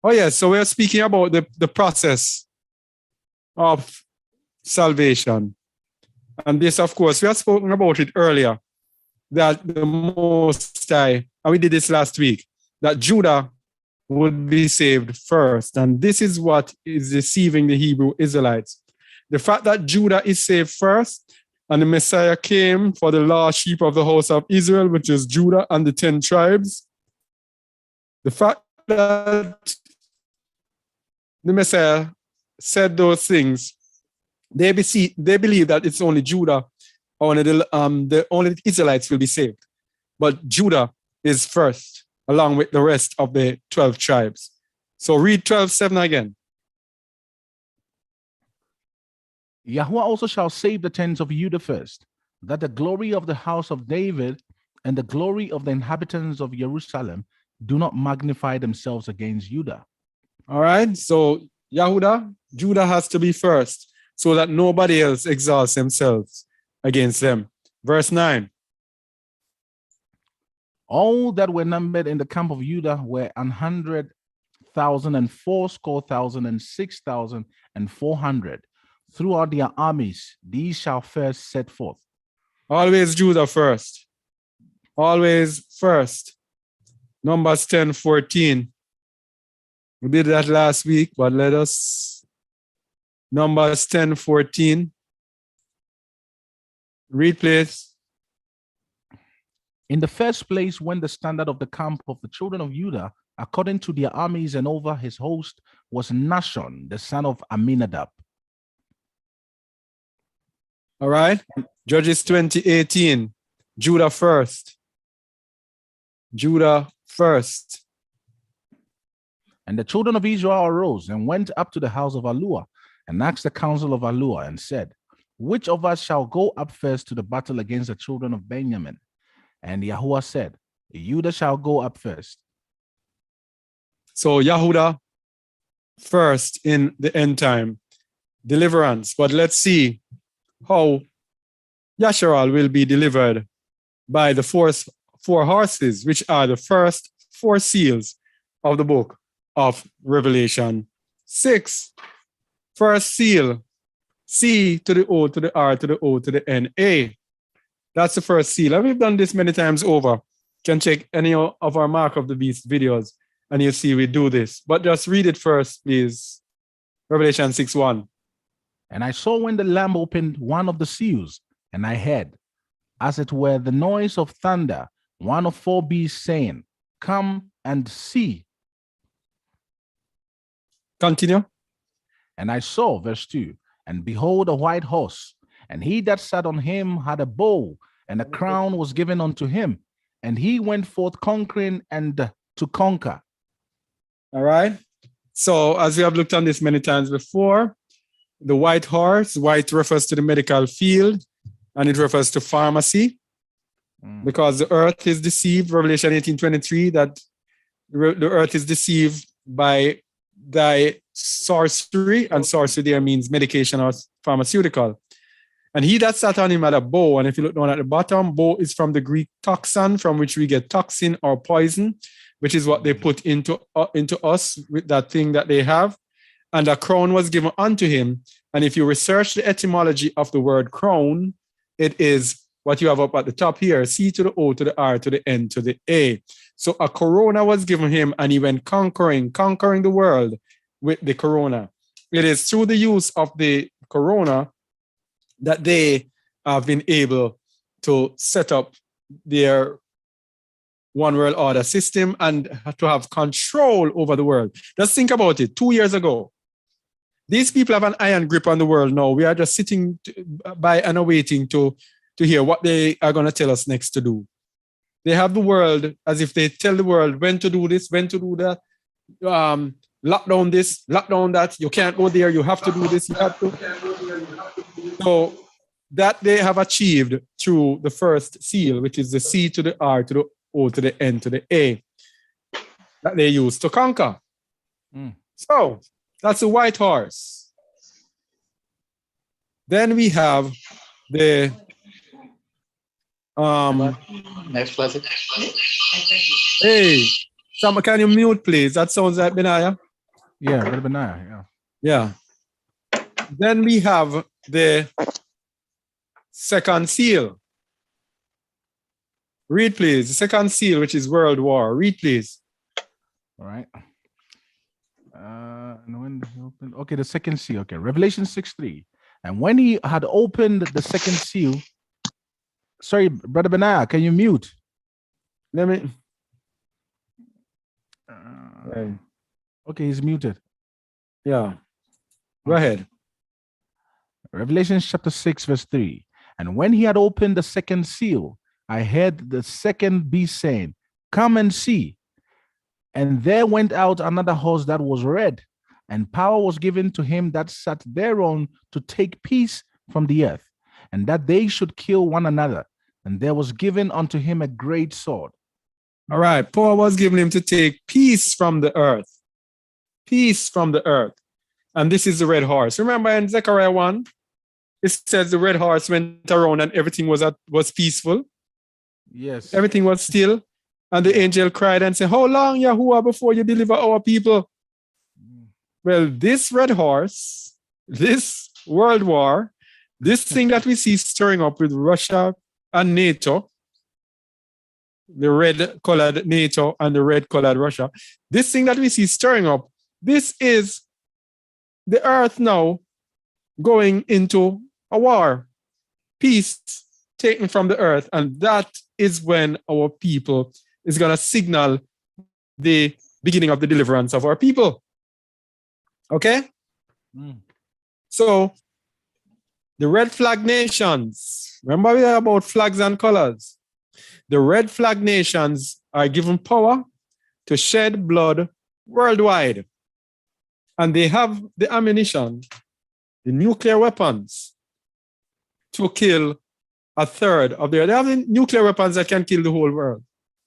Oh, yes. So we're speaking about the process of salvation. And this, of course, we have spoken about it earlier, that the Most High, and we did this last week, that Judah would be saved first. And this is what is deceiving the Hebrew Israelites. The fact that Judah is saved first, and the Messiah came for the lost sheep of the house of Israel, which is Judah and the 10 tribes. The fact that the Messiah said those things, they believe that it's only Judah, or only the Israelites will be saved. But Judah is first, along with the rest of the 12 tribes. So read 12:7 again. Yahweh also shall save the tents of Judah first, that the glory of the house of David and the glory of the inhabitants of Jerusalem do not magnify themselves against Judah. All right. So Judah has to be first, so that nobody else exalts themselves against them. Verse 9. All that were numbered in the camp of Judah were 100,000 and fourscore,000 and 6,400. Throughout their armies, these shall first set forth. Always Judah first. Always first. Numbers 10:14. We did that last week, but let us, Numbers 10:14. Read, please. In the first place, when the standard of the camp of the children of Judah, according to their armies and over his host, was Nashon, the son of Aminadab. All right. Judges 20:18. Judah first. Judah first. And the children of Israel arose and went up to the house of Allua and asked the council of Allua and said, which of us shall go up first to the battle against the children of Benjamin? And Yahuwah said, Judah shall go up first. So Yehuda first in the end time, deliverance. But let's see how Yasharal will be delivered by the four horses, which are the first four seals of the book of Revelation 6. First seal, C to the O to the R to the O to the N, A. That's the first seal. And we've done this many times over. You can check any of our Mark of the Beast videos and you see we do this. But just read it first, please. Revelation 6:1. And I saw when the Lamb opened one of the seals, and I heard, as it were, the noise of thunder, one of four beasts saying, come and see. Continue. And I saw, verse 2, and behold, a white horse, and he that sat on him had a bow, and a crown was given unto him, and he went forth conquering and to conquer. All right. So as we have looked on this many times before, the white horse, white refers to the medical field, and it refers to pharmacy, because the earth is deceived. Revelation 18:23, that the earth is deceived by thy sorcery, and sorcery there means medication or pharmaceutical. And he that sat on him had a bow, and if you look down at the bottom, bow is from the Greek toxin, from which we get toxin or poison, which is what they put into us with that thing that they have. And a crown was given unto him. And if you research the etymology of the word crown, it is what you have up at the top here, C to the O to the R to the N to the A. So a corona was given him, and he went conquering the world with the corona. It is through the use of the corona that they have been able to set up their one world order system and to have control over the world. Just think about it. 2 years ago, these people have an iron grip on the world now. We are just sitting by and waiting to hear what they are going to tell us next to do. They have the world as if they tell the world when to do this, when to do that. Lock down this, lock down that. You can't go there. You have to do this. You have to. So that they have achieved through the first seal, which is the C to the R to the O to the N to the A, that they use to conquer. So that's a white horse. Then we have the Next pleasant. hey, someone, can you mute, please? That sounds like Benaiah. Yeah, Brother Benaiah, yeah. Yeah. Then we have the second seal. Read, please. The second seal, which is World War. Read, please. All right. And when he opened, okay, the second seal. Okay, Revelation 6:3. And when he had opened the second seal, sorry, Brother Benaiah, can you mute? Let me. Okay, he's muted. Yeah. Go ahead. Revelation chapter 6, verse 3. And when he had opened the second seal, I heard the second beast saying, come and see. And there went out another horse that was red, and power was given to him that sat thereon to take peace from the earth, and that they should kill one another. And there was given unto him a great sword. All right. Power was given him to take peace from the earth. Peace from the earth. And this is the red horse. Remember in Zechariah 1, it says the red horse went around and everything was peaceful. Yes. Everything was still. And the angel cried and said, how long, Yahuwah, before you deliver our people? Well, this red horse, this world war, this thing that we see stirring up with Russia and NATO, the red-colored NATO and the red-colored Russia, this thing that we see stirring up This is the earth now going into a war, peace taken from the earth. And that is when our people is going to signal the beginning of the deliverance of our people. Okay? So the red flag nations, remember we are about flags and colors. The red flag nations are given power to shed blood worldwide. And they have the ammunition, the nuclear weapons, to kill a third of their. They have the nuclear weapons that can kill the whole world.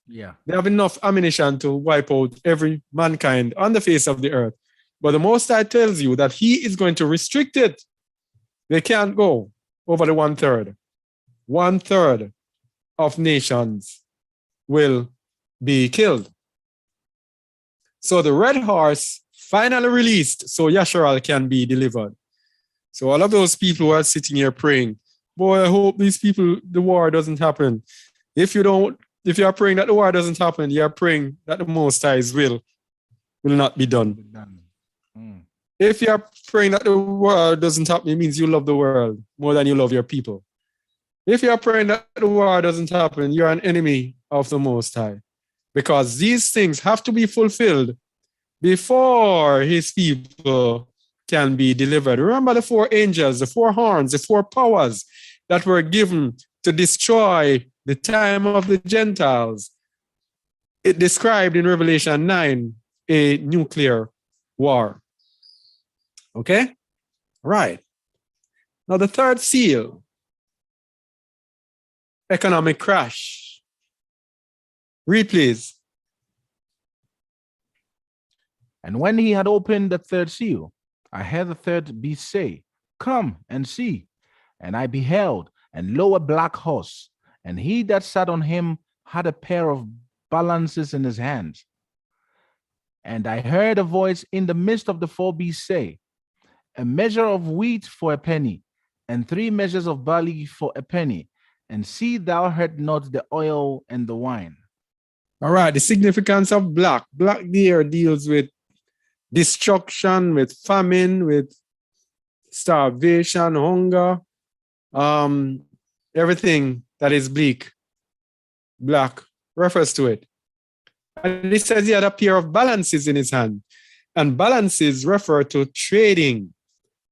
Yeah. They have enough ammunition to wipe out every mankind on the face of the earth. But the Most High tells you that he is going to restrict it. They can't go over the 1/3. 1/3 of nations will be killed. So the red horse finally released so Yasharal can be delivered. So all of those people who are sitting here praying, boy, I hope these people, the war doesn't happen. If you are praying that the war doesn't happen, you are praying that the Most High's will not be done. If you are praying that the war doesn't happen, it means you love the world more than you love your people. If you are praying that the war doesn't happen, you're an enemy of the Most High. Because these things have to be fulfilled before his people can be delivered. Remember the 4 angels, the 4 horns, the 4 powers that were given to destroy the time of the Gentiles. It described in Revelation 9 a nuclear war. Okay? Right. Now the 3rd seal, economic crash. Read, please. And when he had opened the 3rd seal, I heard the 3rd beast say, "Come and see." And I beheld, and lo, a black horse, and he that sat on him had a pair of balances in his hands. And I heard a voice in the midst of the 4 beasts say, "A measure of wheat for a penny, and 3 measures of barley for a penny, and see thou hurt not the oil and the wine." All right, the significance of black. Black there deals with destruction, with famine, with starvation, hunger, everything that is bleak. Black refers to it. And it says he had a pair of balances in his hand. And balances refer to trading,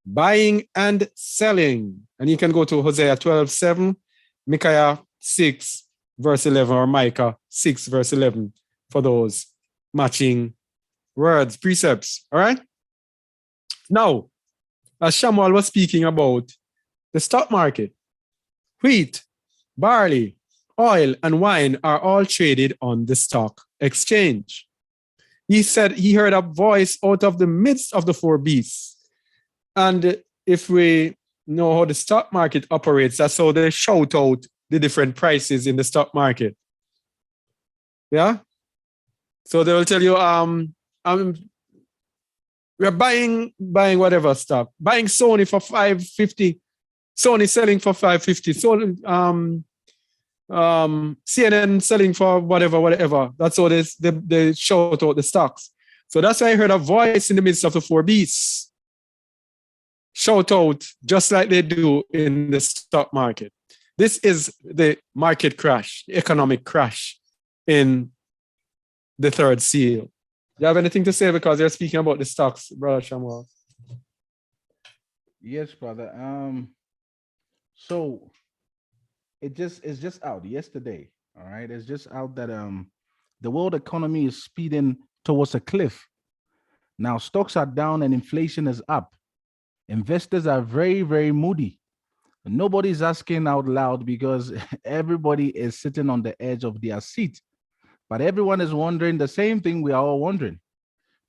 buying and selling. And you can go to Hosea 12:7, Micaiah 6, verse 11, or Micah 6, verse 11 for those matching words, precepts. All right? Now, as Shamuel was speaking about the stock market, wheat, barley, oil, and wine are all traded on the stock exchange. He said he heard a voice out of the midst of the 4 beasts. And if we know how the stock market operates, that's how they shout out the different prices in the stock market. Yeah? So they will tell you, we're buying whatever stock. Buying Sony for $550. Sony selling for $550. So CNN selling for whatever. That's how they shout out the stocks. So that's why I heard a voice in the midst of the 4 beasts shout out just like they do in the stock market. This is the market crash, the economic crash in the 3rd seal. Do you have anything to say, because you're speaking about the stocks, Brother Shamuel? Yes, brother. So it's just out yesterday. All right. It's just out that the world economy is speeding towards a cliff. Now stocks are down and inflation is up. Investors are very, very moody. Nobody's asking out loud because everybody is sitting on the edge of their seat. But everyone is wondering the same thing we are all wondering.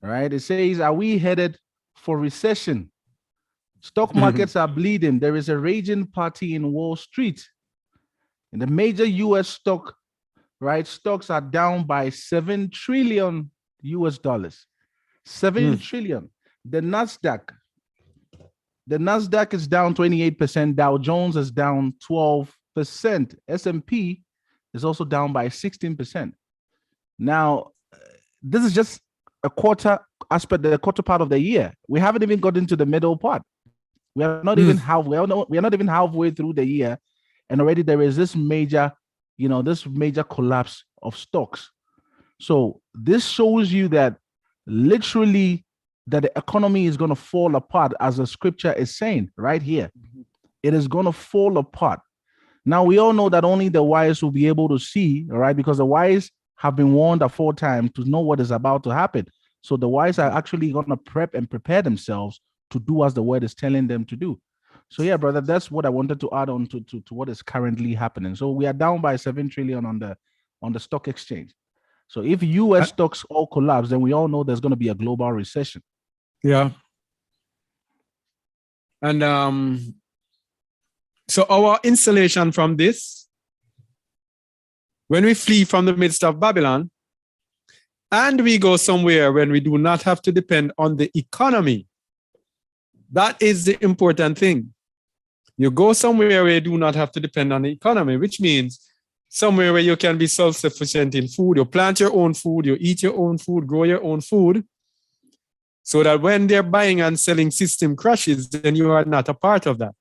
All right. It says, are we headed for recession? Stock markets are bleeding. There is a raging party in Wall Street. And the major US stocks are down by $7 trillion. 7 trillion. The Nasdaq is down 28%. Dow Jones is down 12%. S&P is also down by 16%. Now, this is just a quarter aspect, the quarter part of the year. We haven't even got into the middle part. We are not even halfway. We are not even halfway through the year, and already there is this major, this major collapse of stocks. So this shows you that literally that the economy is going to fall apart, as the scripture is saying right here. It is going to fall apart. Now we all know that only the wise will be able to see, all right, because the wise have been warned aforetime to know what is about to happen. So the wise are actually going to prep and prepare themselves to do as the word is telling them to do. So yeah, brother, that's what I wanted to add on to what is currently happening. So we are down by 7 trillion on the stock exchange. So if US stocks all collapse, then we all know there's going to be a global recession. Yeah. And so our installation from this, when we flee from the midst of Babylon, and we go somewhere when we do not have to depend on the economy, that is the important thing. You go somewhere where you do not have to depend on the economy, which means somewhere where you can be self-sufficient in food. You plant your own food, you eat your own food, grow your own food, so that when their buying and selling system crashes, then you are not a part of that.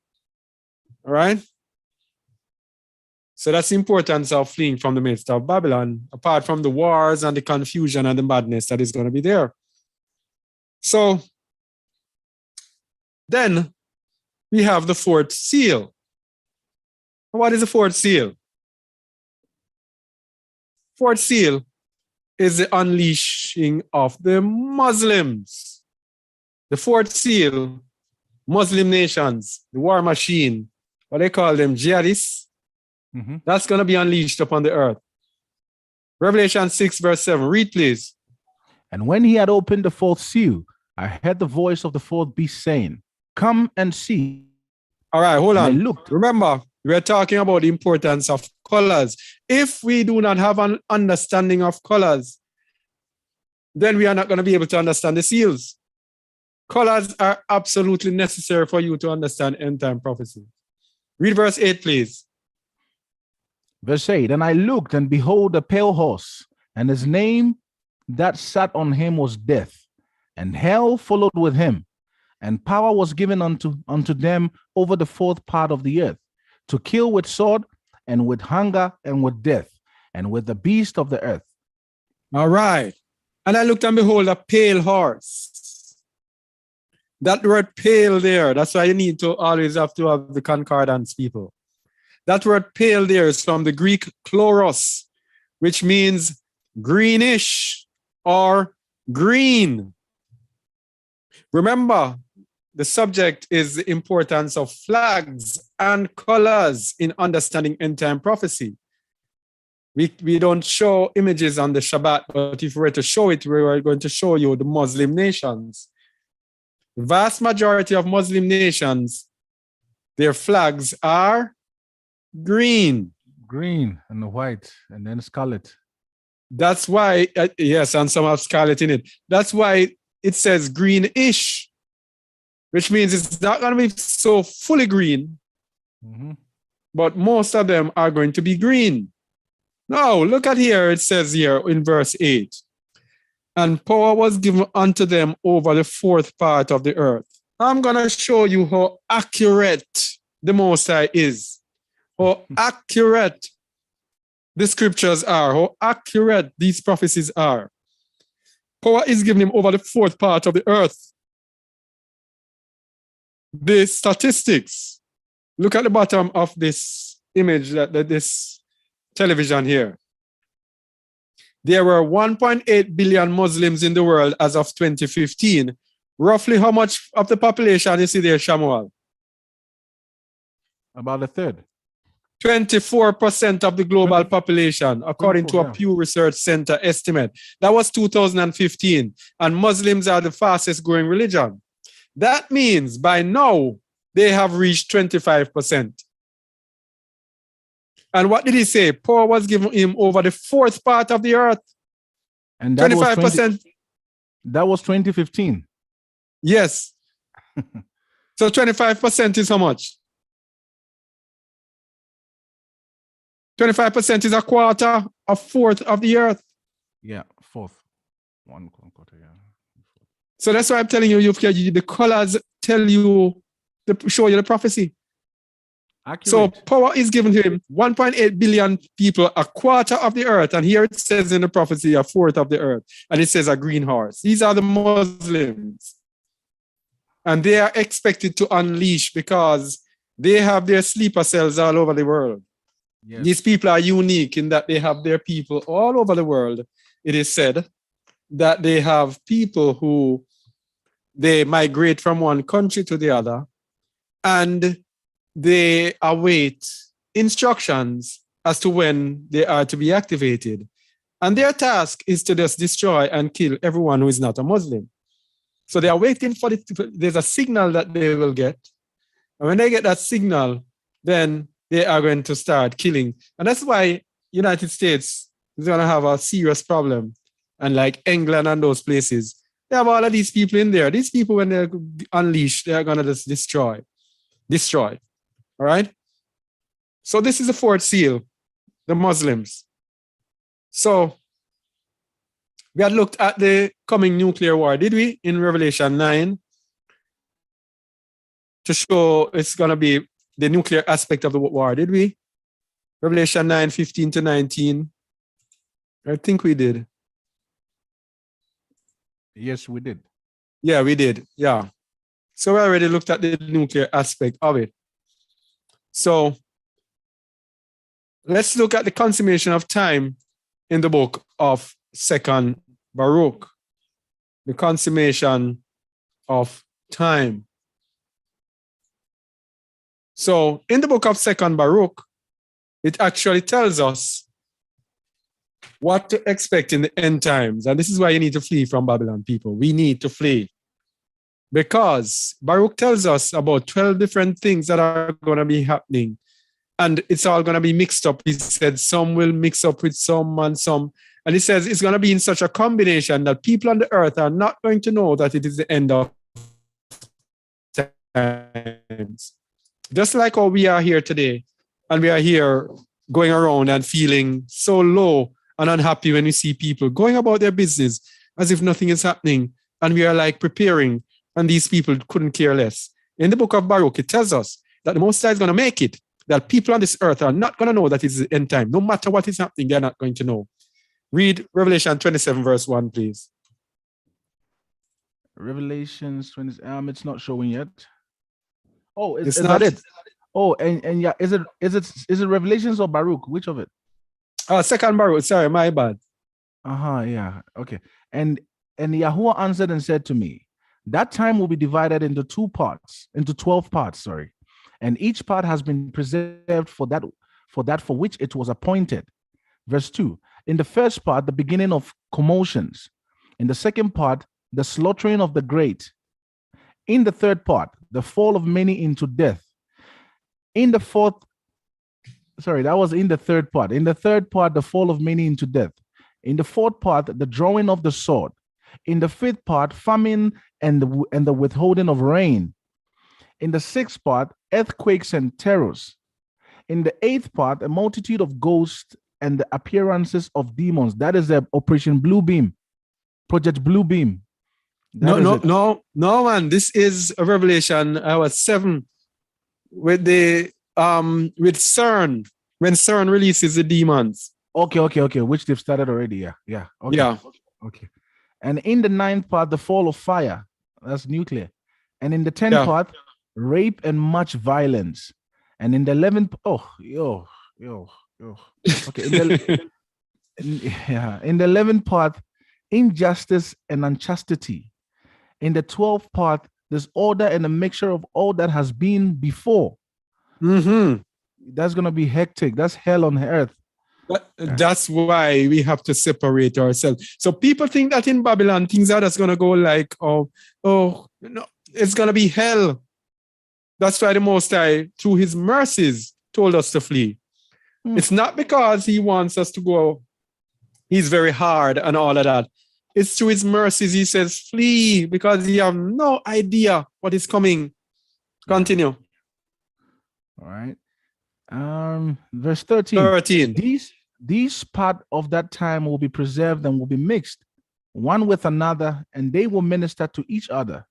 All right? So that's the importance of fleeing from the midst of Babylon, apart from the wars and the confusion and the madness that is going to be there. So then we have the fourth seal. What is the fourth seal? Fourth seal is the unleashing of the Muslims. The fourth seal, Muslim nations, the war machine, what they call them, jihadists, that's going to be unleashed upon the earth. Revelation 6 verse 7, read please. And when he had opened the fourth seal, I heard the voice of the fourth beast saying, come and see. All right, hold on. And I looked. Remember, we're talking about the importance of colors. If we do not have an understanding of colors, then we are not going to be able to understand the seals. Colors are absolutely necessary for you to understand end time prophecy. Read verse 8, please. Verse 8, and I looked, and behold, a pale horse, and his name that sat on him was Death, and hell followed with him, and power was given unto them over the fourth part of the earth, to kill with sword, and with hunger, and with death, and with the beast of the earth. All right. And I looked, and behold, a pale horse. That word pale there, that's why you need to always have to have the concordance, people. That word pale there is from the Greek chloros, which means greenish or green. Remember, the subject is the importance of flags and colors in understanding end time prophecy. We don't show images on the Shabbat, but if we were to show it, we are going to show you the Muslim nations. The vast majority of Muslim nations, their flags are green. Green and white, and then scarlet. That's why, yes, and some have scarlet in it. That's why it says greenish, which means it's not going to be so fully green, but most of them are going to be green. Now, look at here, it says here in verse 8, and power was given unto them over the fourth part of the earth. I'm going to show you how accurate the Most High is. How accurate the scriptures are, how accurate these prophecies are. Power is given him over the fourth part of the earth. The statistics, look at the bottom of this image, this television here. There were 1.8 billion Muslims in the world as of 2015. Roughly how much of the population you see there, Shamuel? About a third. 24% of the global population, according to a Pew Research Center estimate. That was 2015. And Muslims are the fastest growing religion. That means by now, they have reached 25%. And what did he say? Power was given him over the fourth part of the earth. And that 25%. That was 2015. Yes. So 25% is how much? 25% is a quarter, a fourth of the earth. Yeah, fourth. One quarter, yeah. So that's why I'm telling you, the colors tell you, show you the prophecy. So Accurate. power is given to him. 1.8 billion people, a quarter of the earth. And here it says in the prophecy, a fourth of the earth. And it says a green horse. These are the Muslims. And they are expected to unleash because they have their sleeper cells all over the world. Yes. These people are unique in that they have their people all over the world. It is said that they have people who they migrate from one country to the other, and they await instructions as to when they are to be activated. And their task is to just destroy and kill everyone who is not a Muslim. So they are waiting for there's a signal that they will get. And when they get that signal, then they are going to start killing. And that's why United States is going to have a serious problem. And like England and those places, they have all of these people in there. These people, when they're unleashed, they are going to just destroy. All right? So this is the fourth seal, the Muslims. So we had looked at the coming nuclear war, did we, in Revelation 9, to show it's going to be the nuclear aspect of the war, did we? Revelation 9, 15 to 19. I think we did. Yes, we did. Yeah, we did. Yeah. So we already looked at the nuclear aspect of it. So let's look at the consummation of time in the book of 2nd Baruch. The consummation of time. So in the book of 2nd Baruch, it actually tells us what to expect in the end times. And this is why you need to flee from Babylon, people. We need to flee. Because Baruch tells us about 12 different things that are going to be happening. And it's all going to be mixed up. He said some will mix up with some and some. And he says it's going to be in such a combination that people on the earth are not going to know that it is the end of times. Just like how we are here today. And we are here going around and feeling so low and unhappy when we see people going about their business as if nothing is happening. And we are like preparing. And these people couldn't care less. In the book of Baruch, it tells us that the Most High is going to make it, that people on this earth are not going to know that it's the end time. No matter what is happening, they're not going to know. Read Revelation 27, verse 1, please. Revelations 20. It's not showing yet. Oh, It's is not that it? Oh, and yeah, is it Revelations or Baruch? Which of it? 2nd Baruch, sorry, my bad. Yeah. Okay. And Yahuwah answered and said to me, that time will be divided into 12 parts, sorry. And each part has been preserved for that for which it was appointed. Verse 2. In the first part, the beginning of commotions. In the second part, the slaughtering of the great. In the third part, the fall of many into death. In the third part. In the third part, the fall of many into death. In the fourth part, the drawing of the sword. In the fifth part, famine and the withholding of rain. In the sixth part, earthquakes and terrors. In the eighth part, a multitude of ghosts and the appearances of demons. That is the Operation Blue Beam, Project Blue Beam. No, man. This is a Revelation 7 with the with CERN, when CERN releases the demons. Okay. Which they've started already. Yeah. Okay. Yeah. Okay. And in the ninth part, the fall of fire. That's nuclear. And in the 10th part, rape and much violence. And in the 11th, Okay. In the 11th part, injustice and unchastity. In the 12th part, there's order and a mixture of all that has been before. Mm-hmm. That's going to be hectic. That's hell on earth. That's why we have to separate ourselves. So people think that in Babylon, things are just going to go like, no, it's going to be hell. That's why the Most High, through his mercies, told us to flee. It's not because he wants us to go, he's very hard and all of that. It's through his mercies, he says, flee, because you have no idea what is coming. Continue. All right. Verse 13. These part of that time will be preserved and will be mixed. one with another, and they will minister to each other.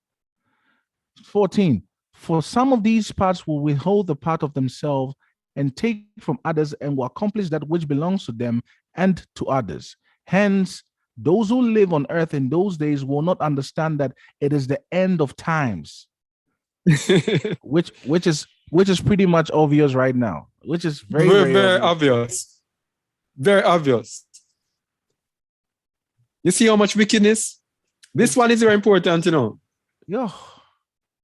14. For some of these parts will withhold the part of themselves and take from others and will accomplish that which belongs to them and to others. Hence, those who live on earth in those days will not understand that it is the end of times, which is pretty much obvious right now, which is very, very obvious. Very obvious. You see how much wickedness? This one is very important, you know. Yeah.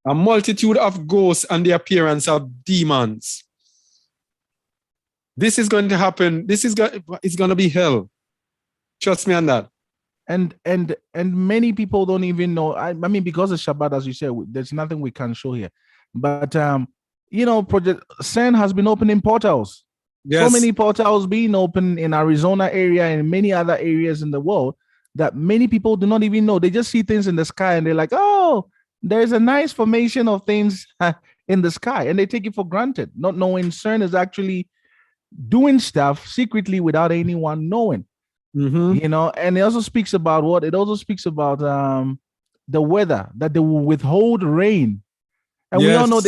A multitude of ghosts and the appearance of demons. This is going to happen. It's going to be hell. Trust me on that. And many people don't even know. I mean, because of Shabbat, as you said, there's nothing we can show here. But you know, Project CERN has been opening portals. Yes. So many portals being open in Arizona area and many other areas in the world that many people do not even know. They just see things in the sky and they're like, oh, there's a nice formation of things in the sky, and they take it for granted, not knowing CERN is actually doing stuff secretly without anyone knowing. You know, and it also speaks about what? It also speaks about the weather, that they will withhold rain. And we all know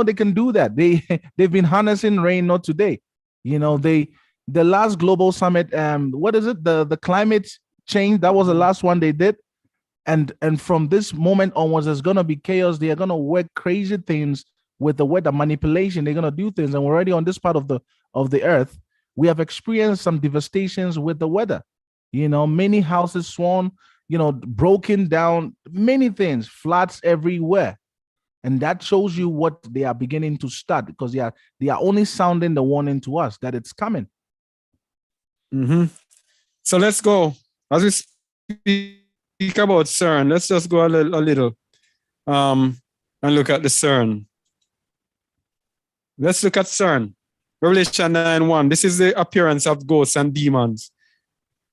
they can do that. They've been harnessing rain, not today. You know, the last global summit, what is it? The climate change, that was the last one they did. And from this moment onwards, there's gonna be chaos. They are gonna work crazy things with the weather manipulation. They're gonna do things, and we're already on this part of the earth. We have experienced some devastations with the weather. You know, many houses sworn, you know, broken down, many things, floods everywhere. And that shows you what they are beginning to start, because they are only sounding the warning to us that it's coming. So let's go. As we speak about CERN, let's just go a little and look at the CERN. Let's look at CERN. Revelation 9:1. This is the appearance of ghosts and demons.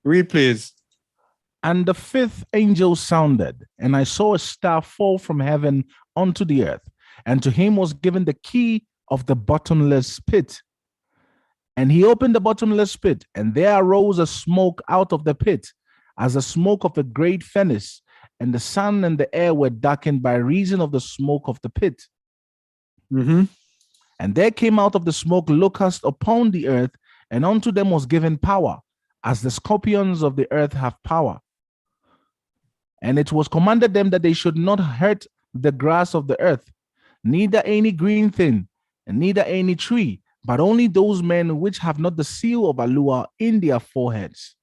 Read, please. And the fifth angel sounded, and I saw a star fall from heaven onto the earth, and to him was given the key of the bottomless pit. And he opened the bottomless pit, and there arose a smoke out of the pit, as the smoke of a great furnace, and the sun and the air were darkened by reason of the smoke of the pit. And there came out of the smoke locusts upon the earth, and unto them was given power, as the scorpions of the earth have power. And it was commanded them that they should not hurt the grass of the earth, neither any green thing, and neither any tree, but only those men which have not the seal of Alua in their foreheads.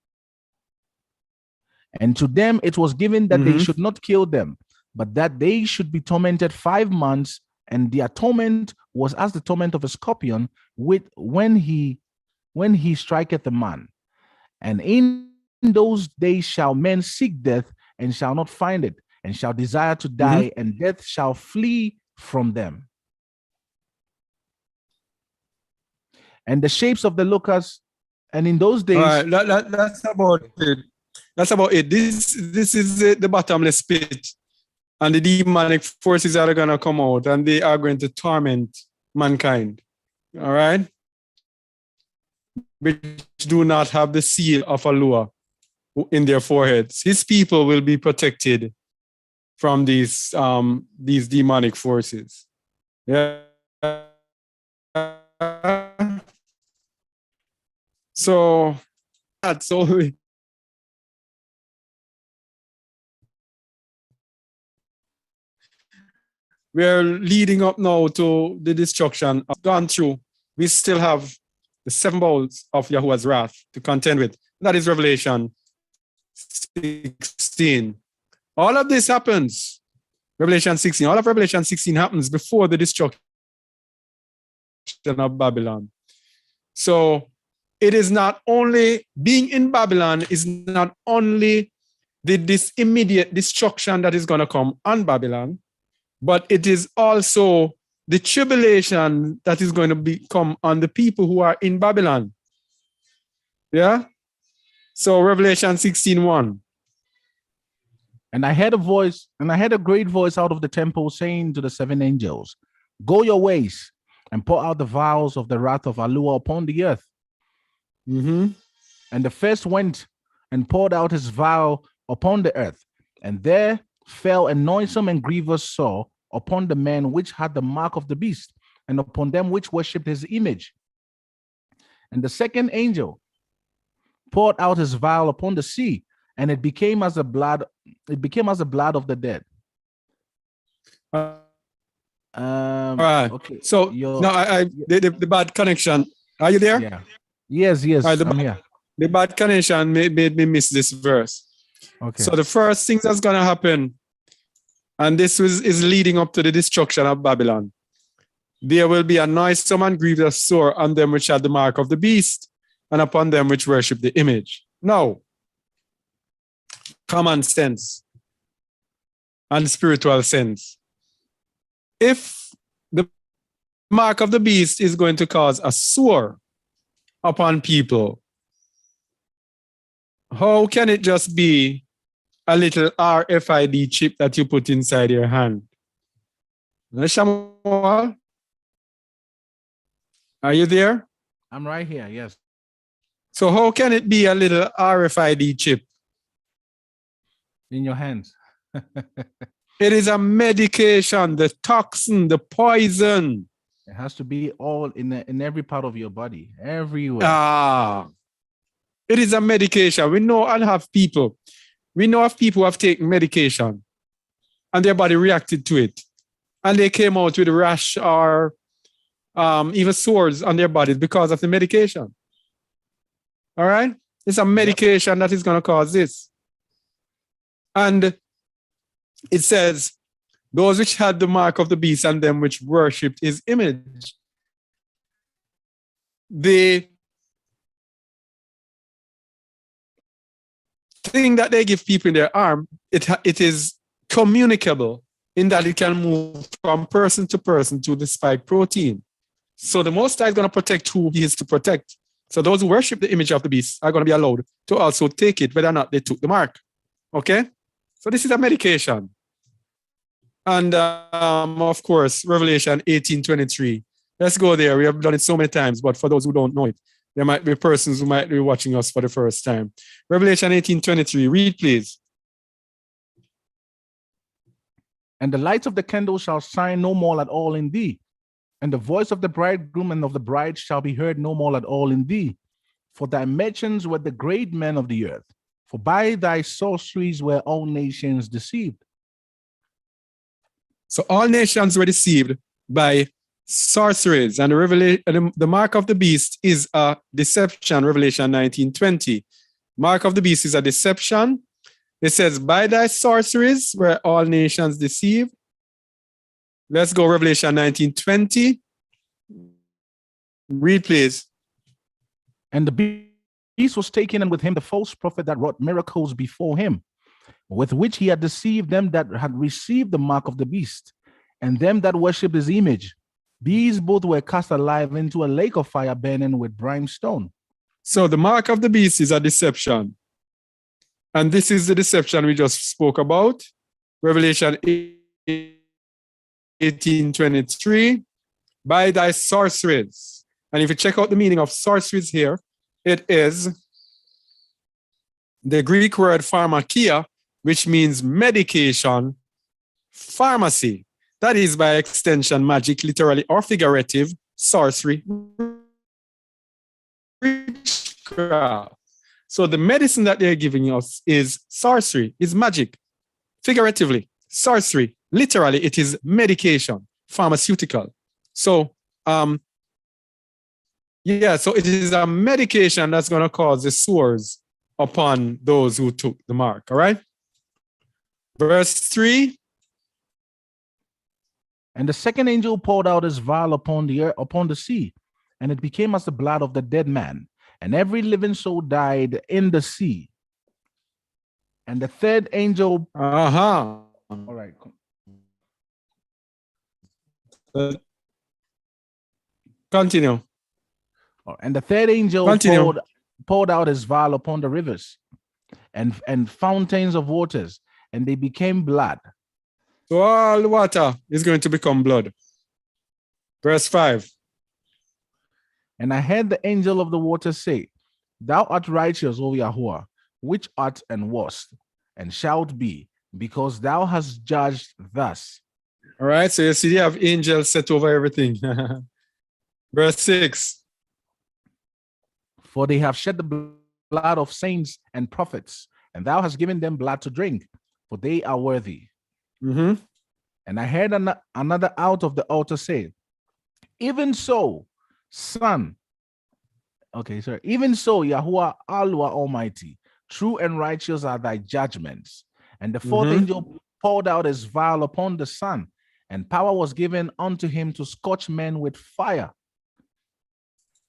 And to them it was given that they should not kill them, but that they should be tormented 5 months, and their torment was as the torment of a scorpion when he striketh a man. And in those days shall men seek death, and shall not find it, and shall desire to die, and death shall flee from them. And the shapes of the locusts, and in those days, all right, that's about it. That's about it. This is the bottomless pit, and the demonic forces are going to come out, and they are going to torment mankind. All right, which do not have the seal of Alua in their foreheads. His people will be protected from these demonic forces. Yeah. So that's all. We are leading up now to the destruction. Gone through. We still have the 7 bowls of Yahuwah's wrath to contend with. That is Revelation 16. All of this happens. Revelation 16. All of Revelation 16 happens before the destruction of Babylon. So it is not only being in Babylon is not only this immediate destruction that is going to come on Babylon, but it is also the tribulation that is going to come on the people who are in Babylon. Yeah? So Revelation 16:1. And I heard a great voice out of the temple saying to the 7 angels, go your ways and pour out the vials of the wrath of Alua upon the earth. And the first went and poured out his vial upon the earth, and there fell a noisome and grievous sore upon the men which had the mark of the beast, and upon them which worshipped his image. And the second angel poured out his vial upon the sea, and it became as the blood of the dead. All right. Okay. So no, the bad connection. Are you there? Yeah. Yes, All right, I'm here. The bad connection made me miss this verse. Okay. So the first thing that's gonna happen, and this is leading up to the destruction of Babylon. There will be a noisome and grievous sore on them which had the mark of the beast, and upon them which worship the image. Now, common sense and spiritual sense. If the mark of the beast is going to cause a sore upon people, how can it just be a little RFID chip that you put inside your hand? Shamuel, are you there? I'm right here. Yes. So how can it be a little RFID chip? In your hands. It is a medication, the toxin, the poison. It has to be all in every part of your body, everywhere. It is a medication. We know of people who have taken medication and their body reacted to it. And they came out with a rash or even sores on their bodies because of the medication. All right? It's a medication that is going to cause this. And it says, those which had the mark of the beast and them which worshipped his image. The thing that they give people in their arm, it is communicable in that it can move from person to person to the spike protein. So the Most High is going to protect who he is to protect. So those who worship the image of the beast are going to be allowed to also take it, whether or not they took the mark. Okay? So this is a medication. And of course, Revelation 18:23. Let's go there. We have done it so many times, but for those who don't know it, there might be persons who might be watching us for the first time. Revelation 18:23. Read, please. And the light of the candle shall shine no more at all in thee, and the voice of the bridegroom and of the bride shall be heard no more at all in thee. For thy merchants were the great men of the earth, for by thy sorceries were all nations deceived. So all nations were deceived by sorceries, and the mark of the beast is a deception. Revelation 19:20. Mark of the beast is a deception. It says, by thy sorceries were all nations deceived. Let's go Revelation 19:20. Read, please. And the beast was taken, and with him the false prophet that wrought miracles before him, with which he had deceived them that had received the mark of the beast, and them that worshipped his image. These both were cast alive into a lake of fire burning with brimstone. So the mark of the beast is a deception. And this is the deception we just spoke about. Revelation 18:23. By thy sorceries. And if you check out the meaning of sorceries here, it is the Greek word pharmakia, which means medication, pharmacy. That is by extension magic, literally or figurative, sorcery, witchcraft. So the medicine that they're giving us is sorcery, is magic. Figuratively, sorcery. Literally, it is medication, pharmaceutical. So, so it is a medication that's going to cause the sores upon those who took the mark, all right? Verse 3. And the second angel poured out his vial upon the earth, upon the sea, and it became as the blood of the dead man, and every living soul died in the sea. And the third angel. All right. Continue. And the third angel poured out his vial upon the rivers and fountains of waters, and they became blood. So all the water is going to become blood. Verse 5. And I heard the angel of the water say, Thou art righteous, O Yahuwah, which art and wast, and shalt be, because thou hast judged thus. All right, so you see, you have angels set over everything. Verse 6. For they have shed the blood of saints and prophets, and thou hast given them blood to drink, for they are worthy. Mhm. And I heard another out of the altar say, even so, son. Okay, sorry. Even so, Yahuwah Allah Almighty, true and righteous are thy judgments. And the fourth Mhm. angel poured out his vial upon the sun, and power was given unto him to scorch men with fire.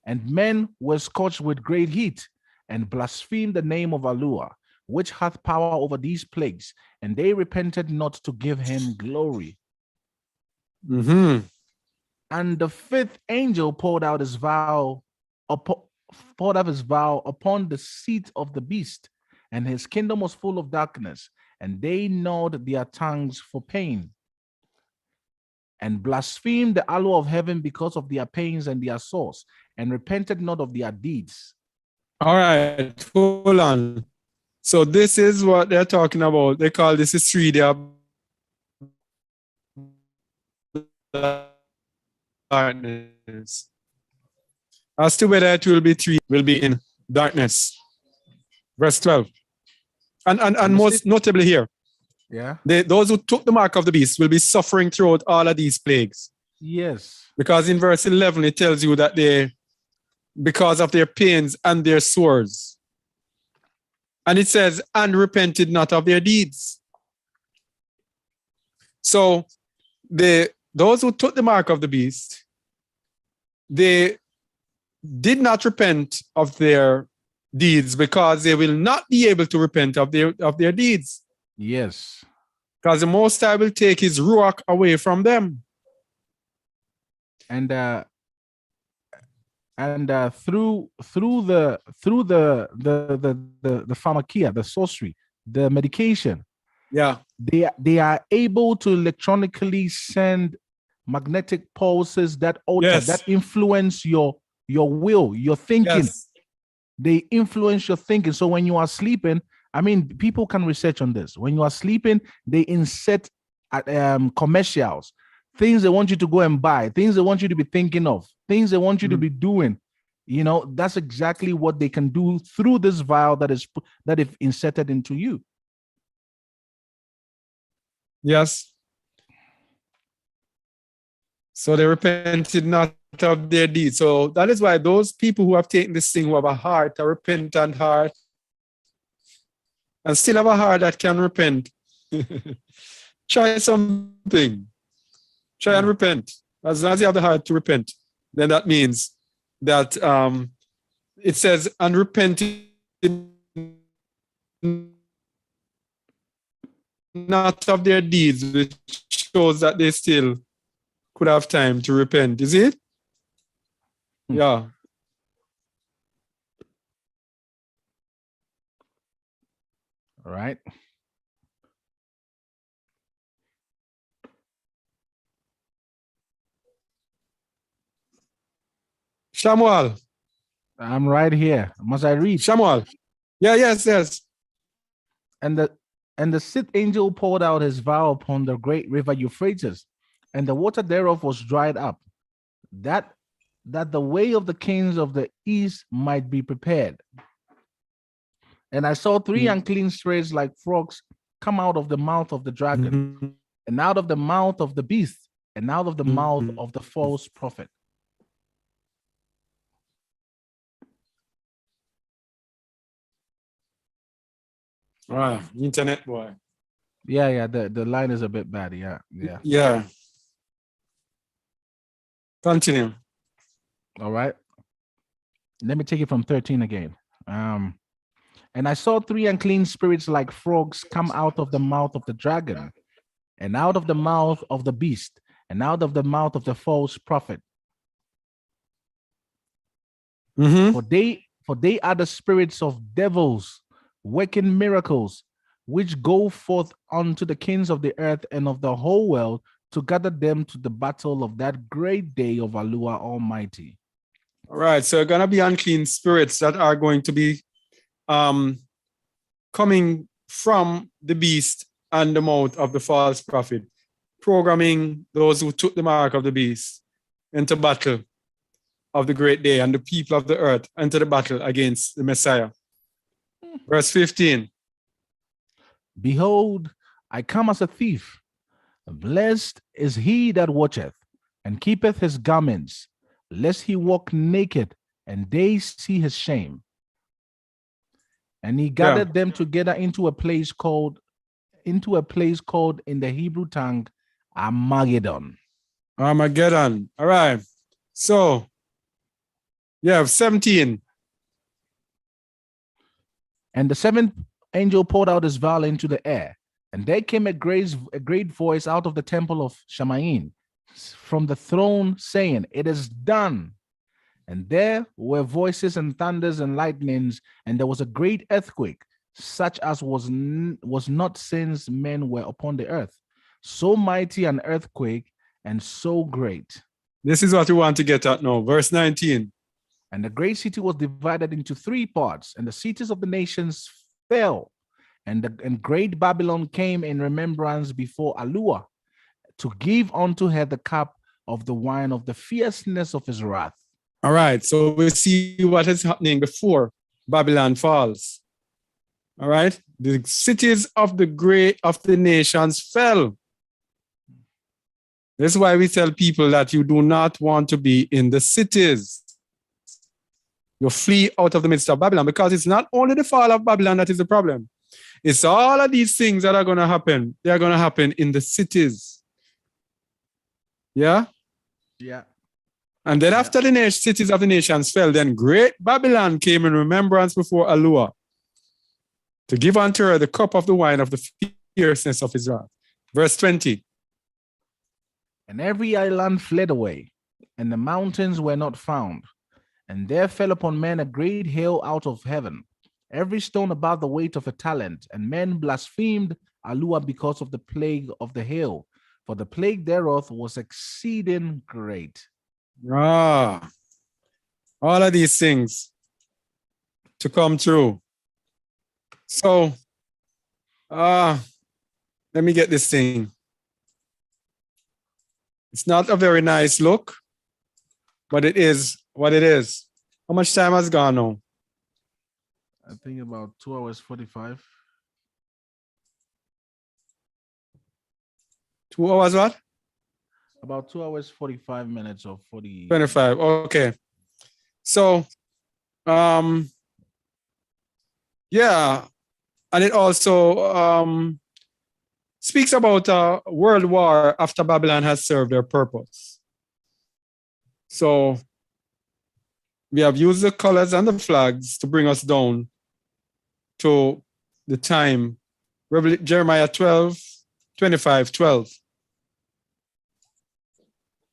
And men were scorched with great heat, and blasphemed the name of Allah, which hath power over these plagues, and they repented not to give him glory. Mhm. And the fifth angel poured out his vial upon the seat of the beast, and his kingdom was full of darkness, and they gnawed their tongues for pain, and blasphemed the Allah of heaven because of their pains and their sores, and repented not of their deeds. All right, hold on. So this is what they're talking about. They call this is 3 day darkness. As to whether it will be 3, will be in darkness. Verse 12. And most notably here, Yeah. those who took the mark of the beast will be suffering throughout all of these plagues. Yes. Because in verse 11, it tells you that they, because of their pains and their sores. And it says, and repented not of their deeds. So those who took the mark of the beast, they did not repent of their deeds because they will not be able to repent of their deeds. Yes. Because the Most High will take his ruach away from them. And through the pharmakia, the sorcery, the medication, Yeah. they are able to electronically send magnetic pulses that alter, Yes. that influence your will, your thinking. Yes. They influence your thinking. So when you are sleeping, I mean, people can research on this. When you are sleeping, they insert commercials, things they want you to go and buy, things they want you to be thinking of, things they want you to be doing. You know, that's exactly what they can do through this vial that is inserted into you. Yes. So they repented not of their deeds. So that is why those people who have taken this thing, who have a heart, a repentant heart, and still have a heart that can repent, try something. Try and repent. As long as you have the heart to repent, then that means that it says, and repented not of their deeds, which shows that they still could have time to repent. Is it? Yeah. All right. Shamuel. I'm right here. Must I read? Shamuel. Yeah, yes. And the sixth angel poured out his vial upon the great river Euphrates, and the water thereof was dried up, that the way of the kings of the east might be prepared. And I saw 3 unclean spirits like frogs come out of the mouth of the dragon, and out of the mouth of the beast, and out of the mouth of the false prophet. Ah, internet boy. Yeah, the line is a bit bad. Yeah. Continue. All right. Let me take it from 13 again. And I saw 3 unclean spirits like frogs come out of the mouth of the dragon, and out of the mouth of the beast, and out of the mouth of the false prophet. For they are the spirits of devils, working miracles, which go forth unto the kings of the earth and of the whole world to gather them to the battle of that great day of Allah Almighty. All right, so going to be unclean spirits that are going to be coming from the beast and the mouth of the false prophet, programming those who took the mark of the beast into battle of the great day and the people of the earth into the battle against the Messiah. Verse 15. Behold, I come as a thief. Blessed is he that watcheth and keepeth his garments, lest he walk naked and they see his shame. And he gathered them together into a place called in the Hebrew tongue Armageddon. Armageddon. All right. So you have 17. And the seventh angel poured out his vial into the air, and there came a great voice out of the temple of Shamayin from the throne, saying, "It is done." And there were voices and thunders and lightnings, and there was a great earthquake, such as was not since men were upon the earth. So mighty an earthquake and so great. This is what we want to get at now. Verse 19. And the great city was divided into 3 parts, and the cities of the nations fell. And great Babylon came in remembrance before Alua, to give unto her the cup of the wine of the fierceness of his wrath. All right. So we see what is happening before Babylon falls. All right. The cities of the nations fell. This is why we tell people that you do not want to be in the cities. You flee out of the midst of Babylon, because it's not only the fall of Babylon that is the problem. It's all of these things that are going to happen. They are going to happen in the cities. Yeah? Yeah. And then after the cities of the nations fell, then great Babylon came in remembrance before Alua, to give unto her the cup of the wine of the fierceness of his wrath. Verse 20. And every island fled away, and the mountains were not found. And there fell upon men a great hail out of heaven, every stone about the weight of a talent. And men blasphemed Alua because of the plague of the hail, for the plague thereof was exceeding great. All of these things to come true. So, let me get this thing. It's not a very nice look, but it is what it is. How much time has gone now? I think about 2 hours 45. 2 hours what? About 2 hours 45 minutes or 40. 25. Okay. So, yeah. And it also speaks about a world war after Babylon has served their purpose. So we have used the colors and the flags to bring us down to the time. Jeremiah 12, 25, 12.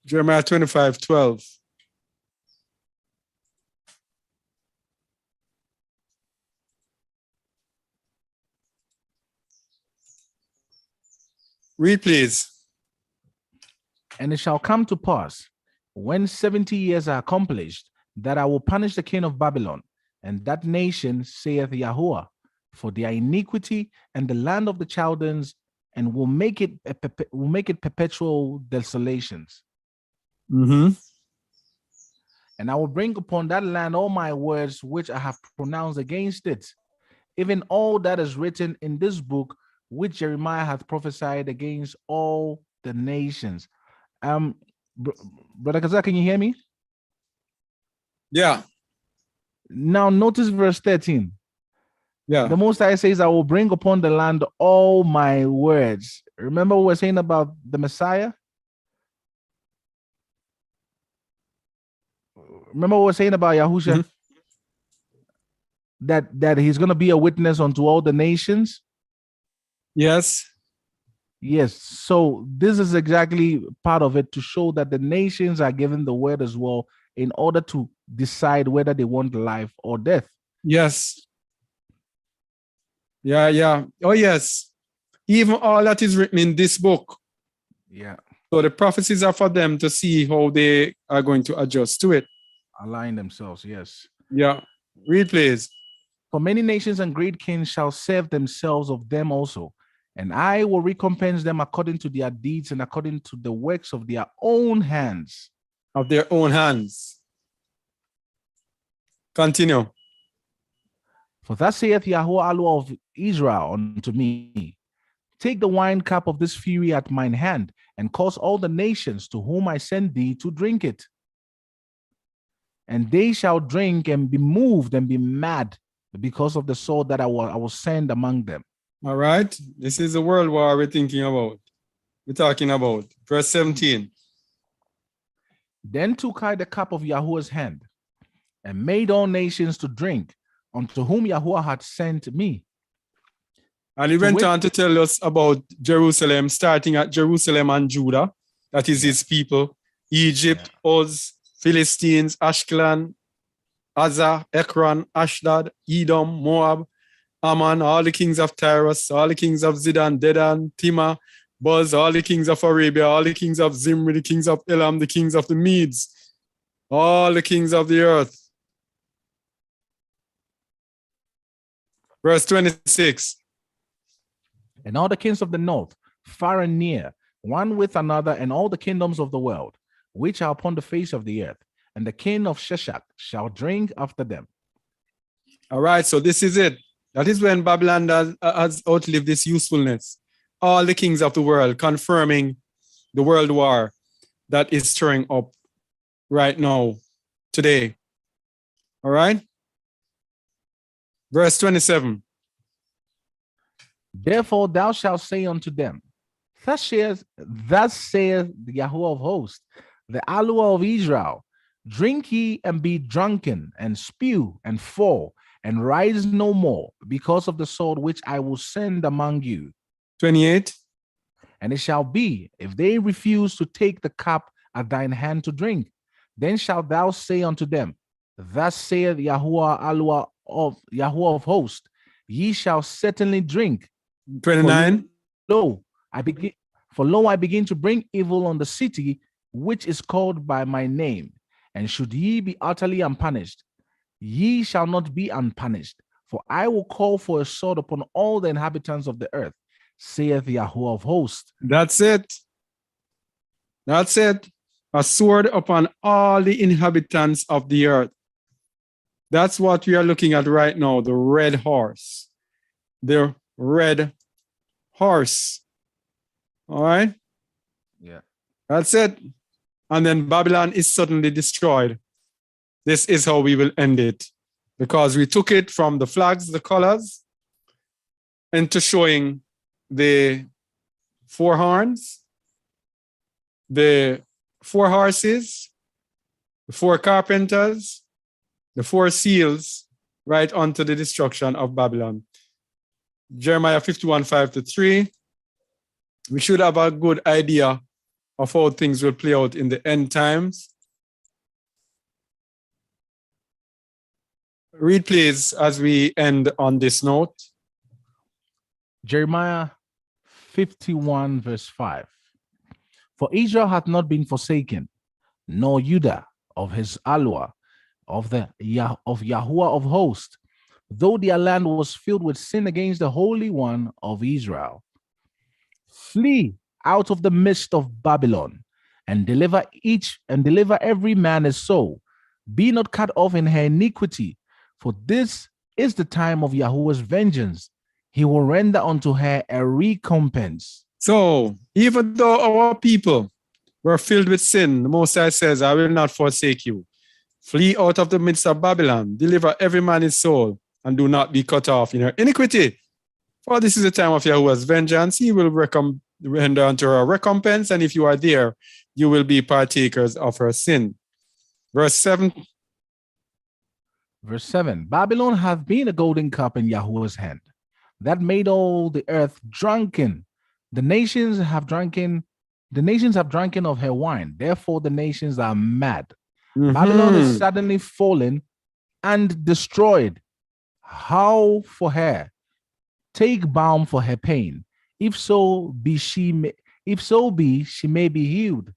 Jeremiah 25, 12. Read, please. And it shall come to pass, when 70 years are accomplished, that I will punish the king of Babylon and that nation, saith Yahuwah, for their iniquity and the land of the Chaldeans, and will make it perpetual desolations. Mm-hmm. And I will bring upon that land all my words which I have pronounced against it, even all that is written in this book, which Jeremiah hath prophesied against all the nations. Brother Kazak, can you hear me? Yeah. Now notice verse 13. Yeah. The Most High says, I will bring upon the land all my words. Remember what we're saying about the Messiah? Remember what we're saying about Yahusha? Mm-hmm. That he's going to be a witness unto all the nations? Yes. Yes. So this is exactly part of it, to show that the nations are given the word as well, in order to decide whether they want life or death. Yes. Yeah, yeah. Oh, yes. Even all that is written in this book. Yeah. So the prophecies are for them to see how they are going to adjust to it. Align themselves, yes. Yeah. Read, please. For many nations and great kings shall serve themselves of them also, and I will recompense them according to their deeds and according to the works of their own hands. Of their own hands. Continue. For thus saith Yahweh Allah of Israel unto me, take the wine cup of this fury at mine hand, and cause all the nations to whom I send thee to drink it. And they shall drink and be moved and be mad because of the sword that I will send among them. All right. This is the world war we're thinking about. We're talking about. Verse 17. Then took I the cup of Yahweh's hand, and made all nations to drink, unto whom Yahweh had sent me. And he went on to tell us about Jerusalem, starting at Jerusalem and Judah. That is his people. Egypt, Uz, Philistines, Ashkelon, Azza, Ekron, Ashdod, Edom, Moab, Ammon, all the kings of Tyrus, all the kings of Zidon, Dedan, Timah, Buz, all the kings of Arabia, all the kings of Zimri, the kings of Elam, the kings of the Medes, all the kings of the earth. Verse 26. And all the kings of the north, far and near, one with another, and all the kingdoms of the world, which are upon the face of the earth, and the king of Sheshach shall drink after them. All right, so this is it. That is when Babylon has outlived this usefulness. All the kings of the world confirming the world war that is stirring up right now, today. All right? Verse 27. Therefore thou shalt say unto them, thus saith the Yahweh of hosts, the Allah of Israel, drink ye and be drunken, and spew and fall, and rise no more, because of the sword which I will send among you. 28. And it shall be, if they refuse to take the cup at thine hand to drink, then shalt thou say unto them, thus saith Yahweh Allah of Yahweh of hosts, ye shall certainly drink. 29. Lo, I begin to bring evil on the city which is called by my name, and should ye be utterly unpunished, ye shall not be unpunished, for I will call for a sword upon all the inhabitants of the earth, saith Yahweh of hosts. That's it. That's it. A sword upon all the inhabitants of the earth. That's what we are looking at right now, the red horse. The red horse. All right? Yeah. That's it. And then Babylon is suddenly destroyed. This is how we will end it. Because we took it from the flags, the colors, into showing the four horns, the four horses, the four carpenters, the four seals, right onto the destruction of Babylon. Jeremiah 51:5-3. We should have a good idea of how things will play out in the end times. Read, please, as we end on this note. Jeremiah 51:5. For Israel hath not been forsaken, nor Judah of his Allah, of Yahweh of hosts, though their land was filled with sin against the Holy One of Israel. Flee out of the midst of Babylon, and deliver every man his soul. Be not cut off in her iniquity, for this is the time of Yahweh's vengeance. He will render unto her a recompense. So, even though our people were filled with sin, the Most High says, I will not forsake you. Flee out of the midst of Babylon, deliver every man his soul, and do not be cut off in her iniquity. For this is the time of Yahweh's vengeance. He will render unto her a recompense, and if you are there, you will be partakers of her sin. Verse 7. Verse 7. Babylon hath been a golden cup in Yahweh's hand, that made all the earth drunken. The nations have drunken of her wine. Therefore the nations are mad. Babylon is suddenly fallen and destroyed. How for her? Take balm for her pain. If so be she may be healed.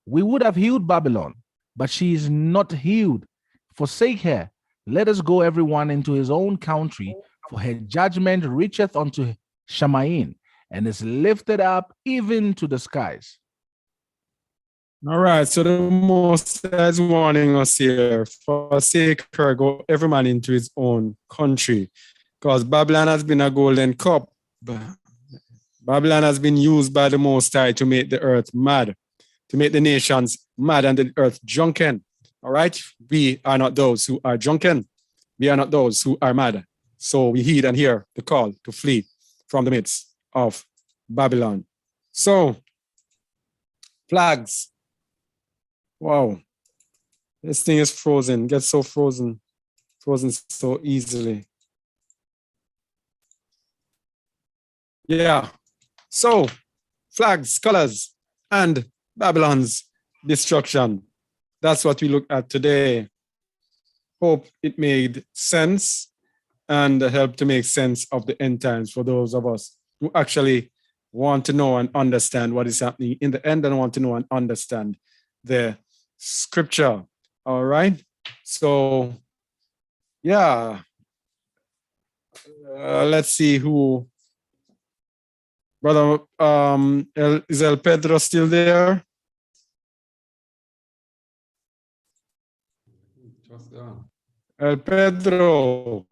We would have healed Babylon, but she is not healed. Forsake her, Let us go everyone into his own country, for her judgment reacheth unto Shamaim, and is lifted up even to the skies. All right, so the Most High is warning us here, forsake her, go every man into his own country, because Babylon has been a golden cup. Babylon has been used by the Most High to make the earth mad, to make the nations mad and the earth drunken. All right, we are not those who are drunken. We are not those who are mad. So we heed and hear the call to flee from the midst of Babylon. So, flags. Wow, this thing is frozen, gets so frozen so easily. Yeah, so flags, colors, and Babylon's destruction. That's what we look at today. Hope it made sense and helped to make sense of the end times for those of us who actually want to know and understand what is happening in the end and want to know and understand the scripture. All right. So, yeah. Let's see who. Brother, is El Pedro still there? Just gone. El Pedro.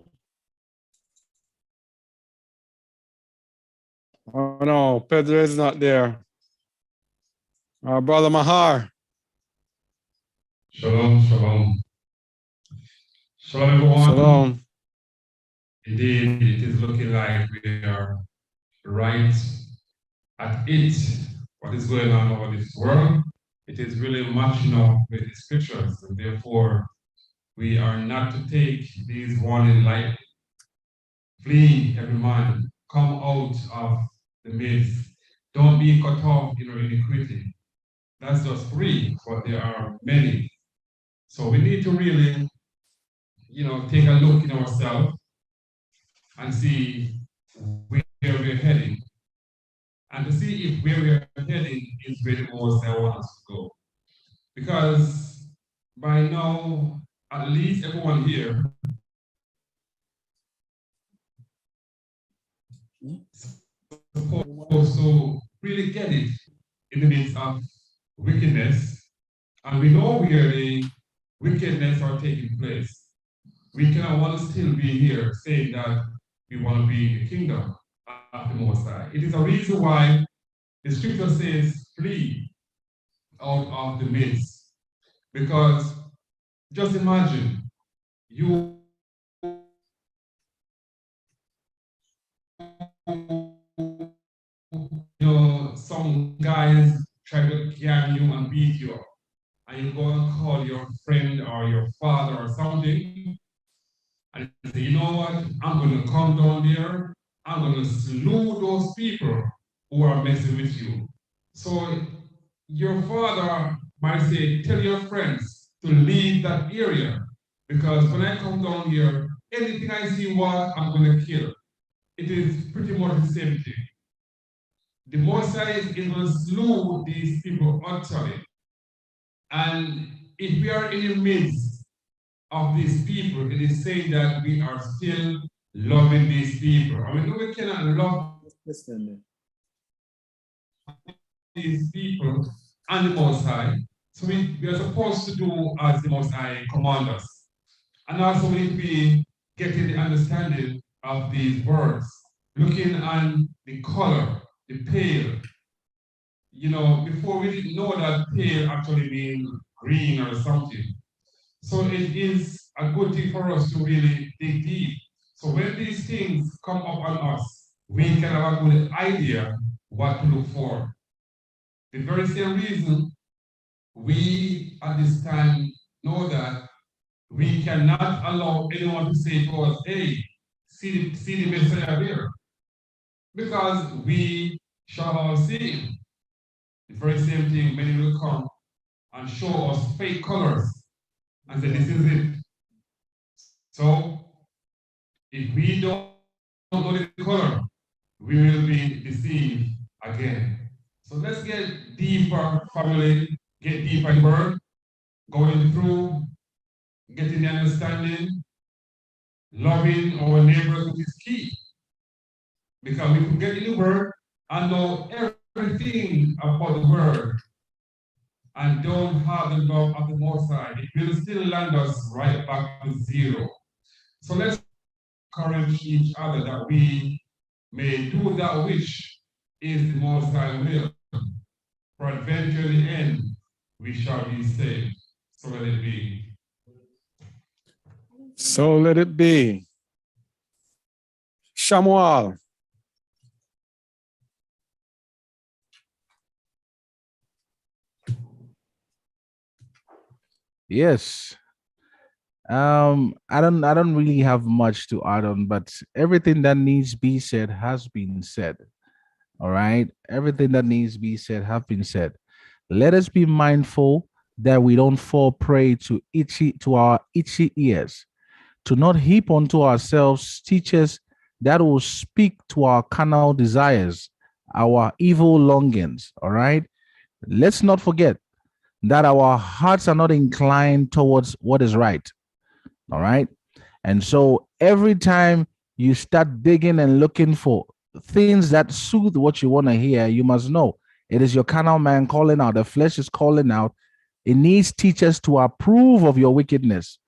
Oh no, Pedro is not there. Brother Mahar. Shalom, shalom. Shalom, everyone. Shalom. Indeed, it is looking like we are right at it. What is going on over this world? It is really matching up with the scriptures, and therefore we are not to take these warning lightly. Flee, every man, come out of the midst. Don't be cut off in your iniquity. That's just three, but there are many. So we need to really, take a look in ourselves and see where we're heading. And to see if where we're heading is where the Most High wants us to go. Because by now, at least everyone here supposed to really get it in the midst of wickedness. And we know where the wickedness are taking place. We cannot want to still be here saying that we want to be in the kingdom of the Most High. It is a reason why the scripture says, flee out of the midst. Because just imagine, some guys try to gang you and beat you up, and you go and call your friend or your father or something, and say, you know what, I'm going to come down there, I'm going to slew those people who are messing with you. So your father might say, tell your friends to leave that area, because when I come down here, anything I see what I'm going to kill. It is pretty much the same thing. The Most High is going to slew these people utterly. And if we are in the midst of these people, it is saying that we are still loving these people. I mean, we cannot love these people and the Most High. So we are supposed to do as the Most High commands us. And also we need to be getting the understanding of these words, looking on the color, the pale. Before we didn't know that pale actually means green or something. So it is a good thing for us to really dig deep. So when these things come up on us, we can have a good idea what to look for. The very same reason we at this time know that we cannot allow anyone to say to us, hey, see the Messiah there. Because we shall all see him. The very same thing, many will come and show us fake colors and say, this is it. So, if we don't know the color, we will be deceived again. So let's get deeper, family, get deeper in word, going through, getting the understanding, Loving our neighbors is key. Because we can get in the word and know everything about the word and don't have the love of the Most High, it will still land us right back to zero. So let's encourage each other that we may do that which is the Most High will. For eventually in the end, we shall be saved. So let it be. So let it be. Shamuel. Yes. I don't really have much to add on, but everything that needs to be said has been said. All right. Everything that needs to be said have been said. Let us be mindful that we don't fall prey to our itchy ears, to not heap unto ourselves teachers that will speak to our carnal desires, our evil longings. All right. Let's not forget that our hearts are not inclined towards what is right. All right. And so every time you start digging and looking for things that soothe what you want to hear, you must know it is your carnal man calling out. The flesh is calling out. It needs teachers to approve of your wickedness.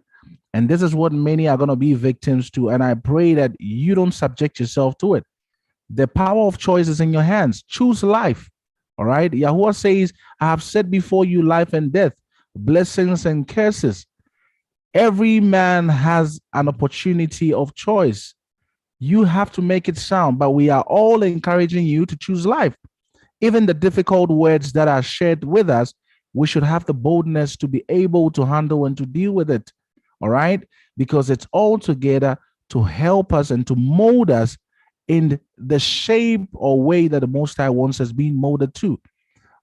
And this is what many are going to be victims to. And I pray that you don't subject yourself to it. The power of choice is in your hands. Choose life. All right. Yahuwah says, I have set before you life and death, blessings and curses. Every man has an opportunity of choice. You have to make it sound, but we are all encouraging you to choose life. Even the difficult words that are shared with us, we should have the boldness to be able to handle and to deal with it. All right? Because it's all together to help us and to mold us in the shape or way that the Most High wants us being molded to.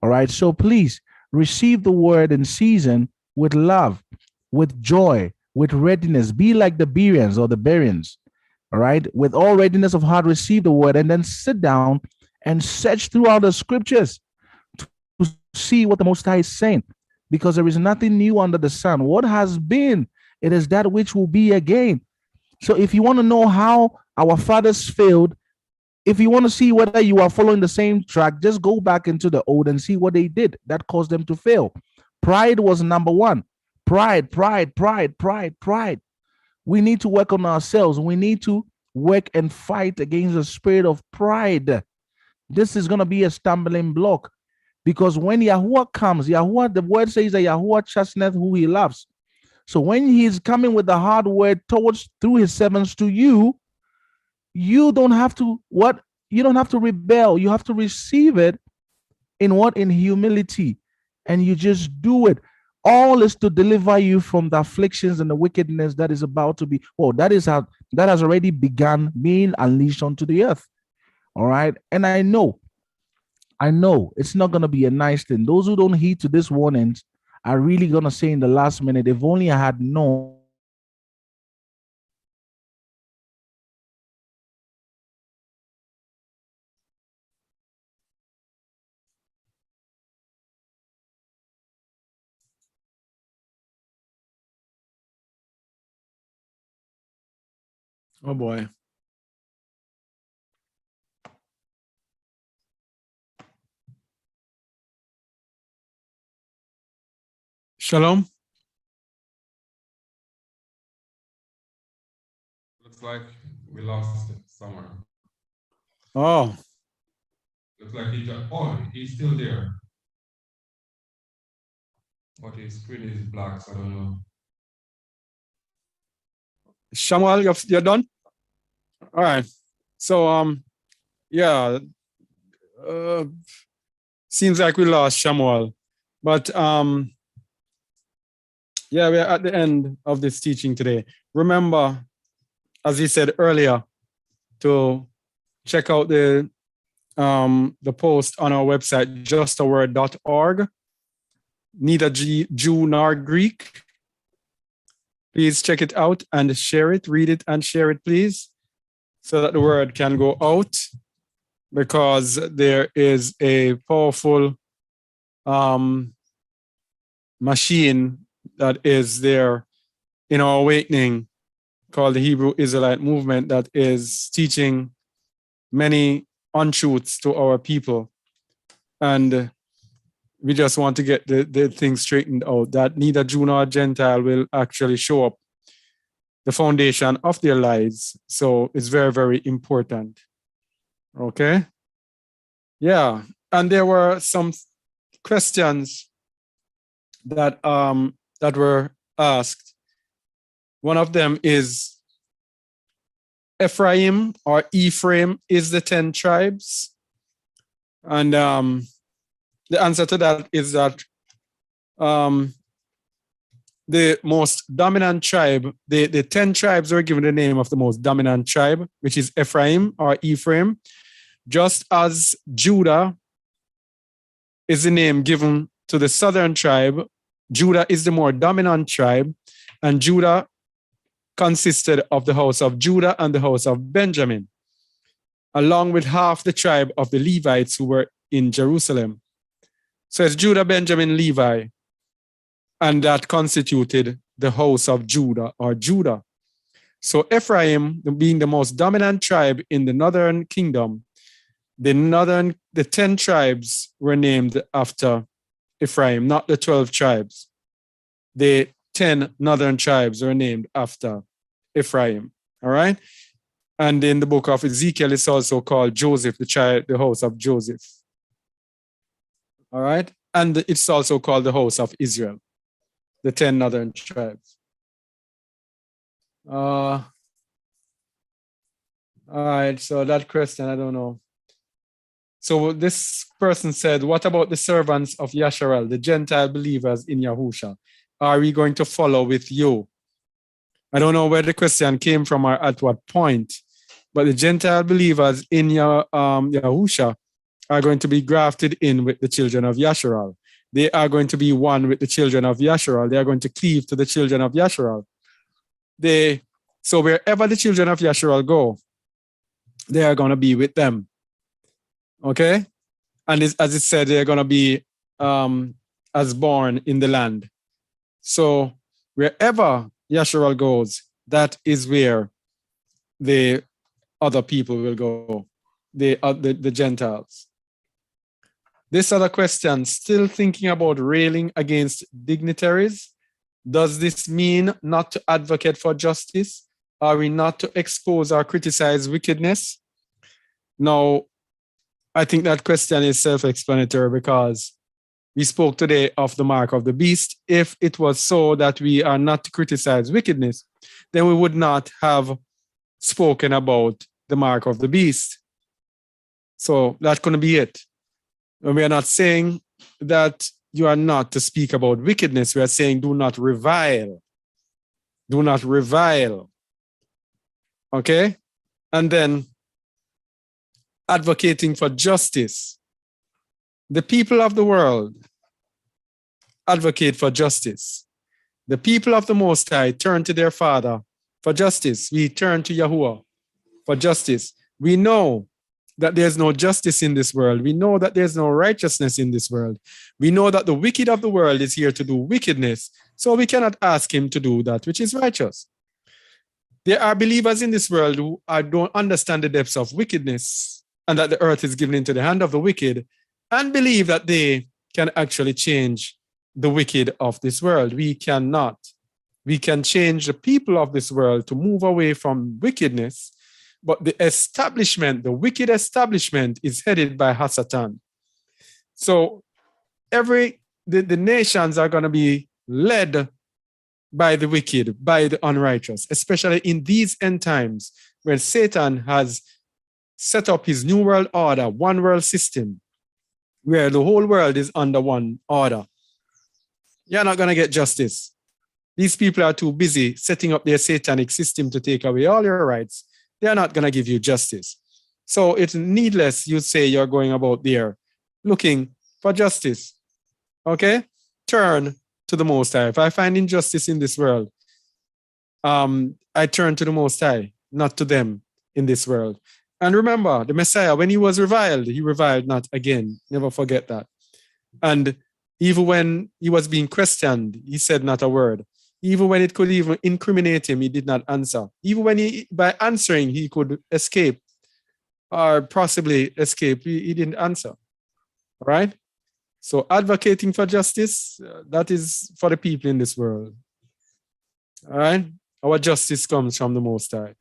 All right? So please receive the word in season with love, with joy, with readiness. Be like the Bereans or the Bereans. All right? With all readiness of heart, receive the word and then sit down and search throughout the scriptures to see what the Most High is saying. Because there is nothing new under the sun. What has been, it is that which will be again. So if you want to know how our fathers failed, if you want to see whether you are following the same track, just go back into the old and see what they did that caused them to fail. Pride was number one. Pride. We need to work on ourselves. We need to work and fight against the spirit of pride. This is going to be a stumbling block because when Yahuwah comes, Yahuwah, the word says that Yahuwah chasteneth who he loves. So when he's coming with the hard word through his servants to you, you don't have to you don't have to rebel. You have to receive it in humility, and you just do it. All is to deliver you from the afflictions and the wickedness that is about to be, that has already begun being unleashed onto the earth. All right. And I know it's not going to be a nice thing. Those who don't heed to these warnings are really going to say in the last minute, if only I had known. Oh boy. Shalom. Looks like we lost it somewhere. Oh, Looks like he's still there. But his screen is black, so I don't know. Shamuel, you're done? All right. So, yeah, seems like we lost Shamuel, but yeah, we're at the end of this teaching today. Remember, as we said earlier, to check out the post on our website, justaword.org. Neither Jew nor Greek. Please check it out and share it, read it and share it, please, so that the word can go out, because there is a powerful machine that is there in our awakening called the Hebrew Israelite movement that is teaching many untruths to our people. And we just want to get the thing straightened out, that neither Jew nor Gentile will actually show up the foundation of their lives. So it's very, very important. Okay? Yeah. And there were some questions that that were asked. One of them is, Ephraim or Ephraim is the 10 tribes? And the answer to that is that the most dominant tribe, the 10 tribes were given the name of the most dominant tribe, which is Ephraim or Ephraim, just as Judah is the name given to the southern tribe. Judah is the more dominant tribe, and Judah consisted of the house of Judah and the house of Benjamin, along with half the tribe of the Levites who were in Jerusalem. So it's Judah, Benjamin, Levi, and that constituted the house of Judah or Judah. So Ephraim, being the most dominant tribe in the northern kingdom, the 10 tribes were named after Ephraim, not the 12 tribes. The 10 northern tribes were named after Ephraim. All right. And in the book of Ezekiel, it's also called Joseph, the house of Joseph. All right. And it's also called the house of Israel, the 10 northern tribes. All right. So that question, I don't know. So this person said, what about the servants of Yasharel, the Gentile believers in Yahusha? Are we going to follow with you? I don't know where the question came from or at what point, but the Gentile believers in Yahusha are going to be grafted in with the children of Yasharel. They are going to be one with the children of Yasharel. They are going to cleave to the children of Yasharel. So wherever the children of Yasharel go, they are going to be with them. Okay? And as it said, they're going to be as born in the land. So wherever Yasharel goes, that is where the other people will go, the Gentiles. This other question, still thinking about railing against dignitaries. Does this mean not to advocate for justice? Are we not to expose or criticize wickedness? Now, I think that question is self-explanatory because we spoke today of the mark of the beast. If it was so that we are not to criticize wickedness, then we would not have spoken about the mark of the beast. So that couldn't be it. And we are not saying that you are not to speak about wickedness. We are saying do not revile. Do not revile. Okay? And then advocating for justice. The people of the world advocate for justice. The people of the Most High turn to their Father for justice. We turn to Yahuwah for justice. We know that there's no justice in this world. We know that there's no righteousness in this world. We know that the wicked of the world is here to do wickedness. So we cannot ask him to do that which is righteous. There are believers in this world who don't understand the depths of wickedness and that the earth is given into the hand of the wicked and believe that they can actually change the wicked of this world. We cannot. We can change the people of this world to move away from wickedness, but the establishment, the wicked establishment, is headed by Hasatan. So the nations are going to be led by the wicked, by the unrighteous, especially in these end times when Satan has set up his new world order, one world system, where the whole world is under one order. You're not going to get justice. These people are too busy setting up their satanic system to take away all your rights. They're not going to give you justice. So it's needless you say you're going about there looking for justice. Okay? Turn to the Most High. If I find injustice in this world, I turn to the Most High, not to them in this world. And remember, the Messiah, when he reviled not again. Never forget that. And even when he was being questioned, he said not a word. Even when it could even incriminate him, he did not answer. Even when by answering, he could escape or possibly escape, he didn't answer. All right? So advocating for justice, that is for the people in this world. All right? Our justice comes from the Most High.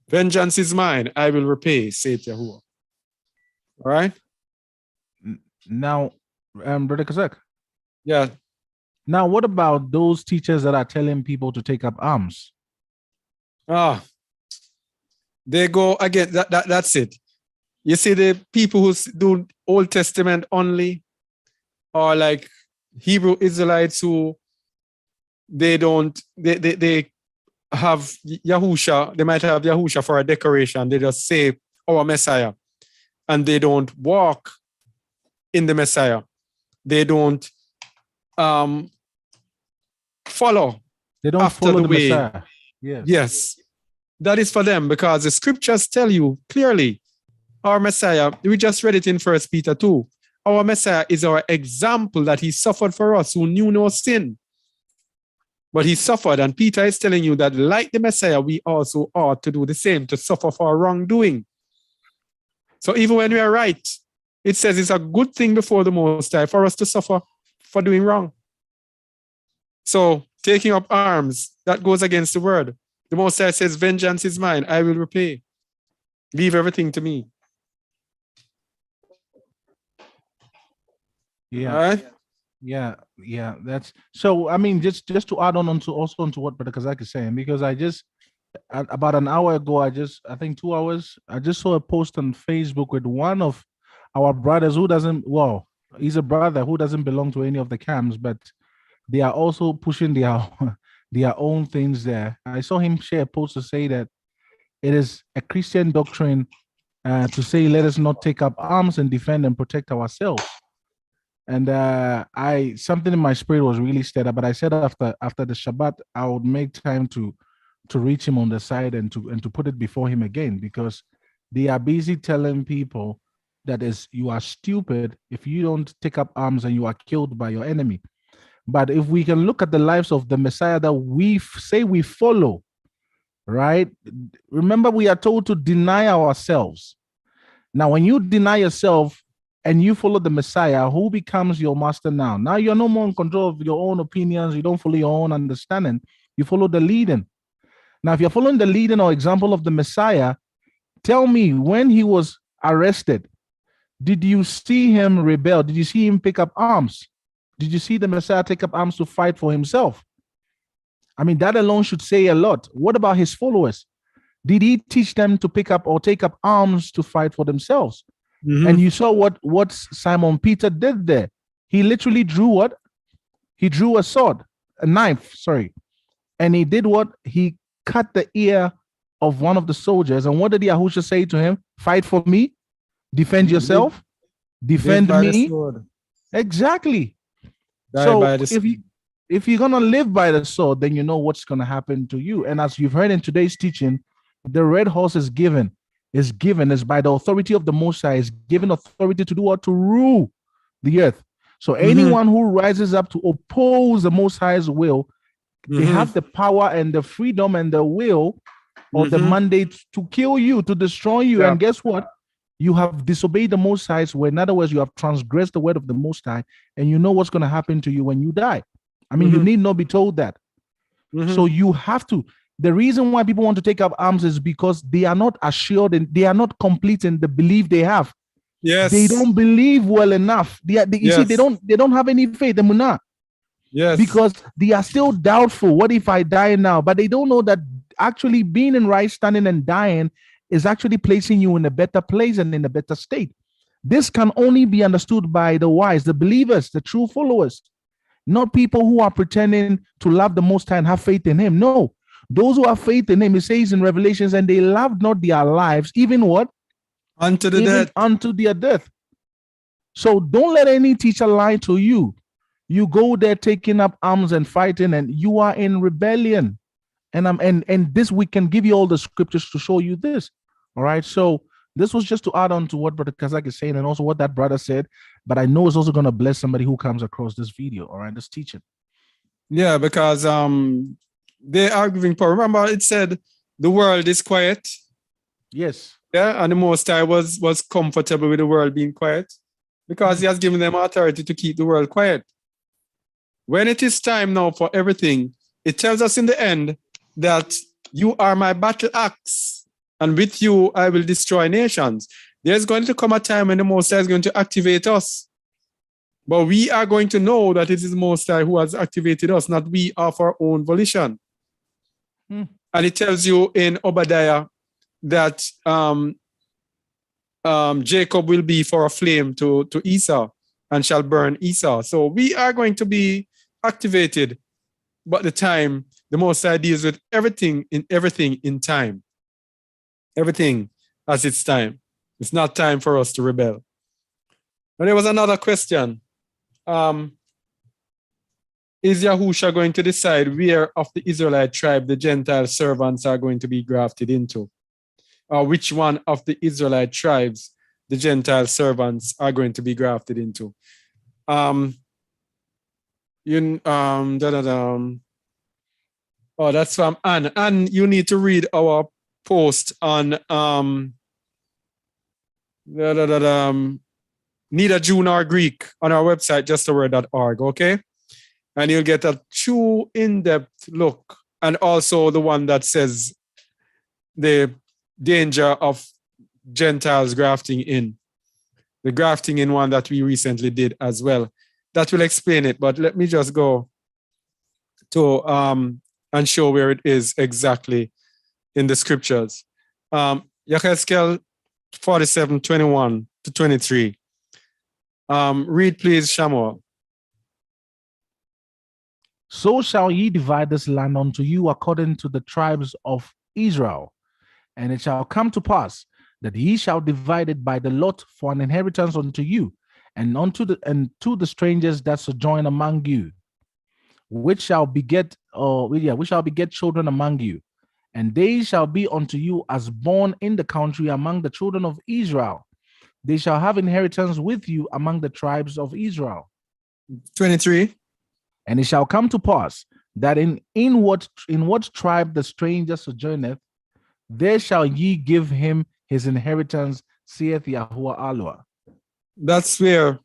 Vengeance is mine, I will repay, saith Yahuwah. All right? Now, Brother Kazak, Yeah. now what about those teachers that are telling people to take up arms? They go again. That's it. You see, the people who do Old Testament only, or like Hebrew Israelites who they have Yahusha, they might have Yahusha for a decoration. They just say our Messiah, and they don't walk in the Messiah. They don't follow. They don't after follow the the way. Messiah. Yes. Yes, that is for them, because the scriptures tell you clearly our Messiah, we just read it in 1 Peter 2. Our Messiah is our example that he suffered for us who knew no sin. But he suffered, and Peter is telling you that like the Messiah, we also ought to do the same, to suffer for our wrongdoing. So even when we are right, it says it's a good thing before the Most High for us to suffer for doing wrong. So taking up arms, that goes against the word. The Most High says, vengeance is mine, I will repay. Leave everything to me. Yeah. All right? Yeah. That's so. I mean, just to add on to what Brother Kazak is saying, because about an hour ago, I think 2 hours, I just saw a post on Facebook with one of our brothers who doesn't. Well, he's a brother who doesn't belong to any of the camps, but they are also pushing their own things there. I saw him share a post to say that it is a Christian doctrine to say, let us not take up arms and defend and protect ourselves. And something in my spirit was really stirred up. But I said after the Shabbat, I would make time to reach him on the side and to put it before him again, because they are busy telling people that you are stupid if you don't take up arms and you are killed by your enemy. But if we can look at the lives of the Messiah that we say we follow, right? Remember, we are told to deny ourselves. Now, when you deny yourself and you follow the Messiah, who becomes your master now? Now you're no more in control of your own opinions. You don't follow your own understanding. You follow the leading. Now, if you're following the leading or example of the Messiah, tell me, when he was arrested, did you see him rebel? Did you see him pick up arms? Did you see the Messiah take up arms to fight for himself? I mean, that alone should say a lot. What about his followers? Did he teach them to pick up or take up arms to fight for themselves? Mm-hmm. And you saw what Simon Peter did there. He literally drew what? He drew a knife, and he did what? He cut the ear of one of the soldiers. And what did Yahusha say to him? Fight for me, defend yourself, defend me. Exactly. So if you're gonna live by the sword, then you know what's gonna happen to you. And as you've heard in today's teaching, the red horse is given by the authority of the Most High, is given authority to do what? To rule the earth. So anyone who rises up to oppose the Most High's will, they have the power and the freedom and the will or the mandate to kill you, to destroy you. And guess what? You have disobeyed the Most High. So in other words, you have transgressed the word of the Most High, and you know what's going to happen to you when you die. I mean, you need not be told that. So you have to. The reason why people want to take up arms is because they are not assured and they are not complete in the belief they have. Yes. They don't believe well enough. You see, they don't have any faith, the munah. Yes. Because they are still doubtful. What if I die now? But they don't know that actually being in right standing and dying is actually placing you in a better place and in a better state. This can only be understood by the wise, the believers, the true followers, not people who are pretending to love the Most High and have faith in him. No, those who have faith in him, it says in Revelations, and they loved not their lives, even what? Unto their death. So don't let any teacher lie to you. You go there taking up arms and fighting, and you are in rebellion. And this we can give you all the scriptures to show you this. All right. So this was just to add on to what Brother Kazak is saying, and also what that brother said. But I know it's also going to bless somebody who comes across this video. All right, this teaching. Yeah, because they are giving power. Remember, it said the world is quiet. Yes. Yeah, and the Most High was comfortable with the world being quiet because He has given them authority to keep the world quiet. When it is time now for everything, it tells us in the end that you are my battle axe, and with you I will destroy nations. There's going to come a time when the Most High is going to activate us. But we are going to know that it is the Most High who has activated us, not we of our own volition. And it tells you in Obadiah that Jacob will be for a flame to Esau and shall burn Esau. So we are going to be activated, but the Most High deals with everything in time. Everything has its time. It's not time for us to rebel. And there was another question. Is Yahusha going to decide where of the Israelite tribe the Gentile servants are going to be grafted into? Or which one of the Israelite tribes the Gentile servants are going to be grafted into? Oh, that's from Anne. Anne, you need to read our post on neither Jew nor Greek on our website, justaword.org, okay? And you'll get a true in-depth look, and also the one that says the danger of Gentiles grafting in. The grafting in one that we recently did as well. That will explain it, but let me just go to and show where it is exactly in the scriptures. Yechezkel 47:21-23. Read please, Shamuel. So shall ye divide this land unto you according to the tribes of Israel. And it shall come to pass that ye shall divide it by the lot for an inheritance unto you, and to the strangers that sojourn among you, which shall beget children among you, and they shall be unto you as born in the country among the children of Israel. They shall have inheritance with you among the tribes of Israel. 23. And it shall come to pass that in what tribe the stranger sojourneth, there shall ye give him his inheritance, saith Yahuwah Allah. That's where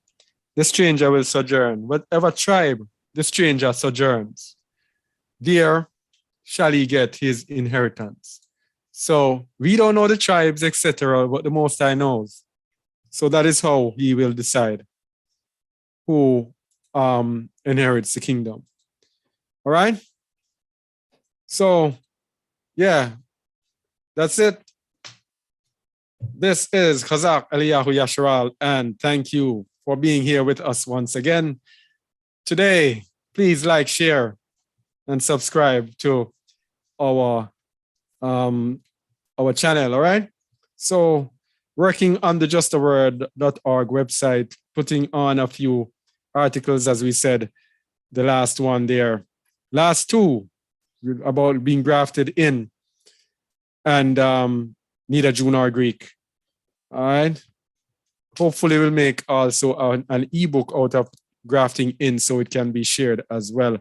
the stranger will sojourn. Whatever tribe the stranger sojourns, there shall he get his inheritance. So we don't know the tribes, etc., but the Most High knows. So that is how he will decide who inherits the kingdom. All right? So, yeah, that's it. This is Chazak Eliyahu Yasharal, and thank you for being here with us once again. Today, please like, share, and subscribe to our channel, all right? So, working on the justaword.org website, putting on a few articles, as we said, the last one there, last two about being grafted in, and neither Jew nor Greek. All right. Hopefully, we'll make also an ebook out of grafting in so it can be shared as well.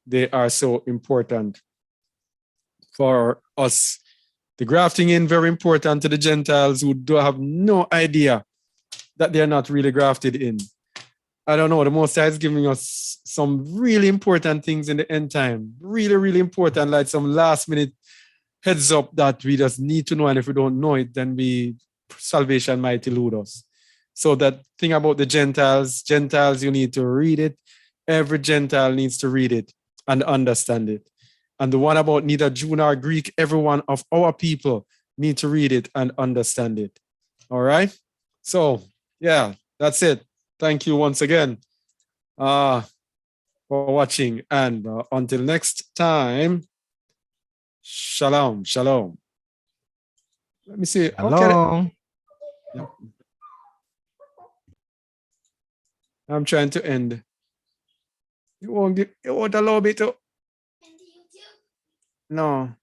They are so important for us. The grafting in, very important to the Gentiles who do have no idea that they're not really grafted in. I don't know. The Most High is giving us some really important things in the end time. Really, really important, like some last minute heads up that we just need to know. And if we don't know it, then salvation might elude us. So that thing about the Gentiles, you need to read it. Every Gentile needs to read it and understand it. And the one about neither Jew nor Greek, every one of our people need to read it and understand it. All right? So, yeah, that's it. Thank you once again for watching. And until next time, shalom, shalom. Let me see. Hello. Okay. I'm trying to end. It won't allow me to. No.